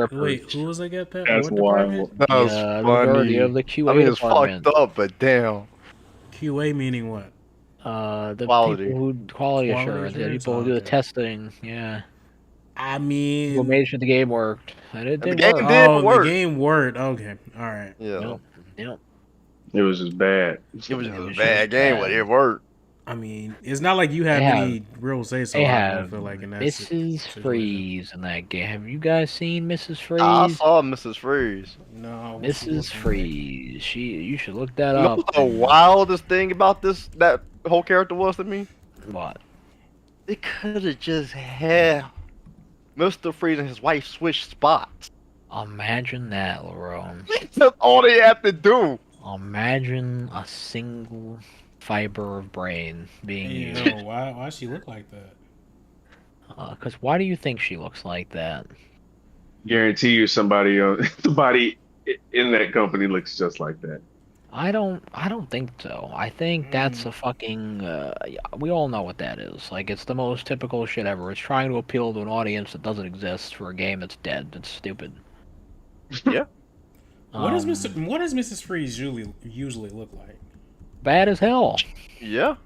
Rippers. who was that got that? That's What department? wild. That was the majority funny. of the QA I mean, it's department. fucked up, but damn. QA meaning what? The Quality. people who quality Quality assurance, the assurance? people who do the Okay. testing, yeah. I Who mean, made sure the game worked, and it And the did game work. did oh, work. the game worked. Okay, all right. Yeah. Yep. It was just bad. It was just It a was bad just game, bad. but it worked. I mean, it's not like you have They have- any real say so. They I have feel like in that Mrs. situation. Freeze in that game. Have you guys seen Mrs. Freeze? I saw Mrs. Freeze. No, Mrs. Freeze. You should look that You know up. what the wildest thing about that whole character was to me? What? They could have just had Mr. Freeze and his wife switch spots. Imagine that, Lerone. That's all they have to do. Imagine a single fiber of brain being You used. know, why she look like that? Because why do you think she looks like that? Guarantee you, somebody in that company looks just like that. I don't think so. I think that's a fucking. Yeah, we all know what that is. Like, it's the most typical shit ever. It's trying to appeal to an audience that doesn't exist for a game that's dead. It's stupid. Yeah. What does Um, What does Mrs. Freeze usually look like? Bad as hell. Yeah.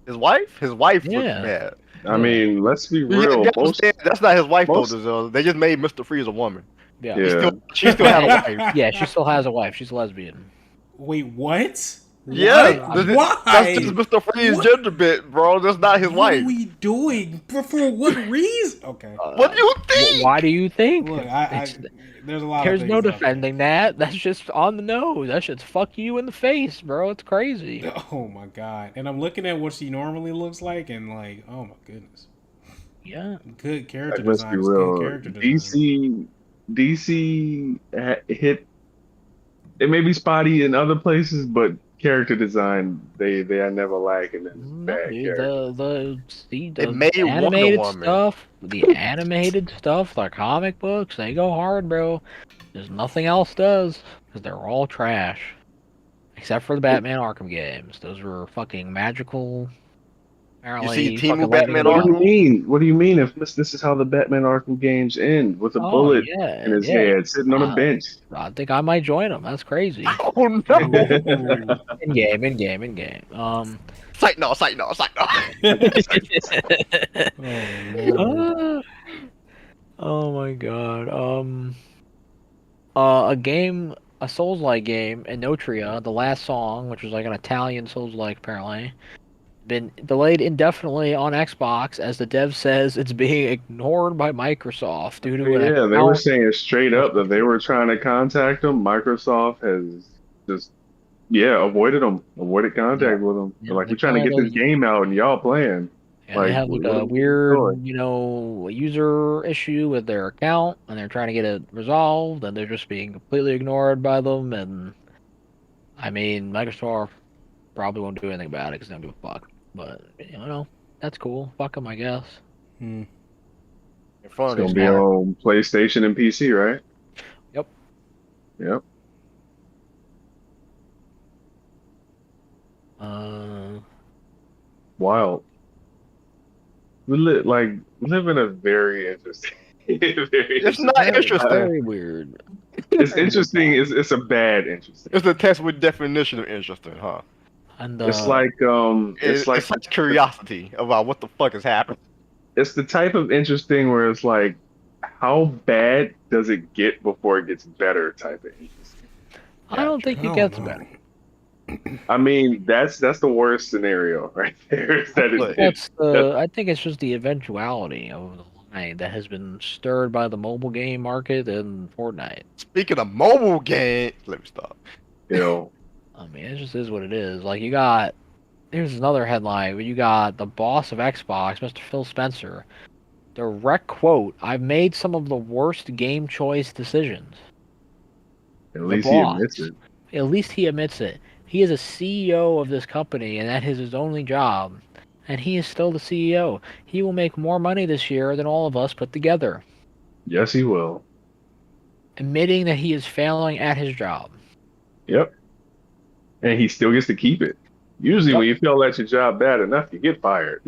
His wife looks Yeah. bad. I Yeah. mean, let's be You real. gotta understand, that's not his wife though. Most, Denzel. They just made Mr. Freeze a woman. Yeah. yeah. She still has a wife. Yeah, she still has a wife. She's a lesbian. Wait, what? Yeah, What? that's just Why? Mr. Freeze What? gender bit, bro. That's not his What are wife. we doing? For what reason? Okay. What do you think? Why do you think? Look, It's- there's a lot There's of no things out there. defending that. That's just on the nose. That shit's fuck you in the face, bro. It's crazy. Oh my god. And I'm looking at what she normally looks like and like, oh my goodness. Yeah. Good character Like, let's be design. Is good real. character design. DC hit. It may be spotty in other places, but character design they are never lacking in No, bad dude, characters. They made Wonder animated Woman. stuff, the animated stuff, the comic books, they go hard, bro. There's nothing else does because they're all trash, except for the Batman Arkham games. Those were fucking magical. Apparently, see Teemu fucking Batman lightning What do you bolt. mean? What do you mean? If this is how the Batman Arkham games end, with a Oh bullet yeah, in his yeah. head, sitting on a bench? I think I might join them. That's crazy. Oh no! Ooh. In game. Sight no. Oh, Lord. Oh my god. A Souls-like game, Inotria, the last song, which was like an Italian Souls-like apparently, been delayed indefinitely on Xbox as the dev says it's being ignored by Microsoft due to an Yeah, they were account. saying straight up that they were trying to contact them. Microsoft has just avoided contact with them. Yeah, They're like, they we're trying to get this kinda- game out and y'all playing. Yeah, they have like what are a we weird, doing? user issue with their account, and they're trying to get it resolved, and they're just being completely ignored by them. And I mean, Microsoft probably won't do anything about it because they don't give a fuck. But that's cool. Fuck them, I guess. Hmm. In It's front of gonna this be man. on PlayStation and PC, right? Yep. Yep. Uh, Wild. We live in a very interesting. It's not very, interesting. very weird. It's interesting. It's a bad interesting. It's the test with definition of interesting, huh? And It's like It's like like curiosity about what the fuck is happening. it's the type of interesting where it's like, how bad does it get before it gets better type of interesting. I don't think I it don't gets know. better. I mean, that's the worst scenario right there. Is that Look, I think it's just the eventuality of the line that has been stirred by the mobile game market and Fortnite. Speaking of mobile games, let me stop. you know, I mean, it just is what it is. Like, here's another headline where you got the boss of Xbox, Mr. Phil Spencer, direct quote, "I've made some of the worst game choice decisions." at The least he boss. admits it. At least he admits it. He is a CEO of this company, and that is his only job. And he is still the CEO. He will make more money this year than all of us put together, Yes, he will. admitting that he is failing at his job. Yep. And he still gets to keep it. Usually, Yep. when you feel at your job bad enough, you get fired,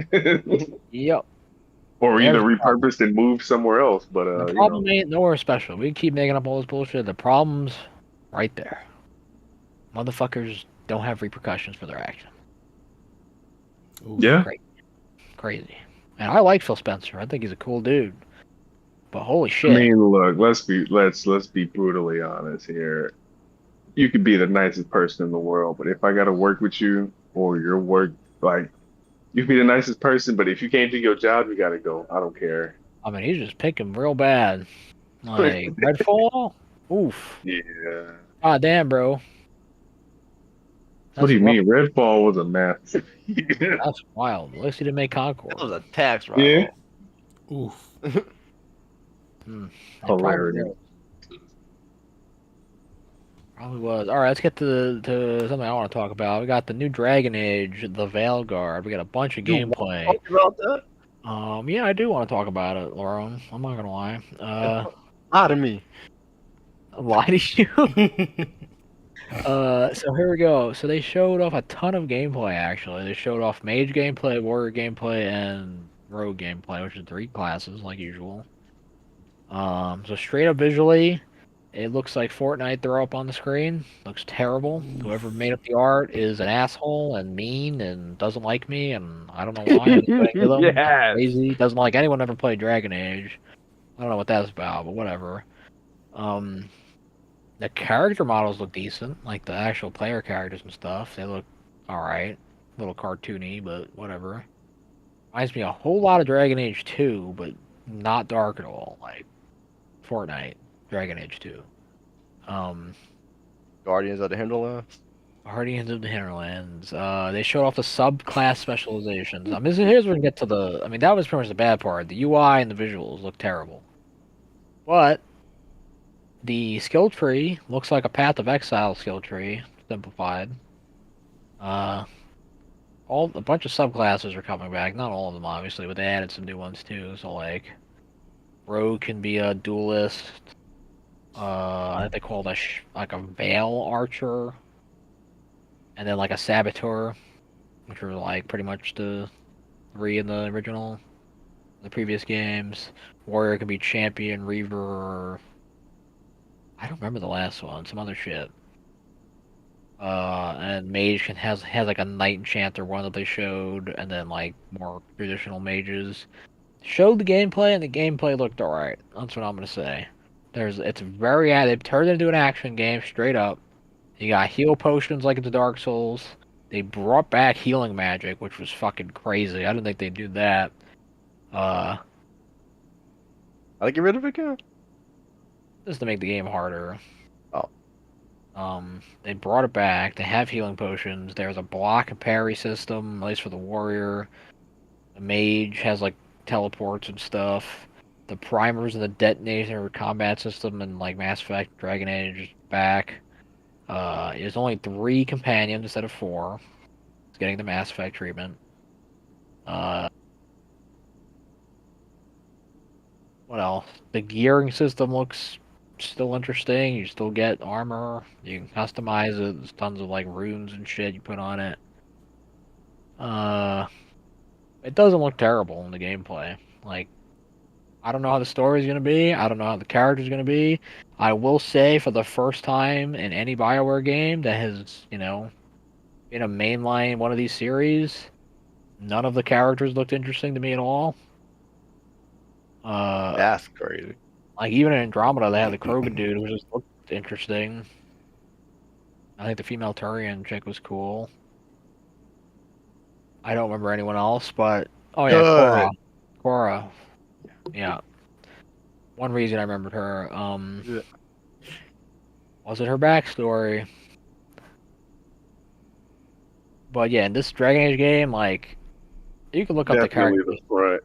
Yep. or either There's the problem. repurposed and moved somewhere else. But The you problem know, ain't nowhere special. We keep making up all this bullshit. The problem's right there. Motherfuckers don't have repercussions for their action. Ooh. yeah. Crazy. And I like Phil Spencer. I think he's a cool dude. But holy I shit. mean, look, let's be brutally honest here. You could be the nicest person in the world, but if I got to work with you or your work, like, you could be the nicest person, but if you can't do your job, you got to go. I don't care. I mean, he's just picking real bad. Like, Redfall? Oof. Yeah. God damn, bro. What do you rough. mean? Redfall was a massive. That's wild. At least he didn't make Concord. That was a tax write-off. Yeah. Oof. It Hilarity. Probably was. All right, let's get to something I want to talk about. We got the new Dragon Age, the Veilguard. We got a bunch of You gameplay. wanna talk about that? Yeah, I do want to talk about it, Lauren. I'm not gonna lie. Lie to me. Lie to you. So here we go. So they showed off a ton of gameplay. Actually, they showed off mage gameplay, warrior gameplay, and rogue gameplay, which is 3 classes like usual. So straight up visually, it looks like Fortnite throw up on the screen. Looks terrible. Whoever made up the art is an asshole and mean and doesn't like me, and I don't know why. I'm quitting with him. Yes. Crazy. Doesn't like anyone ever played Dragon Age. I don't know what that's about, but whatever. Um, the character models look decent, like the actual player characters and stuff. They look alright. A little cartoony, but whatever. Reminds me a whole lot of Dragon Age 2, but not dark at all. Like Fortnite, Dragon Age 2. Um, Guardians of the Hinterlands. Guardians of the Hinterlands. They showed off the subclass specializations. I mean, here's where we get to the. I mean, that was pretty much the bad part. The UI and the visuals look terrible, but the skill tree looks like a Path of Exile skill tree, simplified. Uh, a bunch of subclasses are coming back. Not all of them, obviously, but they added some new ones too. So like, Rogue can be a duelist. I think they called like a Veil Archer, and then like a Saboteur, which are like pretty much the 3 in the original, the previous games. Warrior can be Champion, Reaver, or I don't remember the last one, some other shit. And Mage has like a Knight Enchanter one that they showed, and then like more traditional mages. Showed the gameplay, and the gameplay looked alright. That's what I'm gonna say. It's very they've turned it into an action game straight up. You got heal potions like it's Dark Souls. They brought back healing magic, which was fucking crazy. I didn't think they'd do that. Uh, I get rid of it again. just to make the game harder. Oh. They brought it back. They have healing potions. There's a block and parry system, at least for the warrior. The mage has like teleports and stuff. The primers and the detonator combat system and like Mass Effect, Dragon Age is back. There's only 3 companions instead of 4. It's getting the Mass Effect treatment. What else? The gearing system looks still interesting. You still get armor. You can customize it. There's tons of like runes and shit you put on it. It doesn't look terrible in the gameplay. Like, I don't know how the story's gonna be. I don't know how the character's gonna be. I will say, for the first time in any BioWare game that has, been a mainline one of these series, none of the characters looked interesting to me at all. That's crazy. Like even in Andromeda, they had the Krogan dude who just looked interesting. I think the female Turian chick was cool. I don't remember anyone else, but oh yeah, Good. Cora, yeah. One reason I remembered her, Yeah. was it her backstory? But yeah, in this Dragon Age game, like you can look up the Definitely characters. the front.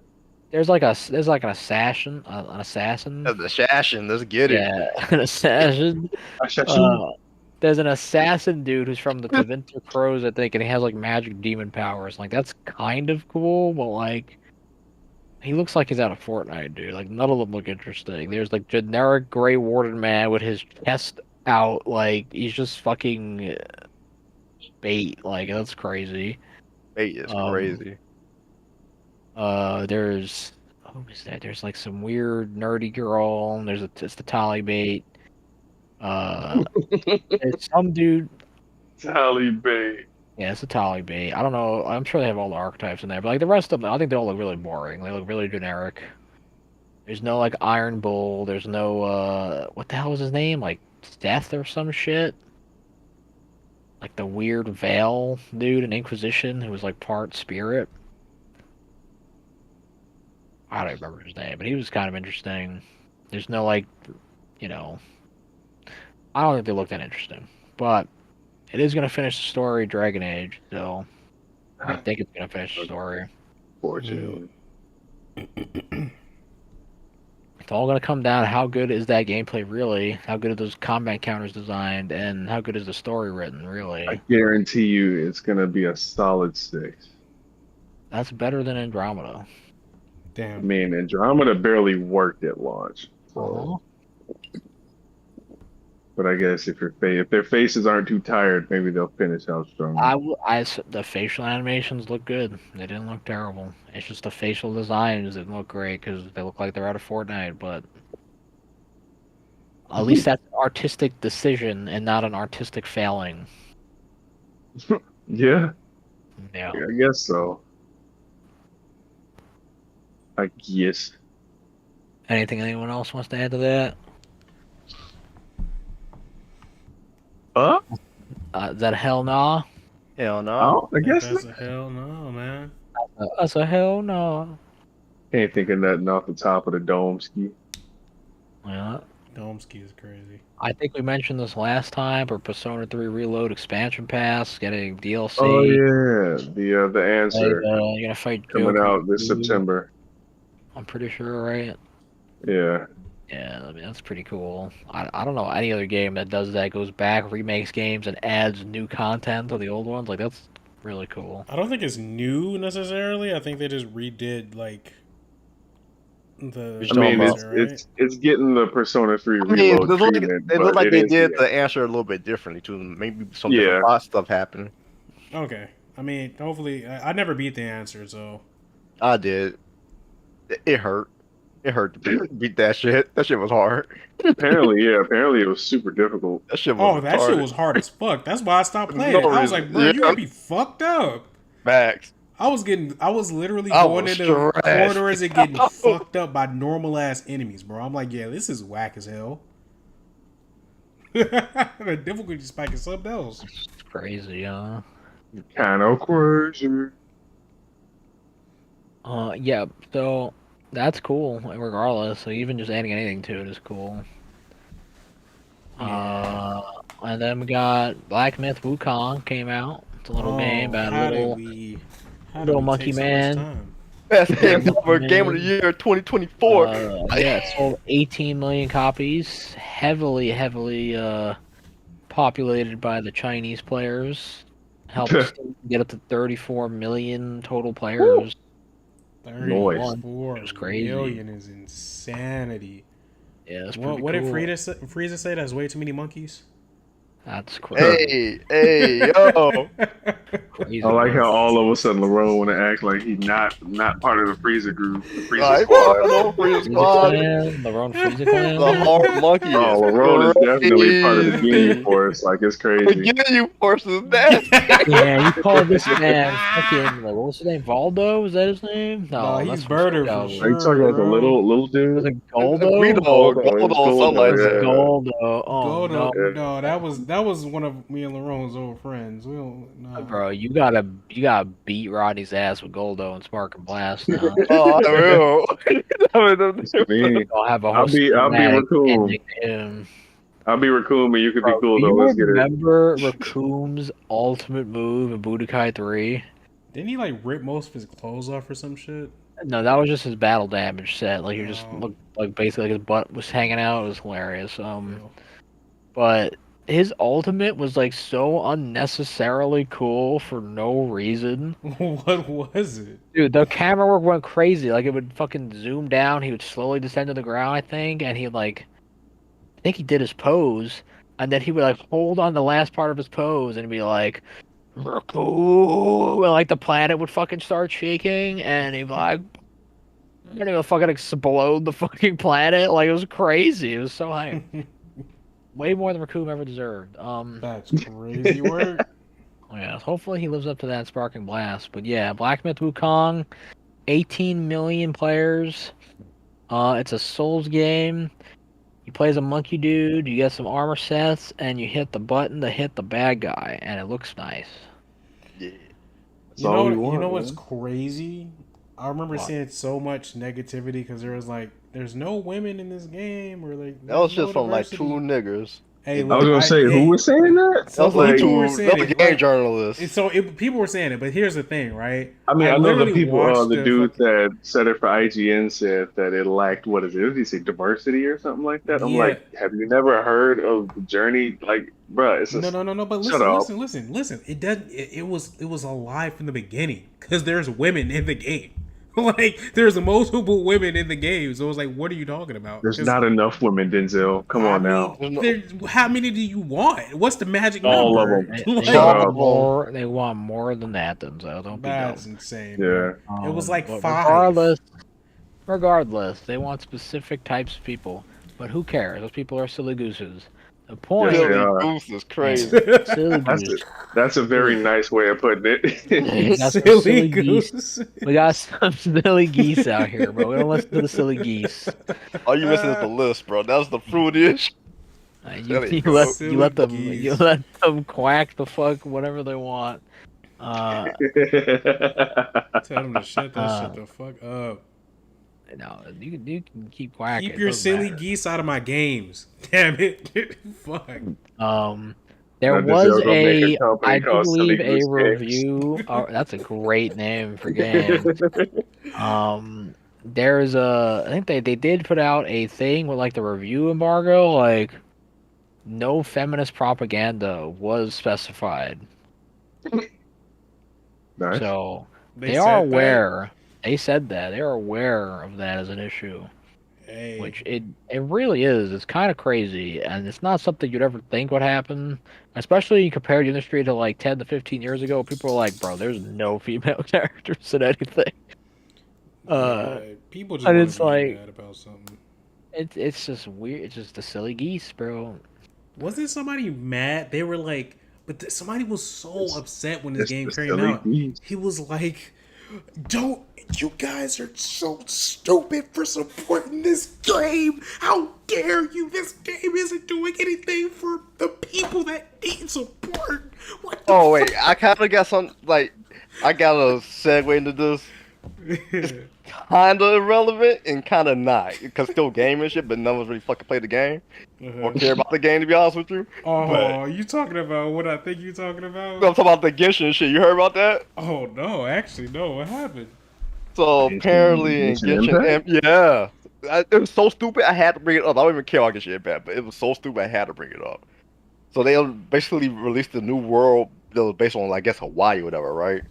There's like an assassin, an assassin. That's the Shashin. Let's get it. Yeah, an assassin. I shot you. There's an assassin dude who's from the Tevinter Crows, I think, and he has like magic demon powers. Like that's kind of cool, but like he looks like he's out of Fortnite, dude. Like none of them look interesting. There's like generic Grey Warden man with his chest out, like he's just fucking bait. Like that's crazy. Hey, it's Um, crazy. There's who is that? There's like some weird nerdy girl. And it's the Tally bait. There's some dude. Tally Bay. Yeah, it's a Tally bait. I don't know. I'm sure they have all the archetypes in there, but like the rest of them, I think they all look really boring. They look really generic. There's no like Iron Bull. There's no what the hell was his name? Like Death or some shit. Like the weird Veil dude in Inquisition who was like part spirit. I don't remember his name, but he was kind of interesting. There's no like, you know, I don't think they look that interesting, but it is gonna finish the story Dragon Age, so I think it's gonna finish the story. Fortunately. It's all gonna come down to how good is that gameplay really, how good are those combat counters designed, and how good is the story written really. I guarantee you it's gonna be a solid 6. That's better than Andromeda. I Damn. mean, Andromeda barely worked at launch. So. But I guess if their faces aren't too tired, maybe they'll finish out stronger. The facial animations look good. They didn't look terrible. It's just the facial designs didn't look great because they look like they're out of Fortnite. But at least that's an artistic decision and not an artistic failing. Yeah, Yeah. I guess so. I guess. Anything anyone else wants to add to that? Is that a hell nah? Hell no. Oh, I guess That's a hell no, man. That's a hell no. can't think of nothing off the top of the dome ski. Yeah. Domsky is crazy. I think we mentioned this last time, but Persona 3 Reload expansion pass, getting DLC. Oh yeah, the Like, answer you're gonna fight coming Joker out this 2, September. I'm pretty sure, right? Yeah. Yeah, I mean that's pretty cool. I don't know any other game that does that, goes back, remakes games, and adds new content to the old ones. Like that's really cool. I don't think it's new necessarily. I think they just redid like the. I mean, Talking it's getting the Persona 3 I mean, reload treatment, it but looked like it they is did the the answer a little bit differently too. Maybe some Yeah. different plot stuff happened. Okay. I mean, hopefully, I never beat the answer, so I did. It hurt. It hurt to beat that shit. That shit was hard. apparently, yeah, apparently it was super difficult. That shit was oh, that shit retarded. was hard as fuck. That's why I stopped playing No it. I was reason. like, bro, you Yeah. gotta be fucked up. Max. I was literally I going was into stressed. corners and getting fucked up by normal ass enemies, bro. I'm like, yeah, this is whack as hell. The difficulty spike is something else. It's crazy, huh? Kind of crazy. Yeah, so that's cool regardless. So even just adding anything to it is cool. And then we got Black Myth Wukong came out. It's a little game about how a little did we monkey take so much man. time? Best game ever. Man. Game of the year 2024. Yeah, it sold 18 million copies. Heavily populated by the Chinese players. Helped Steam get up to 34 million total players. 34 It was crazy. million is insanity. Yeah, that's What, pretty what cool. did Frieza say? That's way too many monkeys. That's crazy. Hey, yo. Crazy. I like bro. how all of a sudden LaRoe want to act like he's not part of the Freezer group, the Freezer Like, squad. no, Freezer Frieza Squad. Clan, the Ron Frieza Clan. The hard monkey. Oh, LaRoe is definitely part of the crazy. gaming force. Like it's We're crazy. giving you forces that. Yeah, you called this man fucking, like, what was his name? Valdo? Is that his name? No, that's he's from Birder Snow. for Are sure. you talking about the bro. little Was dude? it Goldo? Guido, Goldo, something like yeah. that. Goldo. Oh, Goldo, no. no, that was one of me and LaRone's old friends. We don't know. Bro, you gotta beat Rodney's ass with Goldo and Spark and Blast now. Oh, I will. Me. I'll have a I'll whole be cinematic Raccoon. ending to him. I'll be Raccoon, and you could be Bro, cool do though. you Let's get it. remember Raccoon's ultimate move in Budokai 3? Didn't he like rip most of his clothes off or some shit? No, that was just his battle damage set. Like, he just Oh. looked like basically like his butt was hanging out. It was hilarious. Ew. But his ultimate was like so unnecessarily cool for no reason. What was it? Dude, the camera work went crazy. Like, it would fucking zoom down. He would slowly descend to the ground, I think, and I think he did his pose, and then he would like hold on the last part of his pose and be like, "Raccoon," and like the planet would fucking start shaking, and he'd be like, and he would fucking explode the fucking planet. Like, it was crazy. It was so hype. Way more than Raccoon ever deserved. That's crazy work. Yeah, hopefully he lives up to that Sparking Blast. But yeah, Black Myth Wukong, 18 million players. It's a Souls game. You play as a monkey dude, you get some armor sets, and you hit the button to hit the bad guy, and it looks nice. That's You all we know, want, what's man. crazy? I remember What? seeing so much negativity because there was like, there's no women in this game, or like That was there's just no from like diversity. two niggas. Hey, I look, was gonna say, hey, who was saying that? So That was like people were two. saying That was it, game like- journalists. So people were saying it, but here's the thing, right? I mean, I know the literally people, watched the dude fucking- that said it for IGN said that it lacked, what is it? Did he say diversity or something like that? I'm Yeah. like, have you never heard of the journey? Like, bruh, it's just, No. But Shut up. listen. It doesn't. It was alive from the beginning because there's women in the game. Like, there's multiple women in the game, so it's like, what are you talking about? There's 'Cause, not enough women, Denzel. Come I on now. mean, There's how many do you want? What's the magic All of number? them. They Shut want up. more. They want more than that, Denzel. Don't be That's dumb. insane, Yeah. bro. It was like But 5. regardless, they want specific types of people. But who cares? Those people are silly gooses. The point, Yes, they Silly are. Goose is crazy. silly That's goose. that's a very nice way of putting it. We got some Silly silly geese. goose. We got some silly geese out here, bro. We don't listen to the silly geese. All you missing is the list, bro. That's the fruitish. You go. let Silly them geese. you let them quack the fuck whatever they want. Tell them to shut that shit the fuck up. No, you can keep quacking. Keep it your doesn't silly matter. geese out of my games. Damn it. Fuck. There Not that was y'all gonna make a a, company I do called Silly believe a Goose Games. review. Oh, that's a great name for games. There's a, I think they did put out a thing with like the review embargo, like no feminist propaganda was specified. Nice. So They they are said that? aware. They said that they are aware of that as an issue. Hey. Which it really is. It's kind of crazy, and it's not something you'd ever think would happen. Especially you compare the industry to like 10 to 15 years ago. People are like, "Bro, there's no female characters in anything." Yeah, people just and want it's to be like- mad about something. It's just weird. It's just the silly geese, bro. Wasn't somebody mad? They were like, but somebody was so upset when this It's game the came Silly out. Geese. He was like, "Don't you guys are so stupid for supporting this game? How dare you? This game isn't doing anything for the people that need support." What the Oh wait, I kind of got some like I got a segue into this. fuck? Kind of irrelevant and kind of not, because still game and shit, but none of us really fucking play the game or care about the game, to be honest with you. Oh, you talking about what I think you talking about? I'm talking about the Genshin shit. You heard about that? Oh no, actually no. What happened? So apparently in Genshin Genshin, Impact? yeah, it was so stupid. I had to bring it up. I don't even care about Genshin Impact, but it was so stupid. I had to bring it up. So they basically released a new world that was based on, I guess, Hawaii or whatever, right?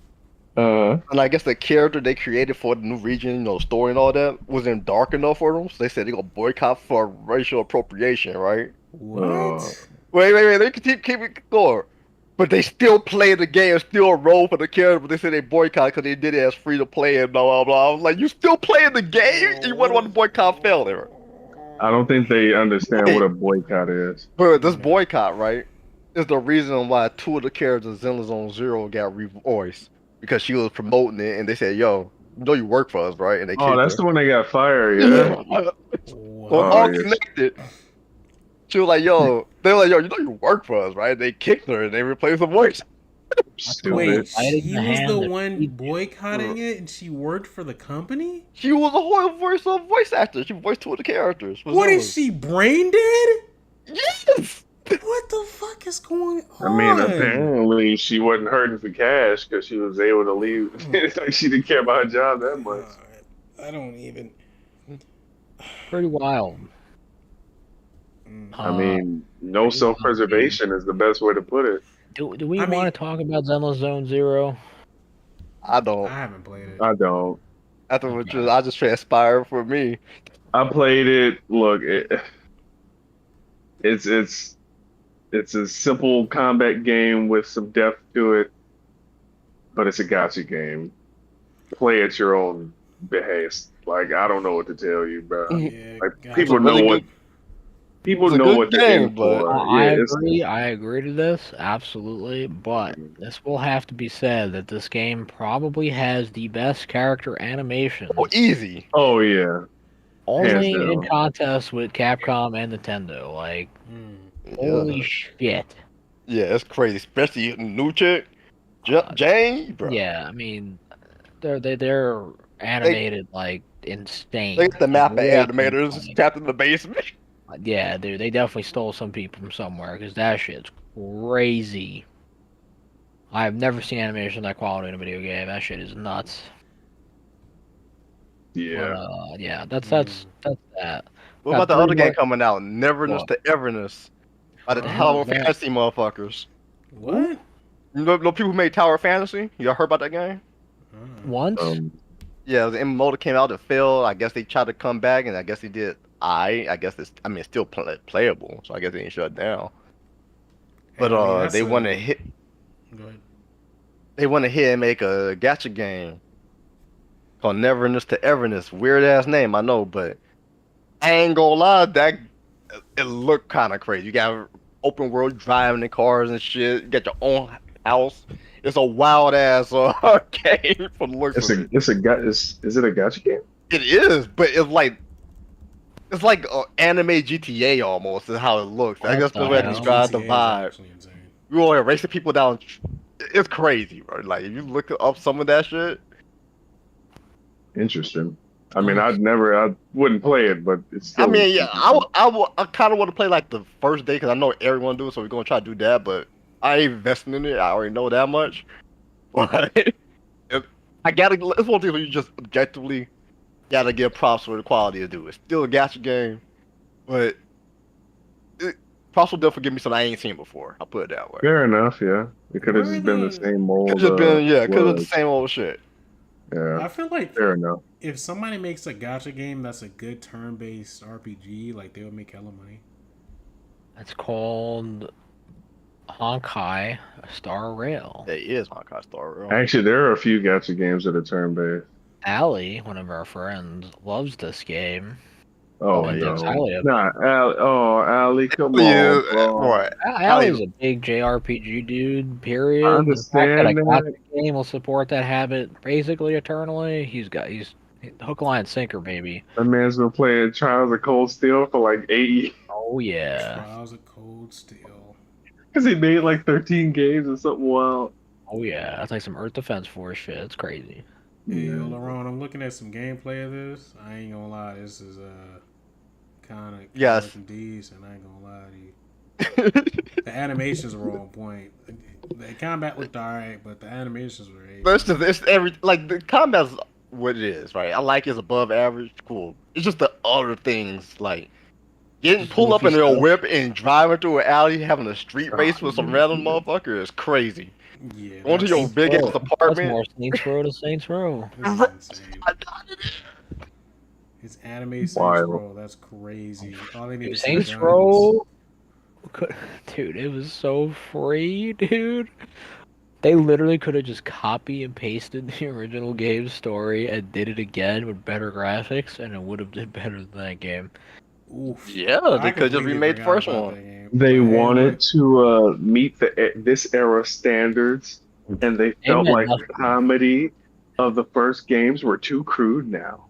And I guess the character they created for the new region, you know, story and all that, wasn't dark enough for them. So they said they're gonna boycott for racial appropriation, right? What? Wait. They can keep it going. But they still play the game, still roll for the character, but they said they boycott because they did it as free to play and blah, blah, blah. I was like, you still playing the game? And you wonder why the boycott fell there. I don't think they understand what a boycott is. But this boycott, right, is the reason why two of the characters in Zenless Zone Zero got revoiced. Because she was promoting it, and they said, yo, you know you work for us, right? And they Oh, kicked that's her. the one that got fired, yeah. Well, What? all yes. connected. She was like, yo, they were like, yo, you know you work for us, right? They kicked her and they replaced the voice. Stupid. Wait, Biting she the was hand the that one feeds you. boycotting it, and she worked for the company. She was a whole voice actor. She voiced two of the characters. What is she, brain dead? Yes! What the fuck is going I on? mean, apparently she wasn't hurting for cash because she was able to leave. It's like she didn't care about her job that much. God, I don't even. Pretty wild. I mean, no self-preservation is the best way to put it. Do we I mean- want to talk about Zenless Zone Zero? I I don't. haven't played it. I don't. After what I just transpired for me. I played it. Look, it's a simple combat game with some depth to it, but it's a gacha game. Play at your own behest. Like, I don't know what to tell you, bro. Yeah, Like, gotcha. people It's a really know what good- people it's a know good what they're in game, but- for. I Yeah, it's- agree. I agree to this absolutely, but this will have to be said that this game probably has the best character animation, Oh, easy. Oh yeah. only hands in down. contest with Capcom and Nintendo. Like, holy Yeah. shit! Yeah, it's crazy. Especially the new chick, Jane, bro. Yeah, I mean, they're animated like insane. They got the map Way animators insane. trapped in the basement. Yeah, dude, they definitely stole some people from somewhere because that shit's crazy. I've never seen animation of that quality in a video game. That shit is nuts. Yeah. But, yeah, that's that. What Got about the three other game more- coming out? Neverness What? to Everness. By the Oh, Tower that- Fantasy motherfuckers. What? You know people who made Tower Fantasy? Y'all heard about that game? Once? Um, Yeah, the MMO that came out that failed. I guess they tried to come back, and I guess they did. I guess it's still playable, so I guess they didn't shut it down. Hey, But I mean, they that's want a. to hit. Go ahead. They want to hit and make a gacha game called Neverness to Everness. Weird ass name, I know, but I ain't gonna lie, that it looked kind of crazy. You got open world driving in cars and shit. You got your own house. It's a wild ass game from the looks of it. Is it a gacha game? It is, but it's like anime GTA almost is how it looks. I What guess the the way I hell? describe the GTA is vibe. actually insane. You are racing people down. It's crazy, bro. Like if you look up some of that shit, Interesting. I mean, I wouldn't play it, but it's I still. mean, yeah, I kind of want to play like the first day because I know everyone do it, so we're gonna try to do that. But I ain't investing in it. I already know that much. But I gotta. It's one of those things where you just objectively gotta give props for the quality of do. It's still a gacha game, but props will definitely give me something I ain't seen before. I'll put it that way. Fair enough, yeah. It could have Where are just been the the? same old. Could just been could have been the was. same old shit. Yeah, I feel like fair enough. if somebody makes a gacha game that's a good turn-based RPG, like they would make hella money. It's called Honkai Star Rail. It is Honkai Star Rail. Actually, there are a few gacha games that are turn-based. Allie, one of our friends, loves this game. Oh and no, thinks highly of it. nah, Ali, come Yeah, on, bro. boy. Allie's a big JRPG dude, period. I The fact that a understand that. gacha game will support that habit basically eternally, he's hook, line, sinker, baby. That man's been playing Trials of Cold Steel for like 8 years Oh yeah. Trials of Cold Steel. because he made like 13 games or something wild. Oh yeah. That's like some Earth Defense Force shit. It's crazy. Hey, Yeah. LaRon, I'm looking at some gameplay of this. I ain't gonna lie, this is kind of Yes. looking decent. I ain't gonna lie to you. The animations were on point. The combat looked alright, but the animations were. But it's every like the combat's what it is, right? I like it's above average, cool. It's just the other things like getting pulled up in Goofy a stuff. whip and driving through an alley, having a street race with some random yeah. motherfucker is crazy. Yeah, Going to your that's- big ass That's apartment. more Saints Row to Saints Row. This is insane. It's anime Saints Wild. Row. That's crazy. All they need is some Saints guns. Row, dude, it was so free, dude. They literally could have just copy and pasted the original game story and did it again with better graphics, and it would have did better than that game. Oof. Yeah, I they could just completely remade the forgot first about one. that game. They But, hey, wanted look, to meet this era standards, and they felt meant like the nothing. comedy of the first games were too crude now.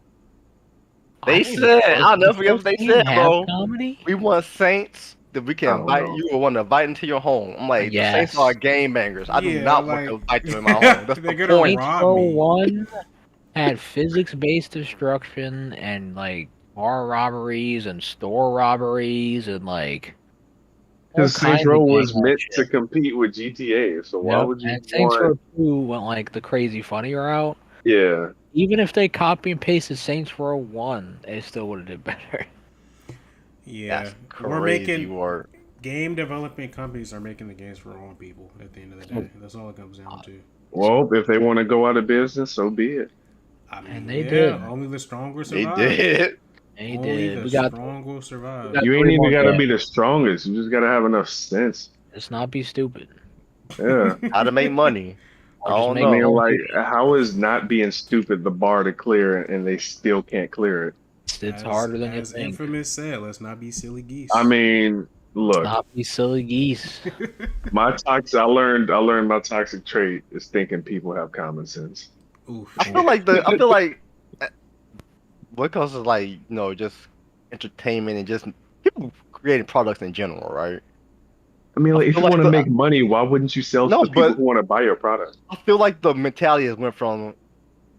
They I didn't said, even- I'll never the forget what they first game said, have bro. Comedy? We want Saints that we I can don't invite know. you or want to invite into your home. I'm like, the Saints Yes. are game bangers. I do Yeah, not like- want to invite them in my home. That's They're the gonna point. rob Saints Row me. 1 had physics-based destruction and like bar robberies and store robberies and like all Because Saints kinds of Row was gang meant shit. to compete with GTA, so why Yep, would you and Saints want? Row 2 went like the crazy funny route. Yeah, Even if they copy and pasted Saints Row 1, they still would have did better. Yeah, That's we're crazy making work. game development companies are making the games for our own people. At the end of the day, that's all it comes down to. well, if they want to go out of business, so be it. I mean, And they yeah, did. only the stronger They survive. did. They Only did. the We got strong will survive. got You ain't three even more got to games. be the strongest. You just got to have enough sense. Let's not be stupid. Yeah. How to make money. Or I just don't make I mean, know. like, how is not being stupid the bar to clear and they still can't clear it? It's harder than you as think. Infamous said, let's not be silly geese. I mean, look, Not be silly geese. I learned my toxic trait is thinking people have common sense. Oof. I feel like what causes like, just entertainment and just people creating products in general, right? I mean, like, I if feel you like want to the- make money, why wouldn't you sell No, to the people but- who want to buy your product? I feel like the mentality has went from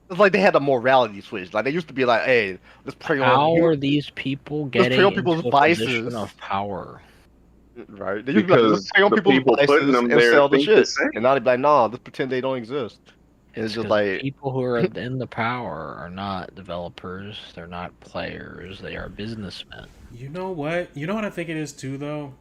it's like they had a morality switch. Like they used to be like, hey, let's prey How on are these people prey getting on people's into a vices. position of power? right. They used to be like, let's Because prey on the people's people vices putting them and there sell the think the shit. same. And now they're like, nah, let's pretend they don't exist. And it's just 'Cause like people who are in the power are not developers. They're not players. They are businessmen. You know what? You know what I think it is too, though?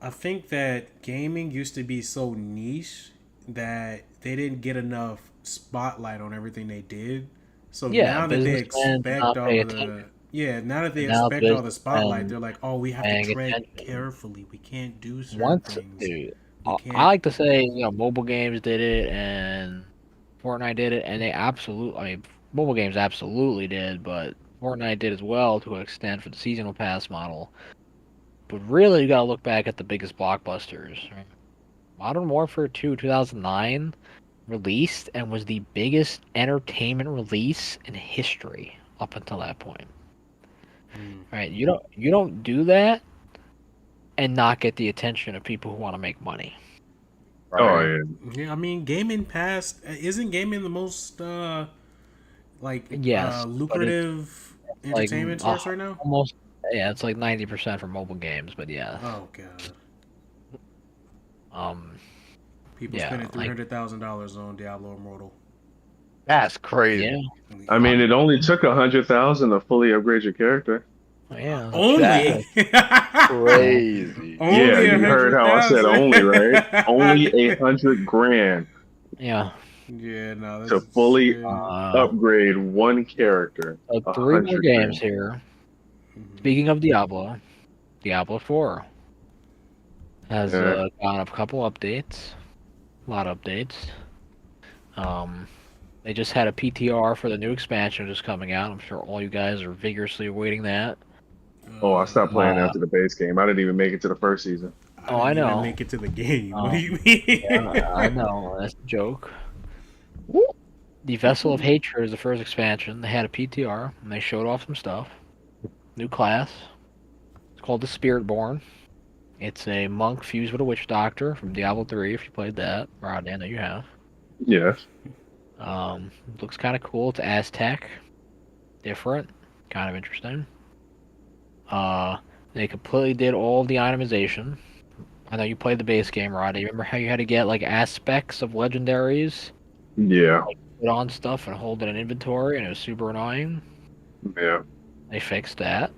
I think that gaming used to be so niche that they didn't get enough spotlight on everything they did. So Yeah, now that they businessmen do expect not pay all attention. the now that they And now expect all the spotlight, businessmen they're like, oh, we have to paying tread attention. carefully. We can't do certain Once, things. dude, We I can't. like to say, mobile games did it and Fortnite did it, and they absolutely, I mean, mobile games absolutely did, but Fortnite did as well to an extent for the seasonal pass model. But really, you gotta look back at the biggest blockbusters. Right? Modern Warfare 2 2009 released and was the biggest entertainment release in history up until that point. Mm. Right? You don't do that and not get the attention of people who want to make money. Oh Right? yeah. Yeah, I mean, gaming past isn't gaming the most Yes, but it's lucrative like entertainment source right now? almost, yeah, it's like 90% for mobile games, but yeah. Oh god, Um people yeah, spending like $300,000 on Diablo Immortal. That's yeah. crazy. I mean, it only took 100,000 to fully upgrade your character. Yeah, Only, That's crazy. Yeah, only a you heard hundred how I said thousand. only, right? Only 100 grand yeah. Yeah, no, this to is fully shit. Uh upgrade one character. so A three more hundred games grand. here. Mhm. Speaking of Diablo, Diablo 4 has Yeah. gone up a couple updates. A lot of updates. Um they just had a PTR for the new expansion just coming out. I'm sure all you guys are vigorously awaiting that. Oh, I stopped playing Uh after the base game. I didn't even make it to the first season. I oh, I didn't even know. make it to the game. What do you Yeah, I mean? know. That's a joke. The Vessel of Hatred is the first expansion. They had a PTR and they showed off some stuff. New class. It's called the Spiritborn. It's a monk fused with a witch doctor from Diablo 3 if you played that. Rod, I know you have. Yes. Looks kind of cool. It's Aztec. Different. Kind of interesting. Uh, they completely did all the itemization. I know you played the base game, Rod. You remember how you had to get like aspects of legendaries, Yeah. put on stuff and hold it in inventory, and it was super annoying. Yeah. They fixed that.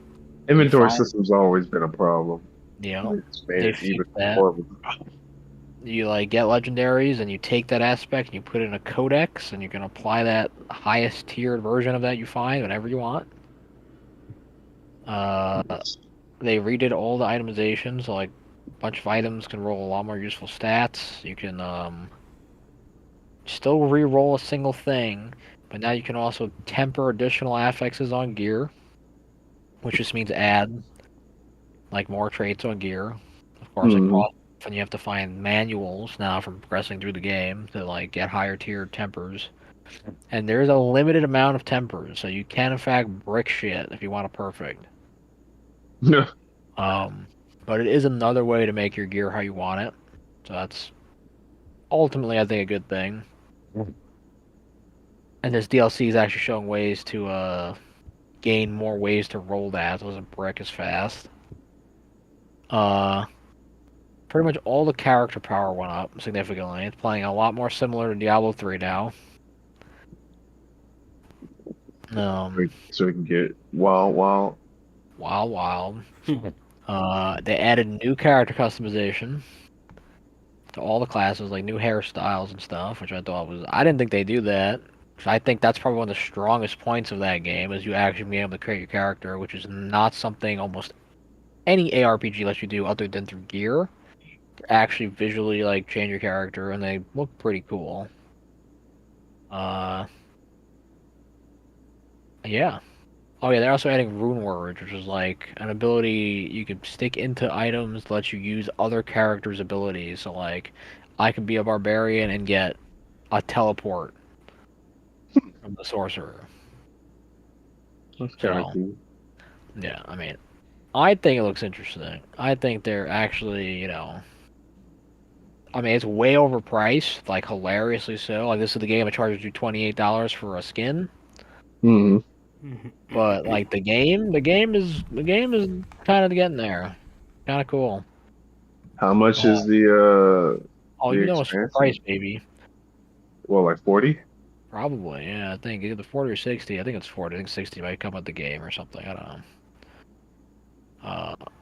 You Inventory find, system's always been a problem. you know, It's made they it even fixed that. more. You like get legendaries and you take that aspect and you put it in a codex and you can apply that highest tiered version of that you find whenever you want. Uh, they redid all the itemization, so like a bunch of items can roll a lot more useful stats. You can still re-roll a single thing, but now you can also temper additional affixes on gear, which just means add like more traits on gear. Of course, it Hmm. costs, and you have to find manuals now from progressing through the game to like get higher tiered tempers. And there's a limited amount of tempers, so you can in fact brick shit if you want a perfect. Um, but it is another way to make your gear how you want it. So that's ultimately, I think, a good thing. And this DLC is actually showing ways to gain more ways to roll that, so it doesn't brick as fast. Uh, Pretty much all the character power went up significantly. It's playing a lot more similar to Diablo 3 now. So we can get wild, wild. Wild, wild. They added new character customization to all the classes, like new hairstyles and stuff, which I thought was. I didn't think they do that. I think that's probably one of the strongest points of that game is you actually being able to create your character, which is not something almost any ARPG lets you do other than through gear. Actually, visually like change your character, and they look pretty cool. Uh, yeah. Oh yeah, they're also adding Rune Words, which is like an ability you can stick into items that lets you use other characters' abilities. So like, I could be a barbarian and get a teleport from the sorcerer. That's kind of So cool. yeah, I mean, I think it looks interesting. I think they're actually, I mean, it's way overpriced, like hilariously so. Like this is the game that charges you $28 for a skin, Hmm. but like the game is kind of getting there, kind of cool. How much Uh, is the oh, the you know it's full price, expansion? baby. Well, like 40? Probably, yeah. I think either 40 or 60. I think it's 40. I think 60 might come with the game or something. I don't know.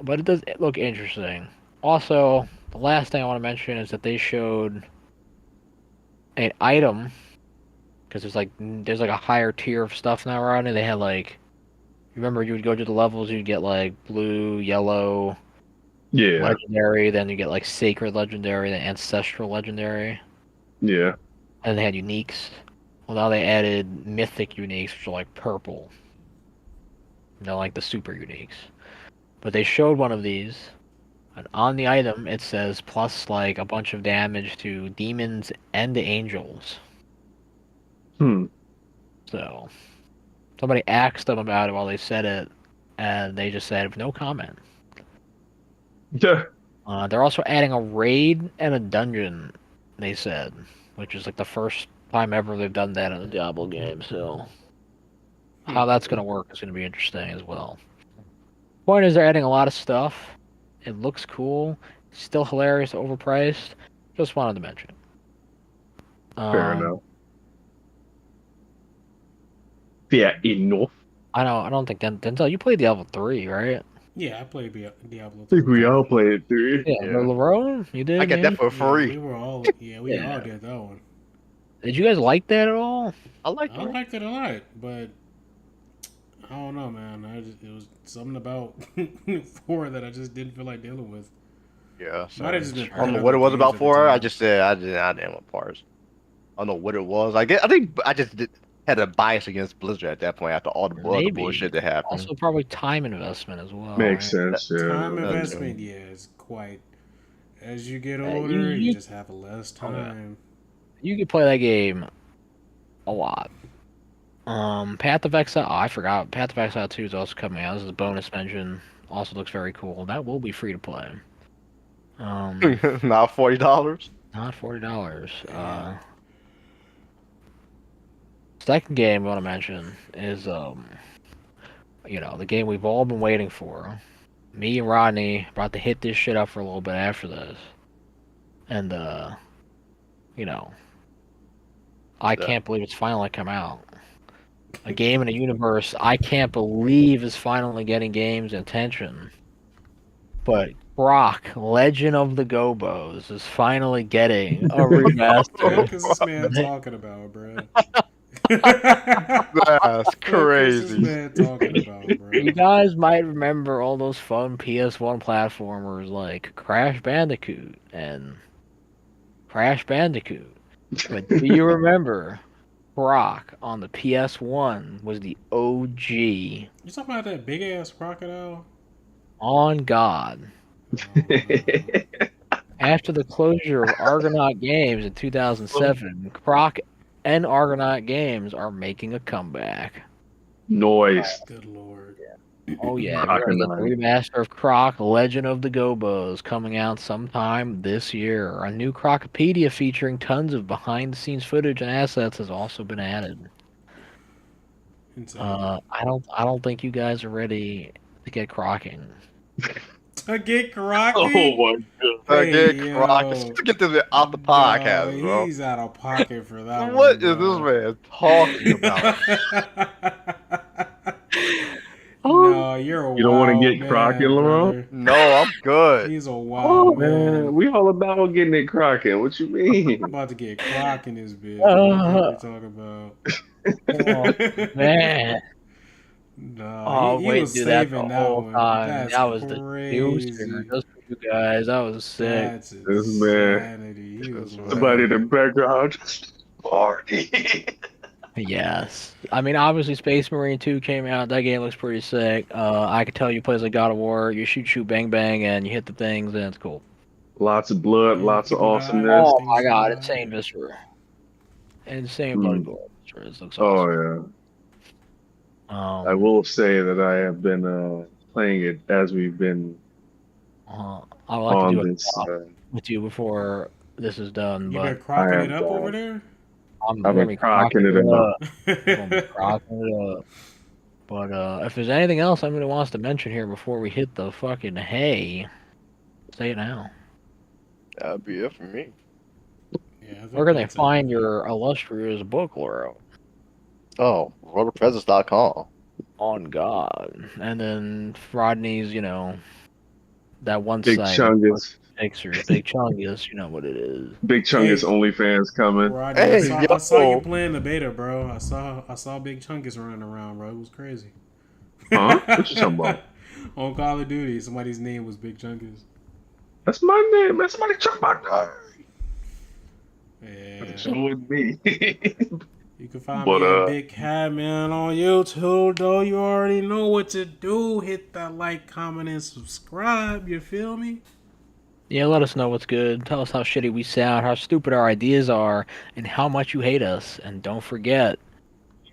But it does look interesting. Also, the last thing I want to mention is that they showed an item because there's like a higher tier of stuff now, Rodney. They had like, remember you would go to the levels, you'd get like blue, yellow, Yeah, legendary, then you get like sacred legendary, then ancestral legendary, yeah. and they had uniques. Well, now they added mythic uniques, which are like purple. They're like the super uniques. But they showed one of these, and on the item it says plus like a bunch of damage to demons and angels. Hmm. So somebody asked them about it while they said it, and they just said no comment. Yeah. They're also adding a raid and a dungeon, they said, which is like the first time ever they've done that in a Diablo game. So how that's going to work is going to be interesting as well. Point is, they're adding a lot of stuff. It looks cool. Still hilarious, overpriced. Just wanted to mention it. Fair enough. Yeah, enough. I don't think Denzel. You played Diablo 3, right? Yeah, I played Diablo I think 3. we all played 3. Yeah, Yeah. Lerone, you did. I got Yeah? that for Yeah, free. we were all. Yeah, we Yeah. all did that one. Did you guys like that at all? I like I it. liked it a lot, but I don't know, man. It was something about 4 that I just didn't feel like dealing with. Yeah. Might have just been I don't know playing what it other was games about at the for her. I time. just said I didn't want parts. I don't know what it was. I think I just had a bias against Blizzard at that point after all the other Maybe. bullshit that happened. Also, probably time investment as well. Makes Right? sense. Yeah. Time That's investment, yeah, is quite. As you get you- older, you you- just have less time. You could play that game a lot. Path of Exile. Oh, I forgot. Path of Exile 2 is also coming out. This is a bonus mention. Also looks very cool. That will be free to play. Not $40. Not $40. Yeah. Second game I want to mention is the game we've all been waiting for. Me and Rodney about to hit this shit up for a little bit after this, and I Yeah. can't believe it's finally come out. A game in a universe I can't believe is finally getting games' attention. But Brock, Legend of the Gobos, is finally getting a What remaster. is this man talking about, bro? That's What is crazy. this man talking about, bro? You guys might remember all those fun PS1 platformers like Crash Bandicoot and Crash Bandicoot. But do you remember Brock on the PS1 was the OG You talking about that big ass crocodile? on God. Oh, no. After the closure of Argonaut Games in 2007, Croc and Argonaut Games are making a comeback. Noise. Good lord. Oh yeah, Argonaut. a remaster of Croc, Legend of the Gobos, coming out sometime this year. A new Crocopedia featuring tons of behind-the-scenes footage and assets has also been added. Insane. I don't think you guys are ready to get crocking. To get Crocky? Oh my god. Hey, Again, Croc. yo. Let's get this out the podcast, bro. He's out of pocket for that What one. is this man talking about? No, you're a You don't want to wild get man, Crocky, Laurent? brother. No, I'm good. He's a Oh wild man, man. we all about getting it crocking. What you mean? I'm about to get Croc in this bitch. What are you talking about? Man. No, Oh, he wait, was dude, that's saving the that whole one. time. That's That was crazy. the juicer. Just for you guys. That was sick. That's This man. insanity. He was Somebody in the wild. background just party. Yes. I mean, obviously, Space Marine 2 came out. That game looks pretty sick. I could tell you play as a God of War. You shoot, bang, bang, and you hit the things, and it's cool. Lots of blood, And lots of people die, awesomeness. Oh things my god, die. insane Viscera. Insane bloody gore. This looks Oh awesome. yeah. I will say that I have been playing it as we've been I would like to on do a this. talk with you before this is done, You been but crocking I it have, up over there? I'm I've gonna been be crocking it up. I'm gonna be crocking it up. But if there's anything else somebody wants to mention here before we hit the fucking hay, say it now. That'd be it for me. Yeah, I think Where can they that's it. find your illustrious book, Laura? Oh, rubberpresents.com. On God. And then Rodney's, that one Big site. Chungus. Pictures, Big Chungus, you know what it is. Big Chungus Hey. OnlyFans coming. Rodney, Hey, I saw you yo. playing the beta, bro. I saw Big Chunkus running around, bro. It was crazy. Huh? What you talking about? On Call of Duty, somebody's name was Big Chunkus. That's my name. That's somebody chuck my name. Yeah. So with me. You can find But, me at Big Cat Man on YouTube, though. You already know what to do. Hit that like, comment, and subscribe. You feel me? Yeah, let us know what's good. Tell us how shitty we sound, how stupid our ideas are, and how much you hate us. And don't forget,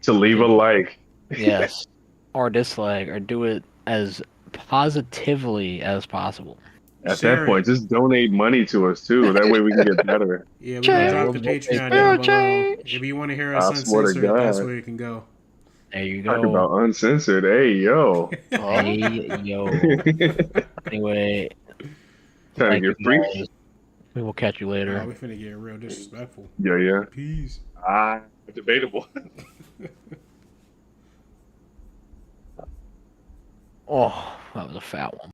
to leave a like. yes, or dislike, or do it as positively as possible. At Share that point, it. just donate money to us too. That way we can get better. Yeah, we're gonna Change. drop we'll the take Patreon that. down Fair below. change. If you want to hear us I swear to uncensored, that's God. where you can go. There you Talk go. about uncensored. Hey, yo. Hey, yo. Anyway, Trying to thank you get free? guys. We will catch you Oh, later. we finna get real disrespectful. Yeah, yeah. Peace. Debatable. Oh, that was a fat one.